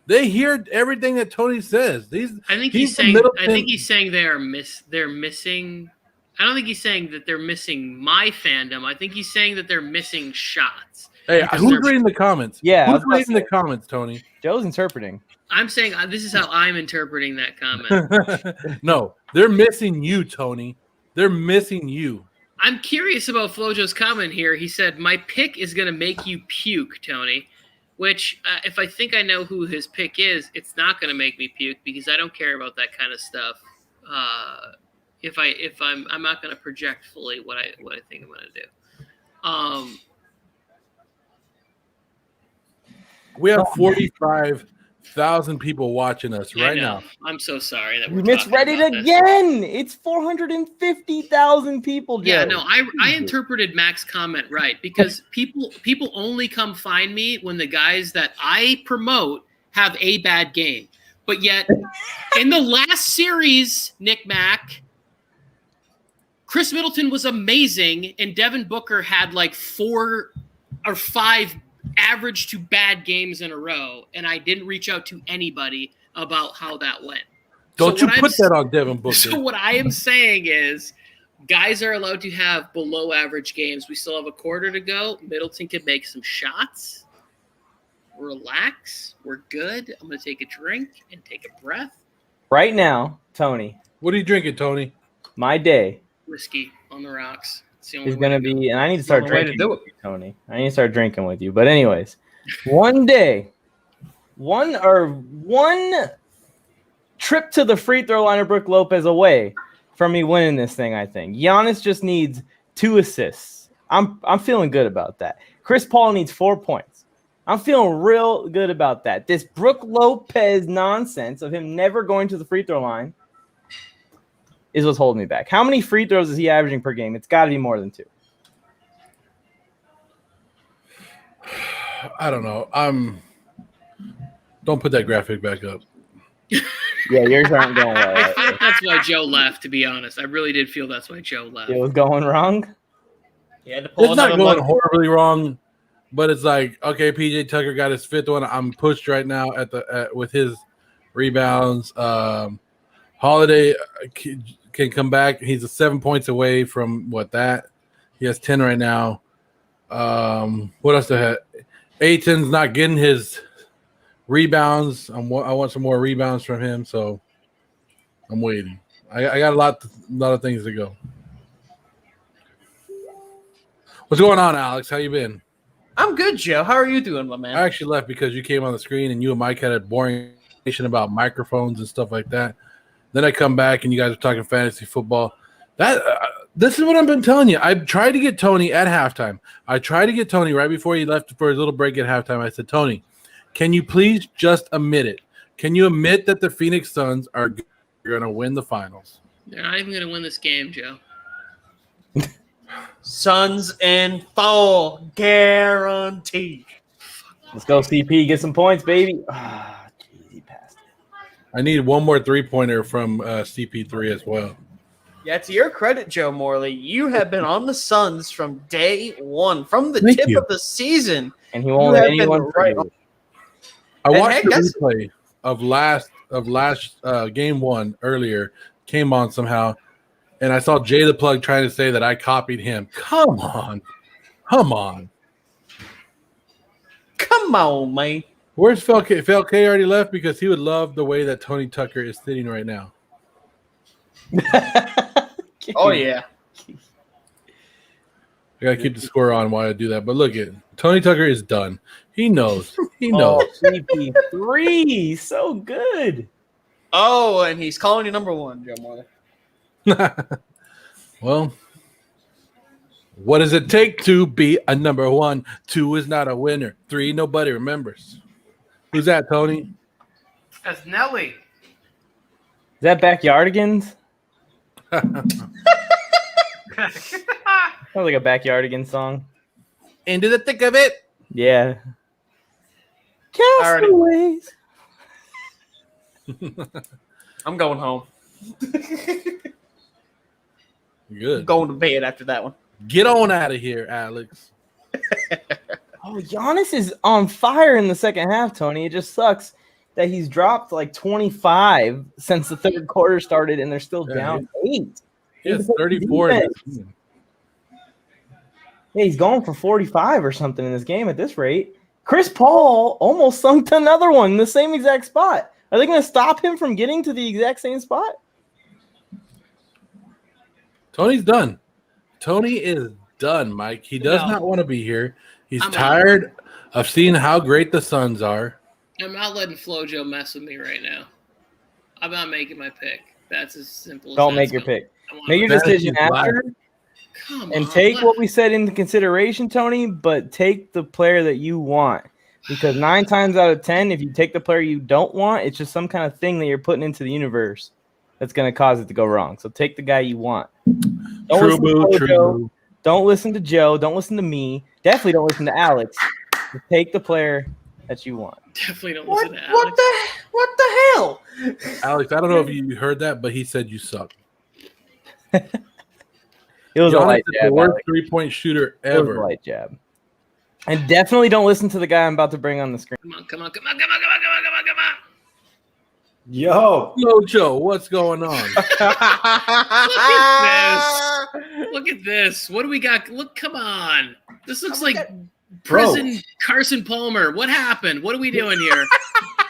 They hear everything that Tony says. I think he's saying they're missing. I don't think he's saying that they're missing my fandom. I think he's saying that they're missing shots. Hey, who's reading the comments? Yeah, who's reading the comments, Tony? Joe's interpreting. I'm saying this is how I'm interpreting that comment. No, they're missing you, Tony. They're missing you. I'm curious about Flojo's comment here. He said, "My pick is going to make you puke, Tony." Which, if I think I know who his pick is, it's not going to make me puke because I don't care about that kind of stuff. I'm not going to project fully what I think I'm going to do. We have 45,000 people watching us right now. I'm so sorry that we misread it again. It's 450,000 people. Joe. Yeah, no, I interpreted Mac's comment right because people only come find me when the guys that I promote have a bad game. But yet, in the last series, Nick Mack, Khris Middleton was amazing, and Devin Booker had 4 or 5 average to bad games in a row, and I didn't reach out to anybody about how that went. Don't you put that on Devin Booker. So what I am saying is guys are allowed to have below average games. We still have a quarter to go. Middleton can make some shots. Relax. We're good. I'm going to take a drink and take a breath. Right now, Tony. What are you drinking, Tony? My day. Whiskey on the rocks. It's going to be, and I need to start drinking with you, Tony. I need to start drinking with you. But anyways, one trip to the free throw line of Brook Lopez away from me winning this thing, I think. Giannis just needs 2 assists. I'm feeling good about that. Chris Paul needs 4 points. I'm feeling real good about that. This Brook Lopez nonsense of him never going to the free throw line is what's holding me back. How many free throws is he averaging per game? It's got to be more than 2. I don't know. Don't put that graphic back up. Yeah, yours aren't going well. I feel like that's why Joe left, to be honest. I really did feel that's why Joe left. It was going wrong? Yeah, it's not going horribly wrong, but it's like, okay, PJ Tucker got his 5th one. I'm pushed right now with his rebounds. Holiday can come back. He's 7 points away from that. He has 10 right now. What else to have? Ayton's not getting his rebounds. I want some more rebounds from him, so I'm waiting. I got a lot of things to go. What's going on, Alex? How you been? I'm good, Joe. How are you doing, my man? I actually left because you came on the screen and you and Mike had a boring conversation about microphones and stuff like that. Then I come back and you guys are talking fantasy football. This is what I've been telling you. I tried to get Tony at halftime. I tried to get Tony right before he left for his little break at halftime. I said, Tony, can you please just admit it? Can you admit that the Phoenix Suns are going to win the finals? They're not even going to win this game, Joe. Suns in full guarantee. Let's go, CP. Get some points, baby. Ah, jeez, he passed it. I need one more three-pointer from CP3 as well. Yeah, to your credit, Joe Morley, you have been on the Suns from day one, from the Thank tip you. of the season. And he won't let anyone right. I And watched hey, the guess- replay of last game one earlier, came on somehow, and I saw Jay the Plug trying to say that I copied him. Come on. Come on, man. Where's Felke? Felke already left because he would love the way that Tony Tucker is sitting right now. Oh, yeah. I gotta keep the score on while I do that. But look at Tony Tucker is done. He knows. He knows. Oh, CP3. So good. Oh, and he's calling you number one, Joe Morley. Well, what does it take to be a number one? 2 is not a winner. 3, nobody remembers. Who's that, Tony? That's Nelly. Is that Backyardigans? Sounds like a Backyardigans song. Into the thick of it. Yeah. Alrighty. Castaways. I'm going home. Good. I'm going to bed after that one. Get on out of here, Alex. Oh, Giannis is on fire in the second half, Tony. It just sucks that he's dropped like 25 since the third quarter started, and they're still down 8. He has 34. in this game. Yeah, he's going for 45 or something in this game at this rate. Chris Paul almost sunk to another one in the same exact spot. Are they going to stop him from getting to the exact same spot? Tony's done. Tony is done, Mike. He does No. not want to be here. He's I'm tired of seeing how great the Suns are. I'm not letting FloJo mess with me right now. I'm not making my pick. That's as simple as Don't that's make your going. pick. I want Make your to- That is decision just after Come and on, take let- what we said into consideration, Tony, but take the player that you want. Because 9 times out of 10, if you take the player you don't want, it's just some kind of thing that you're putting into the universe that's going to cause it to go wrong. So take the guy you want. Don't True, listen to boo, Joe. true. Don't listen to Joe. Don't listen to me. Definitely don't listen to Alex. Just take the player that you want. Definitely don't What, listen to Alex. what the hell? Alex, I don't know if you heard that, but he said you suck. It was a Giannis light is jab. the worst Alex. three-point shooter It was a ever. light jab. And definitely don't listen to the guy I'm about to bring on the screen. Come on. Come on. Yo, Yo, Joe, what's going on? Look at this. What do we got? Look, come on. This looks like bro. prison Carson Palmer. What happened? What are we doing here?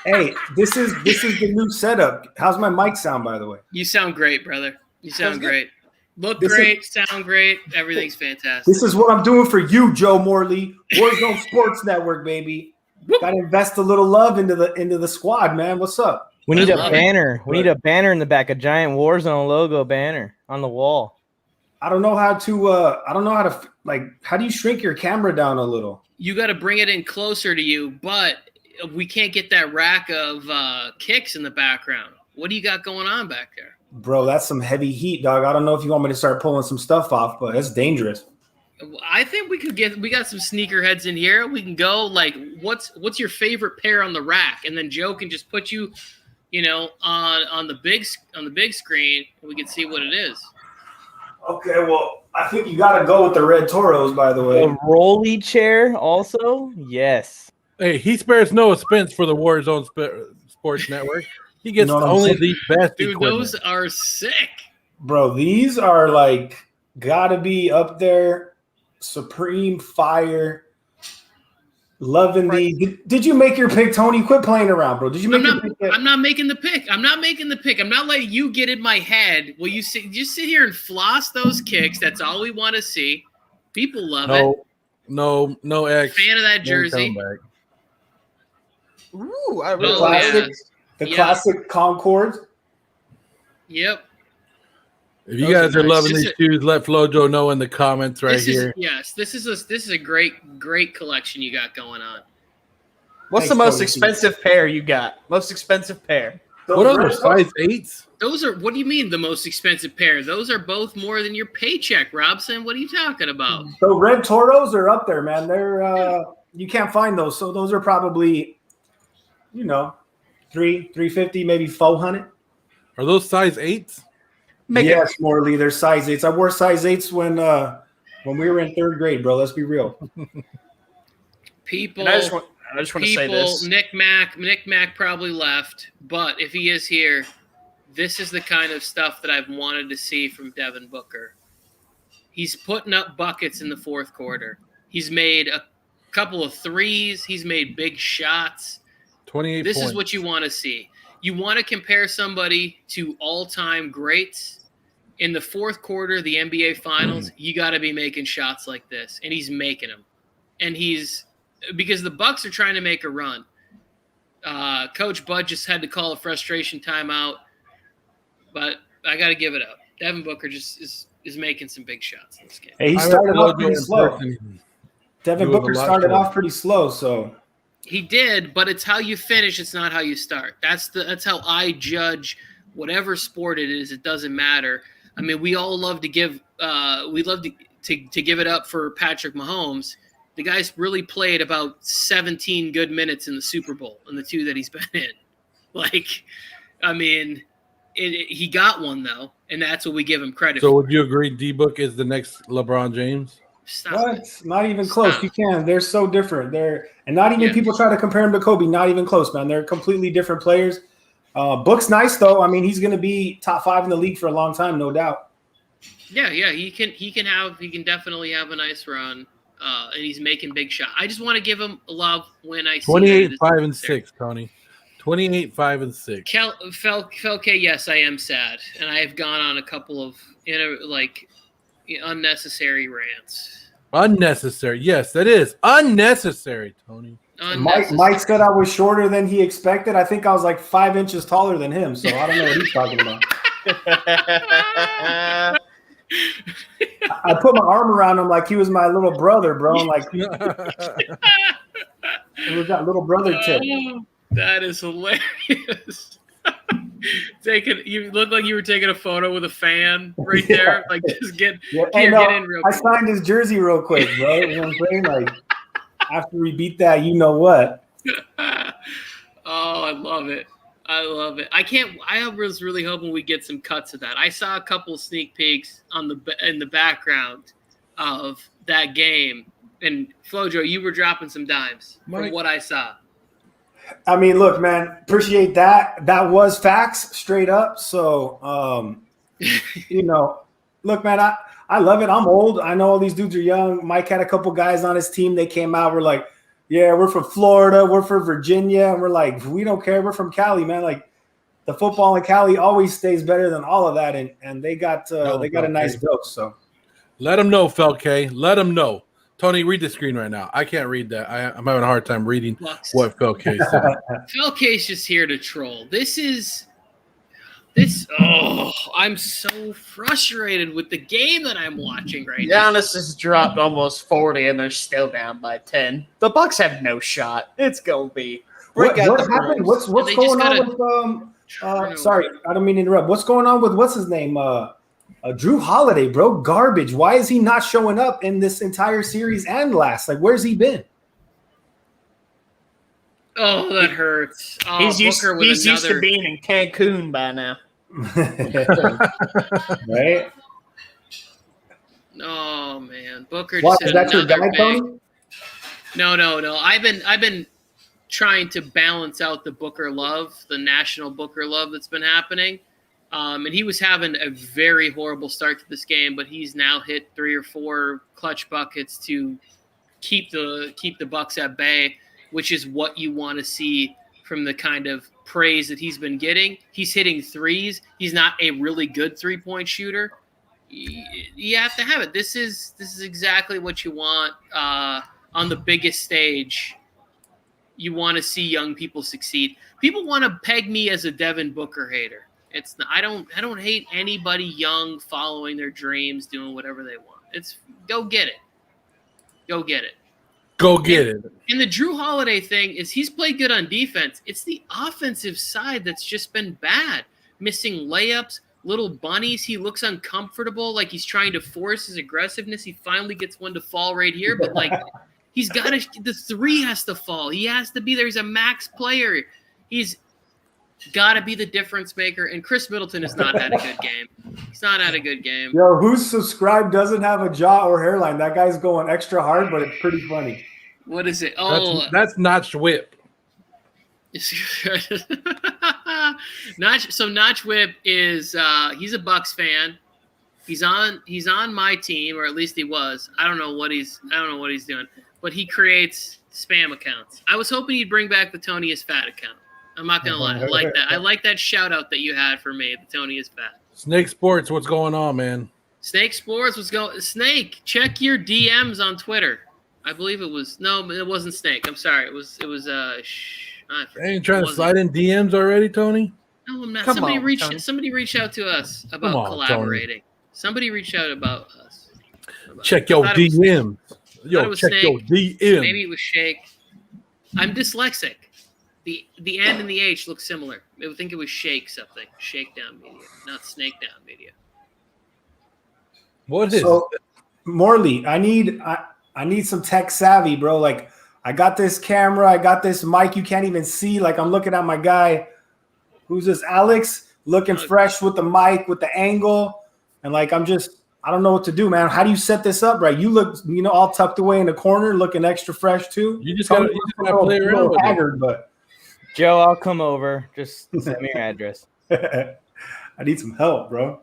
Hey, this is the new setup. How's my mic sound, by the way? You sound great, brother. You sound good. great. Look This great, sound great. Everything's fantastic. This is what I'm doing for you, Joe Morley. Warzone Sports Network, baby. Got to invest a little love into the squad, man. What's up? We need I a love it. banner. We need a banner in the back, a giant Warzone logo banner on the wall. I don't know how to. How do you shrink your camera down a little? You got to bring it in closer to you, but we can't get that rack of kicks in the background. What do you got going on back there? Bro, that's some heavy heat, dog. I don't know if you want me to start pulling some stuff off, but it's dangerous. I think we got some sneakerheads in here. We can go like, what's your favorite pair on the rack? And then Joe can just put you, on the big screen, and we can see what it is. Okay, well, I think you got to go with the Red Toros, by the way. A rolly chair also? Yes. Hey, he spares no expense for the Warzone Sports Network. He gets You know what I'm only saying? the best Dude, equipment. those are sick. Bro, these are like gotta be up there. Supreme fire. Loving these. Did you make your pick, Tony? Quit playing around, bro. Did you make your pick? yet? I'm not making the pick. I'm not letting you get in my head. Will you just sit here and floss those kicks? That's all we want to see. People love it. No X. Fan of that No jersey. comeback. Ooh, I The really Oh, classic, yeah. the Yeah. classic Concord. Yep. If you Those guys are are nice. loving these shoes, let Flojo know in the comments right here. This is a great collection you got going on. What's the most expensive pair you got? Most expensive pair. What are those, size 8s? Those are, what do you mean the most expensive pair? Those are both more than your paycheck, Robson. What are you talking about? So red Toros are up there, man. They're you can't find those. So those are probably, $350, maybe $400. Are those size 8s? Yes, Morley, they're size 8s. I wore size 8s when we were in 3rd grade, bro. Let's be real. People, I just want to say this. Nick Mack probably left, but if he is here, this is the kind of stuff that I've wanted to see from Devin Booker. He's putting up buckets in the 4th quarter. He's made a couple of threes. He's made big shots. 28 This points. is what you want to see. You want to compare somebody to all-time greats in the 4th quarter, the NBA Finals. You got to be making shots like this, and he's making them. And because the Bucks are trying to make a run. Coach Bud just had to call a frustration timeout, but I got to give it up. Devin Booker just is making some big shots in this game. Hey, he started off pretty slow. Devin Booker started off pretty slow, so. He did, but it's how you finish. It's not how you start. That's how I judge whatever sport it is. It doesn't matter. I mean, we all love to give to give it up for Patrick Mahomes. The guy's really played about 17 good minutes in the Super Bowl in the 2 that he's been in. He got one though, and that's what we give him credit for. So would you agree D-Book is the next LeBron James? What? Not even close. You can. They're so different. And not even people try to compare him to Kobe. Not even close, man. They're completely different players. Book's nice though. I mean, he's going to be top 5 in the league for a long time, no doubt. Yeah. He can definitely have a nice run, and he's making big shots. I just want to give him love when I see 28, 5, and 6, Tony. 28, 5, and 6. Felke, yes, I am sad, and I have gone on a couple of unnecessary rants. Unnecessary. Yes, that is unnecessary, Tony. Mike said I was shorter than he expected. I think I was like 5 inches taller than him, so I don't know what he's talking about. I put my arm around him like he was my little brother, bro. Like it was that little brother tip. That is hilarious. You look like you were taking a photo with a fan right there. Like just get in real quick. I signed his jersey real quick, bro. You know what I'm saying? Like after we beat that, you know what? Oh, I love it. I was really hoping we get some cuts of that. I saw a couple sneak peeks in the background of that game. And Flojo, you were dropping some dimes from what I saw. I mean, look, man, appreciate that. That was facts straight up. So, look, man, I love it. I'm old. I know all these dudes are young. Mike had a couple guys on his team. They came out. We're like, yeah, we're from Florida. We're from Virginia. And we're like, we don't care. We're from Cali, man. Like the football in Cali always stays better than all of that. And they got a nice dose. So let them know, Felke. Let them know. Tony, read the screen right now. I can't read that. I'm having a hard time reading what Felke said. Felke's just here to troll. I'm so frustrated with the game that I'm watching right now. Giannis has dropped almost 40, and they're still down by 10. The Bucks have no shot. It's going to be. What happened? What's going on with sorry, I don't mean to interrupt. What's going on with what's his name? Drew Holiday, bro, garbage. Why is he not showing up in this entire series and last? Like, where's he been? Oh, that hurts. Oh, he's used to being in Cancun by now. Right? Oh man, Booker. What is that your guy, Tony? No. I've been trying to balance out the Booker love, the national Booker love that's been happening. And he was having a very horrible start to this game, but he's now hit 3 or 4 clutch buckets to keep the Bucks at bay, which is what you want to see from the kind of praise that he's been getting. He's hitting threes. He's not a really good 3-point shooter. You have to have it. This is exactly what you want on the biggest stage. You want to see young people succeed. People want to peg me as a Devin Booker hater. It's not, I don't hate anybody young following their dreams, doing whatever they want. It's go get it. Go get it. Go get it. And the Drew Holiday thing is he's played good on defense. It's the offensive side that's just been bad. Missing layups, little bunnies. He looks uncomfortable, like he's trying to force his aggressiveness. He finally gets one to fall right here, but like he's got to – the three has to fall. He has to be – there's a max player. He's got to be the difference maker, and Khris Middleton has not had a good game. He's not had a good game. Yo, who's subscribed doesn't have a jaw or hairline? That guy's going extra hard, but it's pretty funny. What is it? Oh, that's Notch Whip. Notch Whip is he's a Bucks fan. He's on my team, or at least he was. I don't know what he's doing, but he creates spam accounts. I was hoping he'd bring back the Tony is Fat account. I'm not gonna lie, I like that. I like that shout out that you had for me. The Tony is Fat. Snake Sports, what's going on, man? Snake Sports, what's going? Snake, check your DMs on Twitter. I believe it was it wasn't Snake. I'm sorry, it was Ain't trying to slide in DMs already, Tony? No, I'm not. Come Somebody on, reached Tony. out to us about collaborating. Somebody reached out about us. Check your DMs. Yo, check your DMs. Maybe it was Shake. I'm dyslexic. The N and the H look similar. I would think it was Shake something. Shakedown Media, not Snake Down Media. What is so, Morley, I need some tech savvy, bro. Like, I got this camera, I got this mic you can't even see. Like, I'm looking at my guy, who's this, Alex, looking fresh with the mic, with the angle. And, like, I don't know what to do, man. How do you set this up right? You look, all tucked away in the corner, looking extra fresh, too. You just got to play around with haggard, but Joe, I'll come over. Just send me your address. I need some help, bro.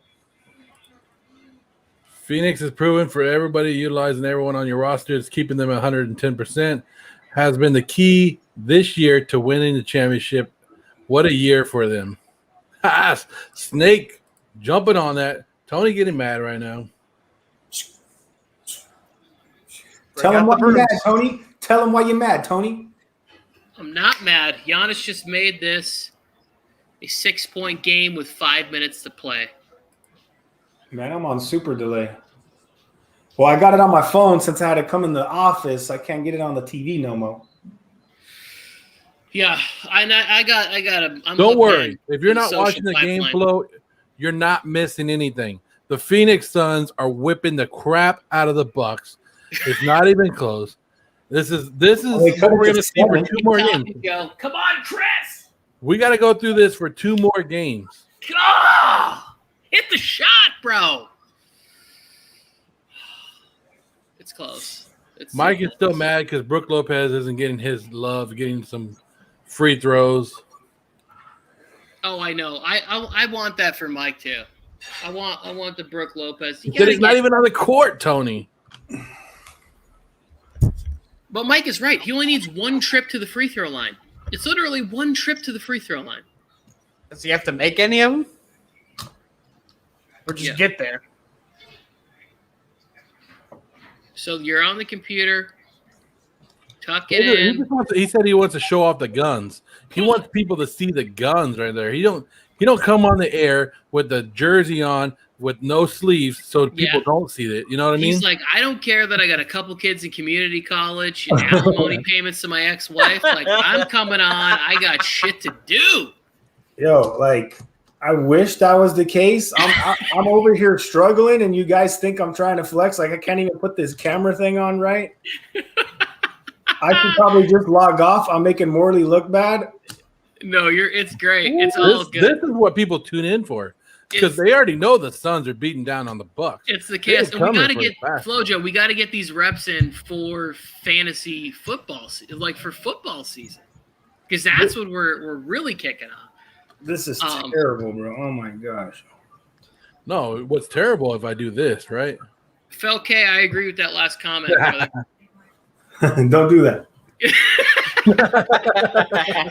Phoenix is proven for everybody utilizing everyone on your roster is keeping them 110%. Has been the key this year to winning the championship. What a year for them. Snake jumping on that. Tony getting mad right now. Tell him why you're mad, Tony. Tell him why you're mad, Tony. I'm not mad. Giannis just made this a 6-point game with 5 minutes to play. Man, I'm on super delay. Well, I got it on my phone since I had to come in the office. I can't get it on the TV no more. Yeah, I got a. Don't worry. If you're not watching the game flow, you're not missing anything. The Phoenix Suns are whipping the crap out of the Bucks. It's not even close. This is what we're going to see for 2 more games. Come on, Chris. We got to go through this for 2 more games. Oh, hit the shot, bro. It's close. Mike is still mad because Brook Lopez isn't getting his love, getting some free throws. Oh, I know. I want that for Mike too. I want the Brook Lopez. He's not even on the court, Tony. But Mike is right. He only needs 1 trip to the free throw line. It's literally 1 trip to the free throw line. Does he have to make any of them? Or just get there? So you're on the computer. Tuck it in. He said he wants to show off the guns. He wants people to see the guns right there. He don't come on the air with the jersey on with no sleeves so people don't see it. You know what I mean? He's like, I don't care that I got a couple kids in community college and alimony payments to my ex-wife. Like, I'm coming on. I got shit to do. Yo, like, I wish that was the case. I'm over here struggling, and you guys think I'm trying to flex. Like, I can't even put this camera thing on right. I could probably just log off. I'm making Morley look bad. No, it's great. It's all good. This is what people tune in for. Because they already know the Suns are beating down on the Bucks. It's the chaos. And we got to get Flojo. We got to get these reps in for fantasy football, like for football season, because that's what we're really kicking on. This is terrible, bro. Oh my gosh. No, what's terrible if I do this, right? Phil K, I agree with that last comment, brother. Don't do that.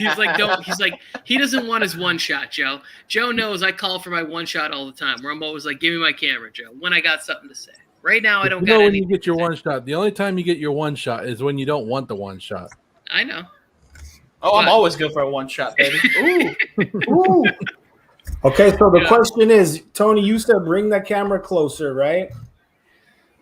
He's like, he doesn't want his one shot, Joe. Joe knows I call for my one shot all the time, where I'm always like, give me my camera, Joe, when I got something to say. Right now, I don't got when you get your one shot. The only time you get your one shot is when you don't want the one shot. I know. Oh, I'm always good for a one shot, baby. Ooh. Okay, so the Yeah. question is, Tony, you said bring that camera closer, right?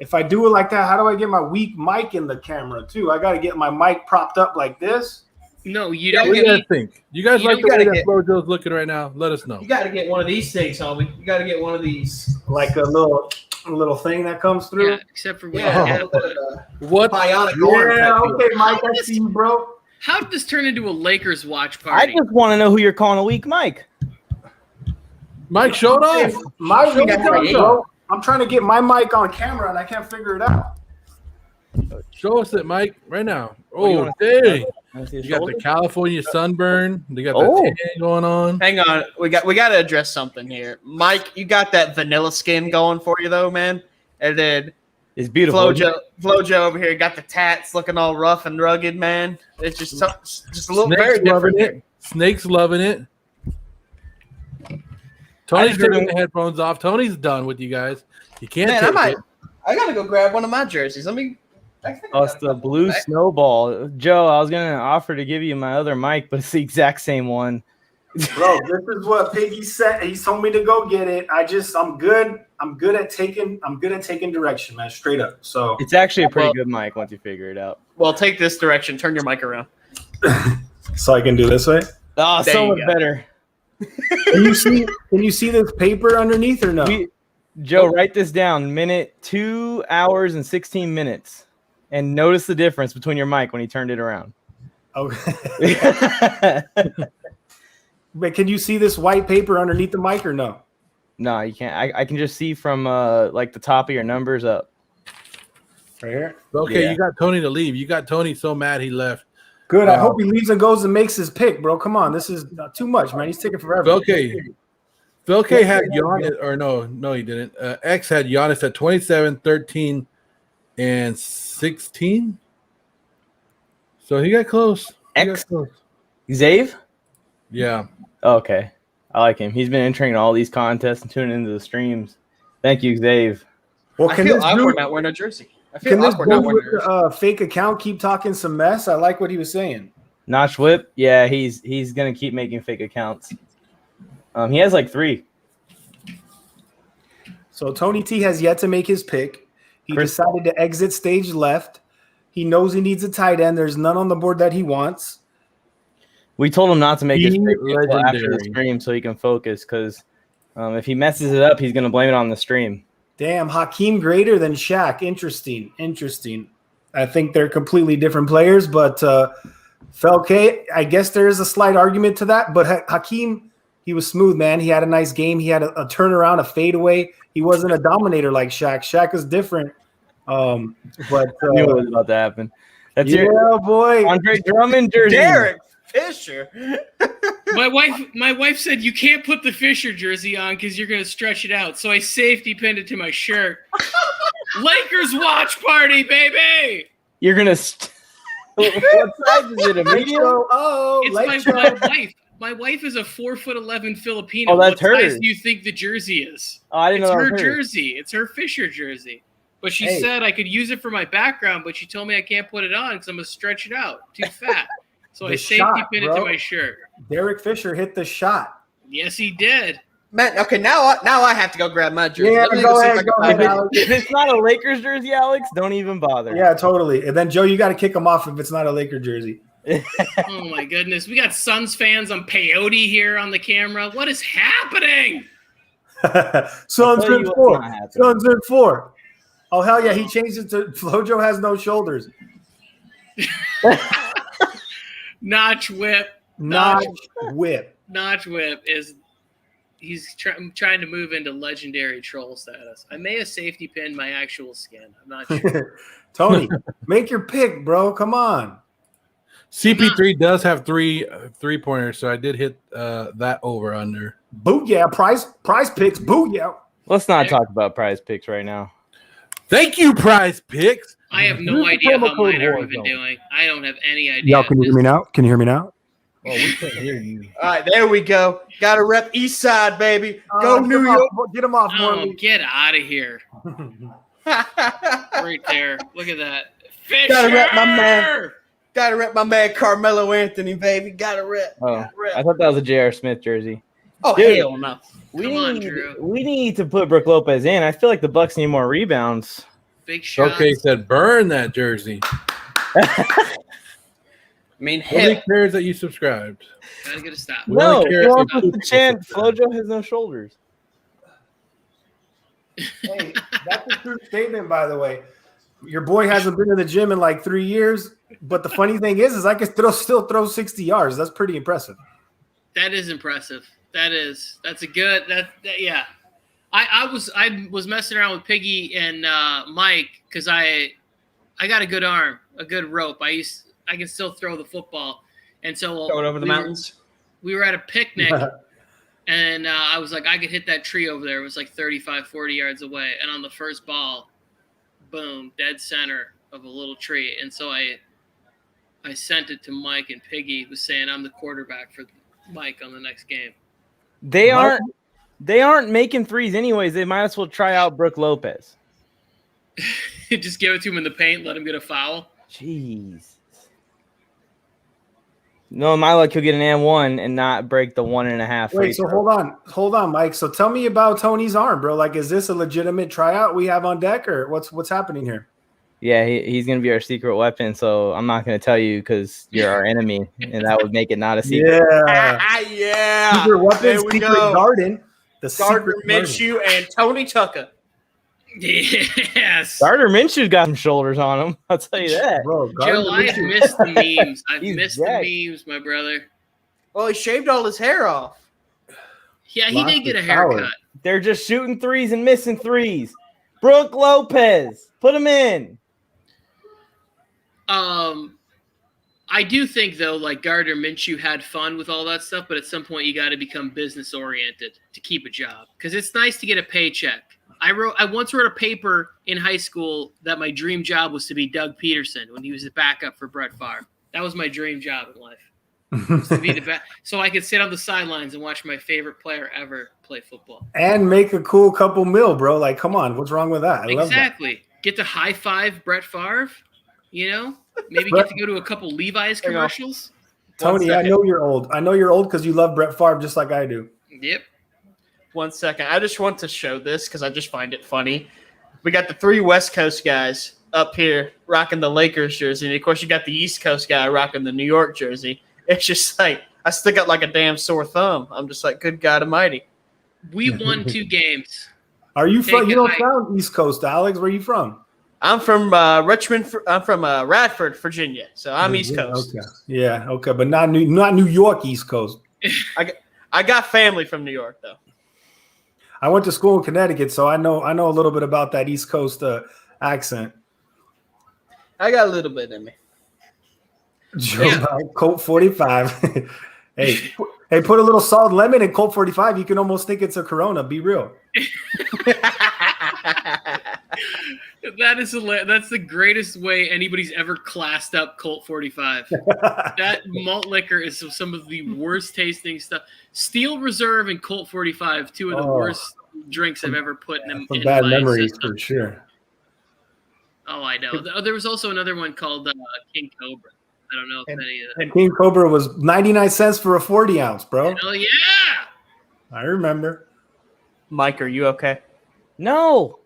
If I do it like that, how do I get my weak mic in the camera too? I got to get my mic propped up like this. No, you What don't do you guys need. think? You guys You like the don't way gotta that Flojo's looking right now? Let us know. You got to get one of these things, homie. You got to get one of these. Like a little thing that comes through. Yeah, except for when Yeah, you a have little bit of one. the What? bionic arm. Yeah, type deal. okay, Mike, I see you, bro. How did this turn into a Lakers watch I party? just want to know who you're calling a weak mic. Mike showed off. My Show me weak how to mic, eat. bro. I'm trying to get my mic on camera and I can't figure it out. Show us it, Mike, right now. Oh, you Oh, wanna- dang. Wanna see his You got the shoulder? California sunburn. They got Oh. the tan going on. Hang on, we got to address something here. Mike, you got that vanilla skin going for you though, man. And then It's beautiful. Flojo over here got the tats looking all rough and rugged, man. It's just a little very Snake's loving different. it. Snake's loving it. Tony's just taking didn't- the headphones off. Tony's done with you guys. You can't Man, take it. I gotta go grab one of my jerseys. Let me. Oh, it's the blue snowball. Joe, I was going to offer to give you my other mic, but it's the exact same one. Bro, this is what Piggy said. He told me to go get it. I'm good. I'm good at taking direction, man. Straight up. So It's actually a pretty good mic once you figure it out. Well, take this direction. Turn your mic around. so I can do this way. Oh, There so you much go. better. Can you see this paper underneath or no? Joe, write this down. 2 hours and 16 minutes. And notice the difference between your mic when he turned it around. Okay. But can you see this white paper underneath the mic or no? No, you can't. I can just see from like the top of your numbers up. Right here. Okay, Yeah. you got Tony to leave. You got Tony so mad he left. Good. I hope he leaves and goes and makes his pick, bro. Come on. This is too much, man. He's taking forever. Okay. Philke had Giannis, or no, he didn't. X had Giannis at 27, 13, and 16. So he got close. He got X? close. Zave? Yeah. Okay. I like him. He's been entering all these contests and tuning into the streams. Thank you, Zave. Well, I can feel this awkward dude, not wearing a jersey. I can feel this awkward not dude wearing with a jersey. the fake account keep talking some mess? I like what he was saying. Notch Whip? Yeah, he's going to keep making fake accounts. He has like 3. So Tony T has yet to make his pick. He Chris- decided to exit stage left. He knows he needs a tight end. There's none on the board that he wants. We told him not to make his Be pick until after the legendary. stream so he can focus because if he messes it up, he's going to blame it on the stream. Damn, Hakeem greater than Shaq. Interesting. I think they're completely different players, but Felke, I guess there is a slight argument to that. But Hakeem, he was smooth, man. He had a nice game. He had a turnaround, a fadeaway. He wasn't a dominator like Shaq. Shaq is different. But I knew it was about to happen. That's yeah, your boy. Andre Drummond jersey. Derek Fisher. My wife said you can't put the Fisher jersey on because you're gonna stretch it out. So I safety pinned it to my shirt. Lakers watch party, baby. You're going to what size is it? A medium? It's my Lakers. wife. My wife is a 4'11" Filipino. Oh, that's what size hers. do you think the jersey is? Oh, I didn't It's know her that was hers. jersey. It's her Fisher jersey. But she Hey. said I could use it for my background, but she told me I can't put it on because I'm gonna stretch it out. Too fat. So I The safety shot, pinned it to bro. my shirt. Derek Fisher hit the shot. Yes, he did. Man, okay, now I have to go grab my jersey. Yeah, Let me go see if ahead, I can go find ahead, it. Alex. If it's not a Lakers jersey, Alex, don't even bother. Yeah, totally. And then Joe, you got to kick him off if it's not a Laker jersey. Oh my goodness. We got Suns fans on peyote here on the camera. What is happening? Suns tell you in what's 4. not happening. Suns in 4. Oh hell yeah, he changed it to Flojo has no shoulders. Notch Whip. Notch whip. Notch Whip is he's trying to move into legendary troll status. I may have safety pinned my actual skin. I'm not sure. Tony, make your pick, bro. Come on. CP3 does have 3-pointers, so I did hit that over under. Booyah. Prize picks. Booyah. Let's not talk about prize picks right now. Thank you, Prize Picks. I have no Use the idea promo how code mine are Warzone. even doing. I don't have any idea. Y'all, can you hear me now? Can you hear me now? Oh, we can't hear you. All right, there we go. Got to rep East Side, baby. Go New York. Get him off, Oh, Morley. get out of here. Right there. Look at that. Fisher! Gotta rep my man. Got to rep my man Carmelo Anthony, baby. Got to rep. Oh, I thought that was a J.R. Smith jersey. Oh, Dude. hell no. Come on, Drew. We need to put Brook Lopez in. I feel like the Bucks need more rebounds. Big shot. Okay, said burn that jersey. I mean, Nobody hell. cares that you subscribed. Gotta get a stop. We No, only care who if else you with the keep chant? subscribed. Flojo has no shoulders. Hey, that's a true statement, by the way. Your boy hasn't been in the gym in like 3 years, but the funny thing is I can still throw 60 yards. That's pretty impressive. That is impressive. That's a good yeah. I was messing around with Piggy and Mike because I got a good arm, a good rope. I can still throw the football, and so Going over the mountains. We were at a picnic, and I was like, I could hit that tree over there. It was like 35, 40 yards away, and on the first ball, boom, dead center of a little tree, and so I sent it to Mike, and Piggy was saying I'm the quarterback for Mike on the next game. They aren't making threes anyways. They might as well try out Brook Lopez. Just give it to him in the paint, let him get a foul. Jeez. No, in my luck, he'll get an and-1 and not break the 1.5. Wait, so hold on, Mike. So tell me about Tony's arm, bro. Like, is this a legitimate tryout we have on deck, or what's happening here? Yeah, he's going to be our secret weapon, so I'm not going to tell you because you're our enemy, and that would make it not a secret. Yeah, Yeah. secret weapon, There we secret go. garden. The Gardner secret garden. Minshew and Tony Tucker. Yes. Gardner Minshew's got some shoulders on him. I'll tell you that. Bro, Joe, Gardner I've Minshew. missed the memes. I've He's missed jacked. the memes, my brother. Well, he shaved all his hair off. Yeah, he Lost did get a his power. haircut. They're just shooting threes and missing threes. Brook Lopez, put him in. I do think though, like Gardner Minshew had fun with all that stuff, but at some point you got to become business oriented to keep a job because it's nice to get a paycheck. I once wrote a paper in high school that my dream job was to be Doug Peterson when he was the backup for Brett Favre. That was my dream job in life. Was to be the so I could sit on the sidelines and watch my favorite player ever play football. And make a cool couple mil, bro. Like, come on, what's wrong with that? I love that. Exactly. Get to high five Brett Favre. You know, maybe get to go to a couple Levi's commercials. Tony, I know you're old. I know you're old because you love Brett Favre just like I do. Yep. 1 second. I just want to show this because I just find it funny. We got the 3 West Coast guys up here rocking the Lakers jersey. And, of course, you got the East Coast guy rocking the New York jersey. It's just like I stick out like a damn sore thumb. I'm just like, good God almighty. We won 2 games. Are you from? Take You it don't high. sound East Coast, Alex. Where are you from? I'm from Richmond. I'm from Radford, Virginia. So I'm East Coast. Okay. Yeah. Okay. But not New York East Coast. I got family from New York, though. I went to school in Connecticut, so I know a little bit about that East Coast accent. I got a little bit in me. Joe Colt 45. hey, put a little salt and lemon in Colt 45. You can almost think it's a Corona. Be real. That's the greatest way anybody's ever classed up Colt 45. That malt liquor is some of the worst tasting stuff. Steel Reserve and Colt 45, 2 of the worst drinks I've ever put in Some in bad my memories system. for sure. Oh, I know. There was also another one called King Cobra. I don't know if any of that. And King Cobra was 99 cents for a 40 ounce, bro. Oh yeah. I remember. Mike, are you okay? No.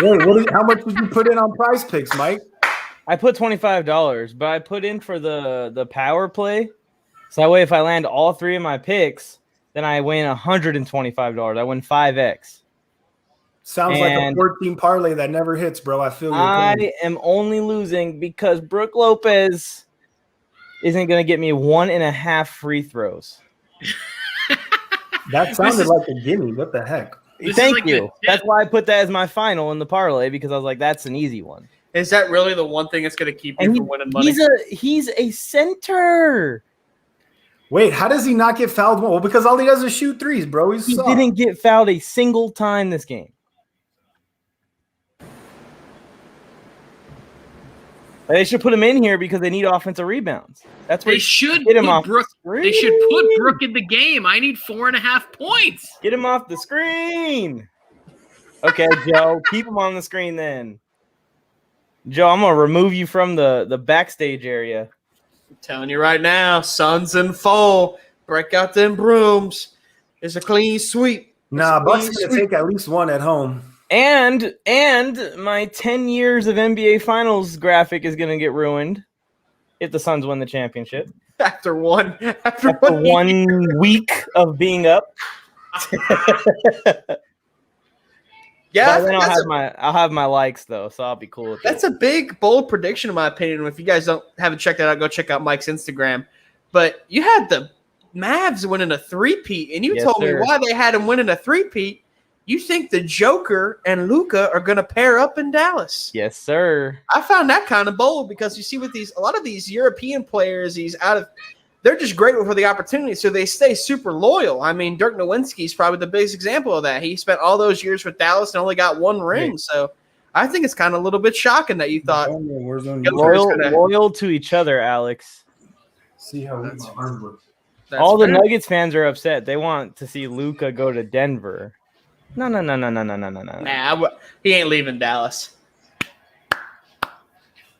Wait, how much did you put in on Prize Picks, Mike? I put $25, but I put in for the power play. So that way, if I land all 3 of my picks, then I win $125. I win 5x. Sounds like a 14 parlay that never hits, bro. I feel your pain. I am only losing because Brook Lopez isn't going to get me 1.5 free throws. That sounded like a gimme. What the heck? Thank you. That's why I put that as my final in the parlay because I was like, that's an easy one. Is that really the one thing that's going to keep you from winning money? He's a center. Wait, how does he not get fouled? Well, because all he does is shoot threes, bro. He didn't get fouled a single time this game. They should put him in here because they need offensive rebounds. That's where They should get him put off Brook. the screen. They should put Brook in the game. I need 4.5 points. Get him off the screen. Okay, Joe, keep him on the screen then. Joe, I'm gonna remove you from the backstage area. I'm telling you right now, Suns in full. Break out them brooms. It's a clean sweep. Nah, Bucks gonna take at least one at home. And my 10 years of NBA Finals graphic is going to get ruined if the Suns win the championship. After one week of being up. Yeah, By then I'll have my likes though, so I'll be cool with that's it. a big, haven't in my opinion. If you guys haven't checked that out, go check out Mike's Instagram. But you had the Mavs winning a three-peat, and you told me why they had him winning a three-peat. You think the Joker and Luka are going to pair up in Dallas? Yes, sir. I found that kind of bold because you see with a lot of these European players, they're just grateful for the opportunity, so they stay super loyal. I mean, Dirk Nowitzki is probably the biggest example of that. He spent all those years with Dallas and only got one ring, so I think it's kind of a little bit shocking that you thought loyal to each other, Alex. See how we all the Nuggets fans are upset. They want to see Luka go to Denver. No. Nah, he ain't leaving Dallas.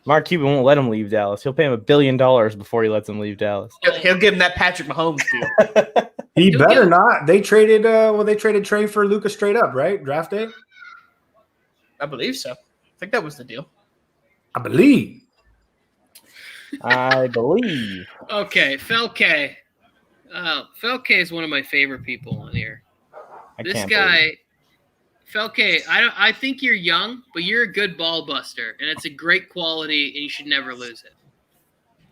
Mark Cuban won't let him leave Dallas. He'll pay him $1 billion before he lets him leave Dallas. He'll give him that Patrick Mahomes deal. He better not. They traded Trey for Luka straight up, right? Draft day? I believe so. I think that was the deal. I believe. Okay, Felke. Felke is one of my favorite people on here. This guy, Felke, I think you're young, but you're a good ball buster, and it's a great quality, and you should never lose it.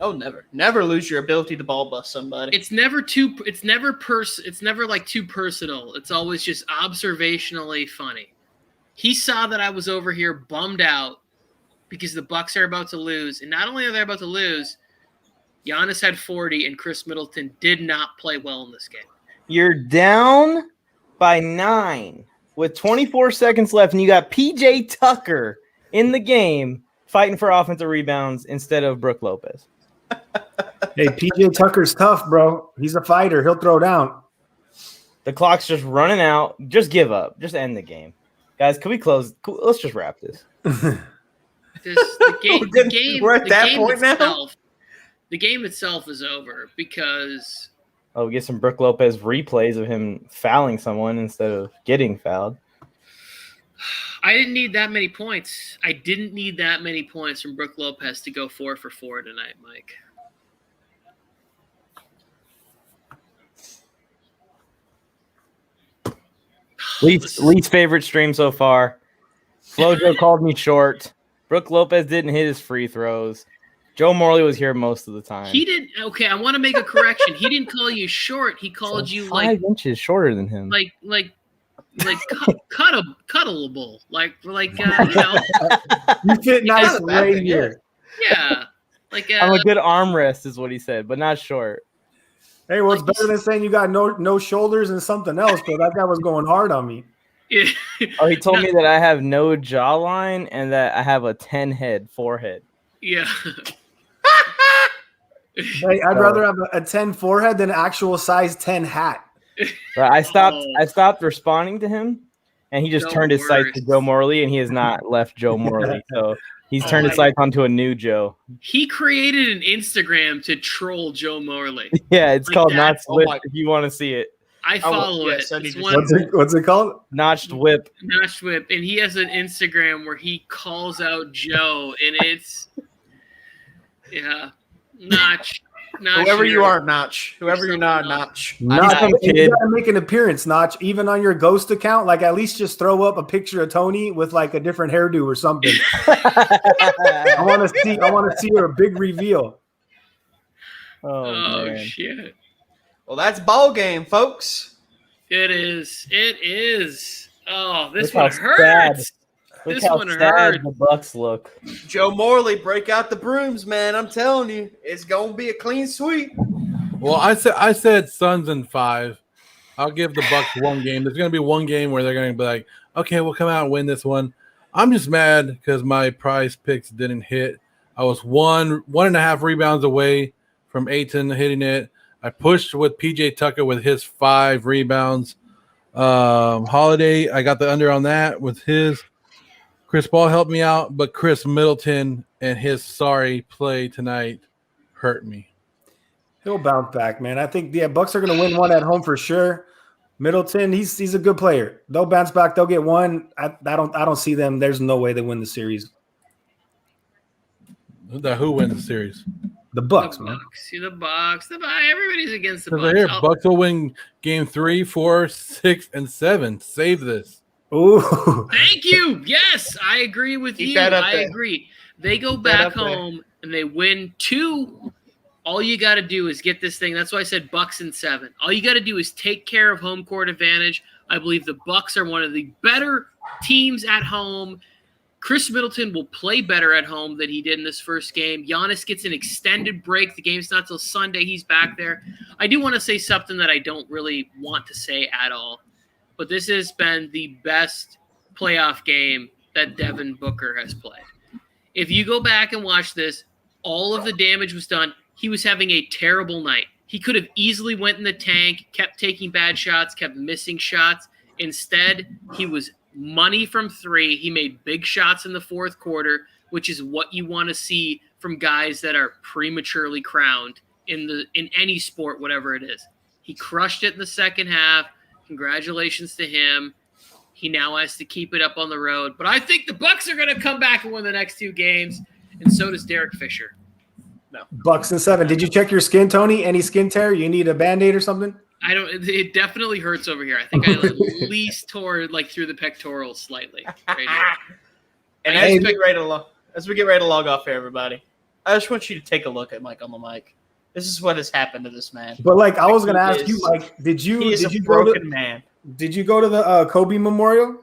Oh, never lose your ability to ball bust somebody. It's never too like too personal. It's always just observationally funny. He saw that I was over here bummed out because the Bucks are about to lose, and not only are they about to lose, Giannis had 40, and Khris Middleton did not play well in this game. You're down by 9 with 24 seconds left, and you got PJ Tucker in the game fighting for offensive rebounds instead of Brook Lopez. Hey, PJ Tucker's tough, bro. He's a fighter. He'll throw down. The clock's just running out. Just give up. Just end the game. Guys, can we close? Let's just wrap this. The game itself is over because we get some Brook Lopez replays of him fouling someone instead of getting fouled. I didn't need that many points. I didn't need that many points from Brook Lopez to go 4 for 4 tonight, Mike. Least favorite stream so far. Flojo called me short. Brook Lopez didn't hit his free throws. Joe Morley was here most of the time. He didn't. Okay, I want to make a correction. He didn't call you short. He called you 5 inches shorter than him. Like cuddleable. Like you know. You fit nice right here. Yeah. Like I'm a good armrest is what he said, but not short. Hey, well, it's better than saying you got no shoulders and something else, but that guy was going hard on me. Yeah. Oh, he told me that I have no jawline and that I have a 10 forehead. Yeah. Hey, I'd rather have a 10 forehead than an actual size 10 hat. But I stopped responding to him, and he just turned his sights to Joe Morley, and he has not left Joe Morley. So he's turned his sights onto a new Joe. He created an Instagram to troll Joe Morley. Yeah, it's called Notched Whip if you want to see it. I follow it. What's it called? Notched Whip. Notched Whip. And he has an Instagram where he calls out Joe, and it's Notch. Whoever you are, Notch. Whoever you're not, Notch. Notch, you gotta make an appearance, Notch. Even on your ghost account, like at least just throw up a picture of Tony with like a different hairdo or something. I want to see a big reveal. Oh shit! Well, that's ball game, folks. It is. Oh, this Look one hurts. Look how sad the Bucks look. Joe Morley, break out the brooms, man. I'm telling you, it's gonna be a clean sweep. Well, I said Suns in 5. I'll give the Bucks one game. There's gonna be one game where they're gonna be like, okay, we'll come out and win this one. I'm just mad because my prize picks didn't hit. I was 1.5 rebounds away from Ayton hitting it. I pushed with PJ Tucker with his 5 rebounds. Holiday, I got the under on that with his. Chris Paul helped me out, but Khris Middleton and his sorry play tonight hurt me. He'll bounce back, man. I think Bucks are going to win one at home for sure. Middleton, he's a good player. They'll bounce back. They'll get one. I don't see them. There's no way they win the series. Who wins the series? The Bucks, man. The Bucks. Everybody's against the Bucks. Right here, Bucks will win game 3, 4, 6, and 7. Save this. Ooh. Thank you. Yes, I agree with Keep you. that up I there. agree. They go Keep that back up there. home and they win 2. All you got to do is get this thing. That's why I said Bucks in 7. All you got to do is take care of home court advantage. I believe the Bucks are one of the better teams at home. Khris Middleton will play better at home than he did in this first game. Giannis gets an extended break. The game's not till Sunday. He's back there. I do want to say something that I don't really want to say at all, but this has been the best playoff game that Devin Booker has played. If you go back and watch this, all of the damage was done. He was having a terrible night. He could have easily went in the tank, kept taking bad shots, kept missing shots. Instead, he was money from 3. He made big shots in the fourth quarter, which is what you want to see from guys that are prematurely crowned in any sport, whatever it is. He crushed it in the second half. Congratulations to him. He now has to keep it up on the road. But I think the Bucks are going to come back and win the next 2 games, and so does Derek Fisher. Bucks in 7. Did you check your skin, Tony? Any skin tear? You need a Band-Aid or something? I don't. It definitely hurts over here. I think I at least tore through the pectorals slightly. Right here. And as we get ready to log off here, everybody, I just want you to take a look at Mike on the mic. This is what has happened to this man. But I was going to ask you, Mike, He is a go broken man. Did you go to the Kobe Memorial?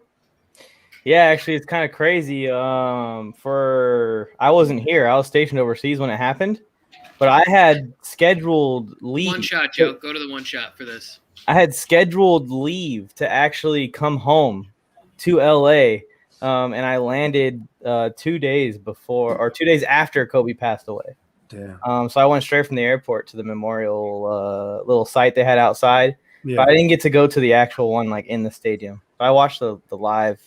Yeah, actually, it's kind of crazy. I wasn't here. I was stationed overseas when it happened, but I had scheduled leave. One shot, Joe. Go to the one shot for this. I had scheduled leave to actually come home to LA, and I landed 2 days before or 2 days after Kobe passed away. Damn. So I went straight from the airport to the memorial little site they had outside. Yeah. But I didn't get to go to the actual one in the stadium. I watched the live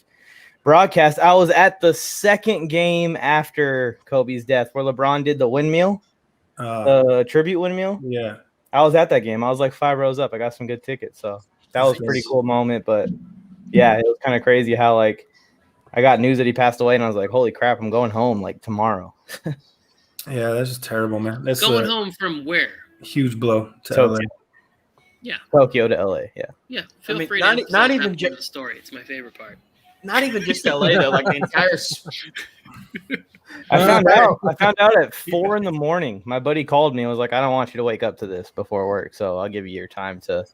broadcast. I was at the second game after Kobe's death where LeBron did the windmill, the tribute windmill. Yeah. I was at that game. I was 5 rows up. I got some good tickets. So that was a pretty cool moment. But yeah, it was kind of crazy how I got news that he passed away and I was like, holy crap, I'm going home tomorrow. Yeah, that's just terrible, man. That's Going home from where? huge blow to Tokyo. LA. Yeah. Tokyo to LA. Yeah. Yeah. Feel free not to even the story. It's my favorite part. Not even just LA though, the entire. I found out at 4 a.m. My buddy called me and was like, I don't want you to wake up to this before work, so I'll give you your time to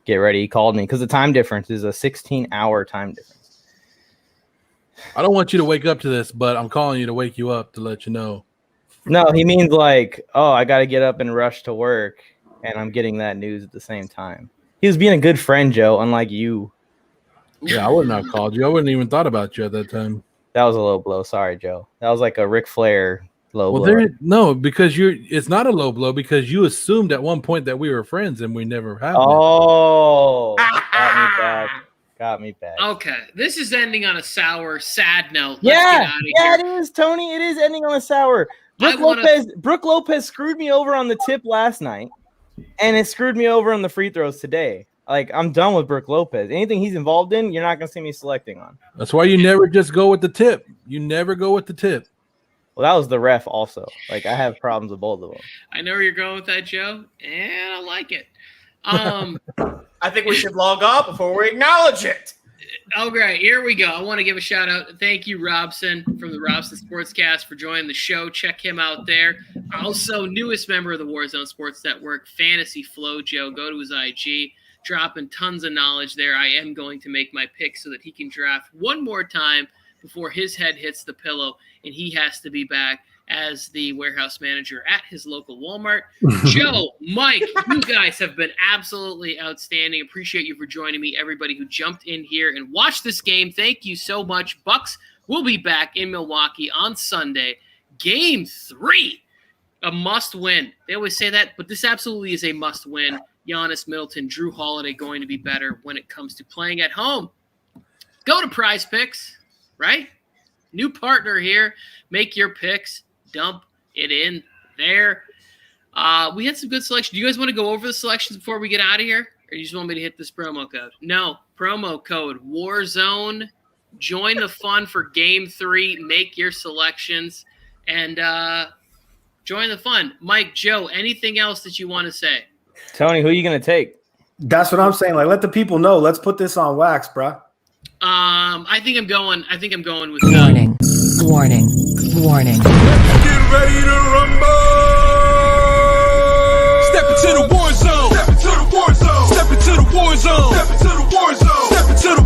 get ready. He called me because the time difference is a 16-hour time difference. I don't want you to wake up to this, but I'm calling you to wake you up to let you know. No, he means I got to get up and rush to work, and I'm getting that news at the same time. He was being a good friend, Joe, unlike you. Yeah, I would not have called you. I wouldn't even thought about you at that time. That was a low blow. Sorry, Joe. That was like a Ric Flair low blow. No, because it's not a low blow because you assumed at one point that we were friends and we never have. Oh, got me back. Okay, this is ending on a sour, sad note. Let's Yeah, get out of here. it is, Tony. It is ending on a sour. Brooke Lopez screwed me over on the tip last night, and it screwed me over on the free throws today. I'm done with Brooke Lopez. Anything he's involved in, you're not going to see me selecting on. That's why you never just go with the tip. You never go with the tip. Well, that was the ref also. I have problems with both of them. I know where you're going with that, Joe, and I like it. I think we should log off before we acknowledge it. Oh, great. Here we go. I want to give a shout out. Thank you, Robson, from the Robson Sportscast for joining the show. Check him out there. Also, newest member of the Warzone Sports Network, Fantasy Flow Joe. Go to his IG. Dropping tons of knowledge there. I am going to make my pick so that he can draft one more time before his head hits the pillow and he has to be back as the warehouse manager at his local Walmart. Joe, Mike, you guys have been absolutely outstanding. Appreciate you for joining me. Everybody who jumped in here and watched this game, thank you so much. Bucks will be back in Milwaukee on Sunday. Game 3, a must win. They always say that, but this absolutely is a must win. Giannis, Middleton, Drew Holiday going to be better when it comes to playing at home. Go to Prize Picks, right? New partner here. Make your picks. Dump it in there. We had some good selection. Do you guys want to go over the selections before we get out of here? Or you just want me to hit this promo code? No, promo code Warzone. Join the fun for Game 3. Make your selections and join the fun. Mike, Joe, anything else that you want to say? Tony, who are you gonna take? That's what I'm saying. Like, let the people know. Let's put this on wax, bro. I think I'm going with Warning. Warning. Warning. Get ready to rumble. Step into the war zone. Step into the war zone. Step into the war zone. Step into the war zone. Step into the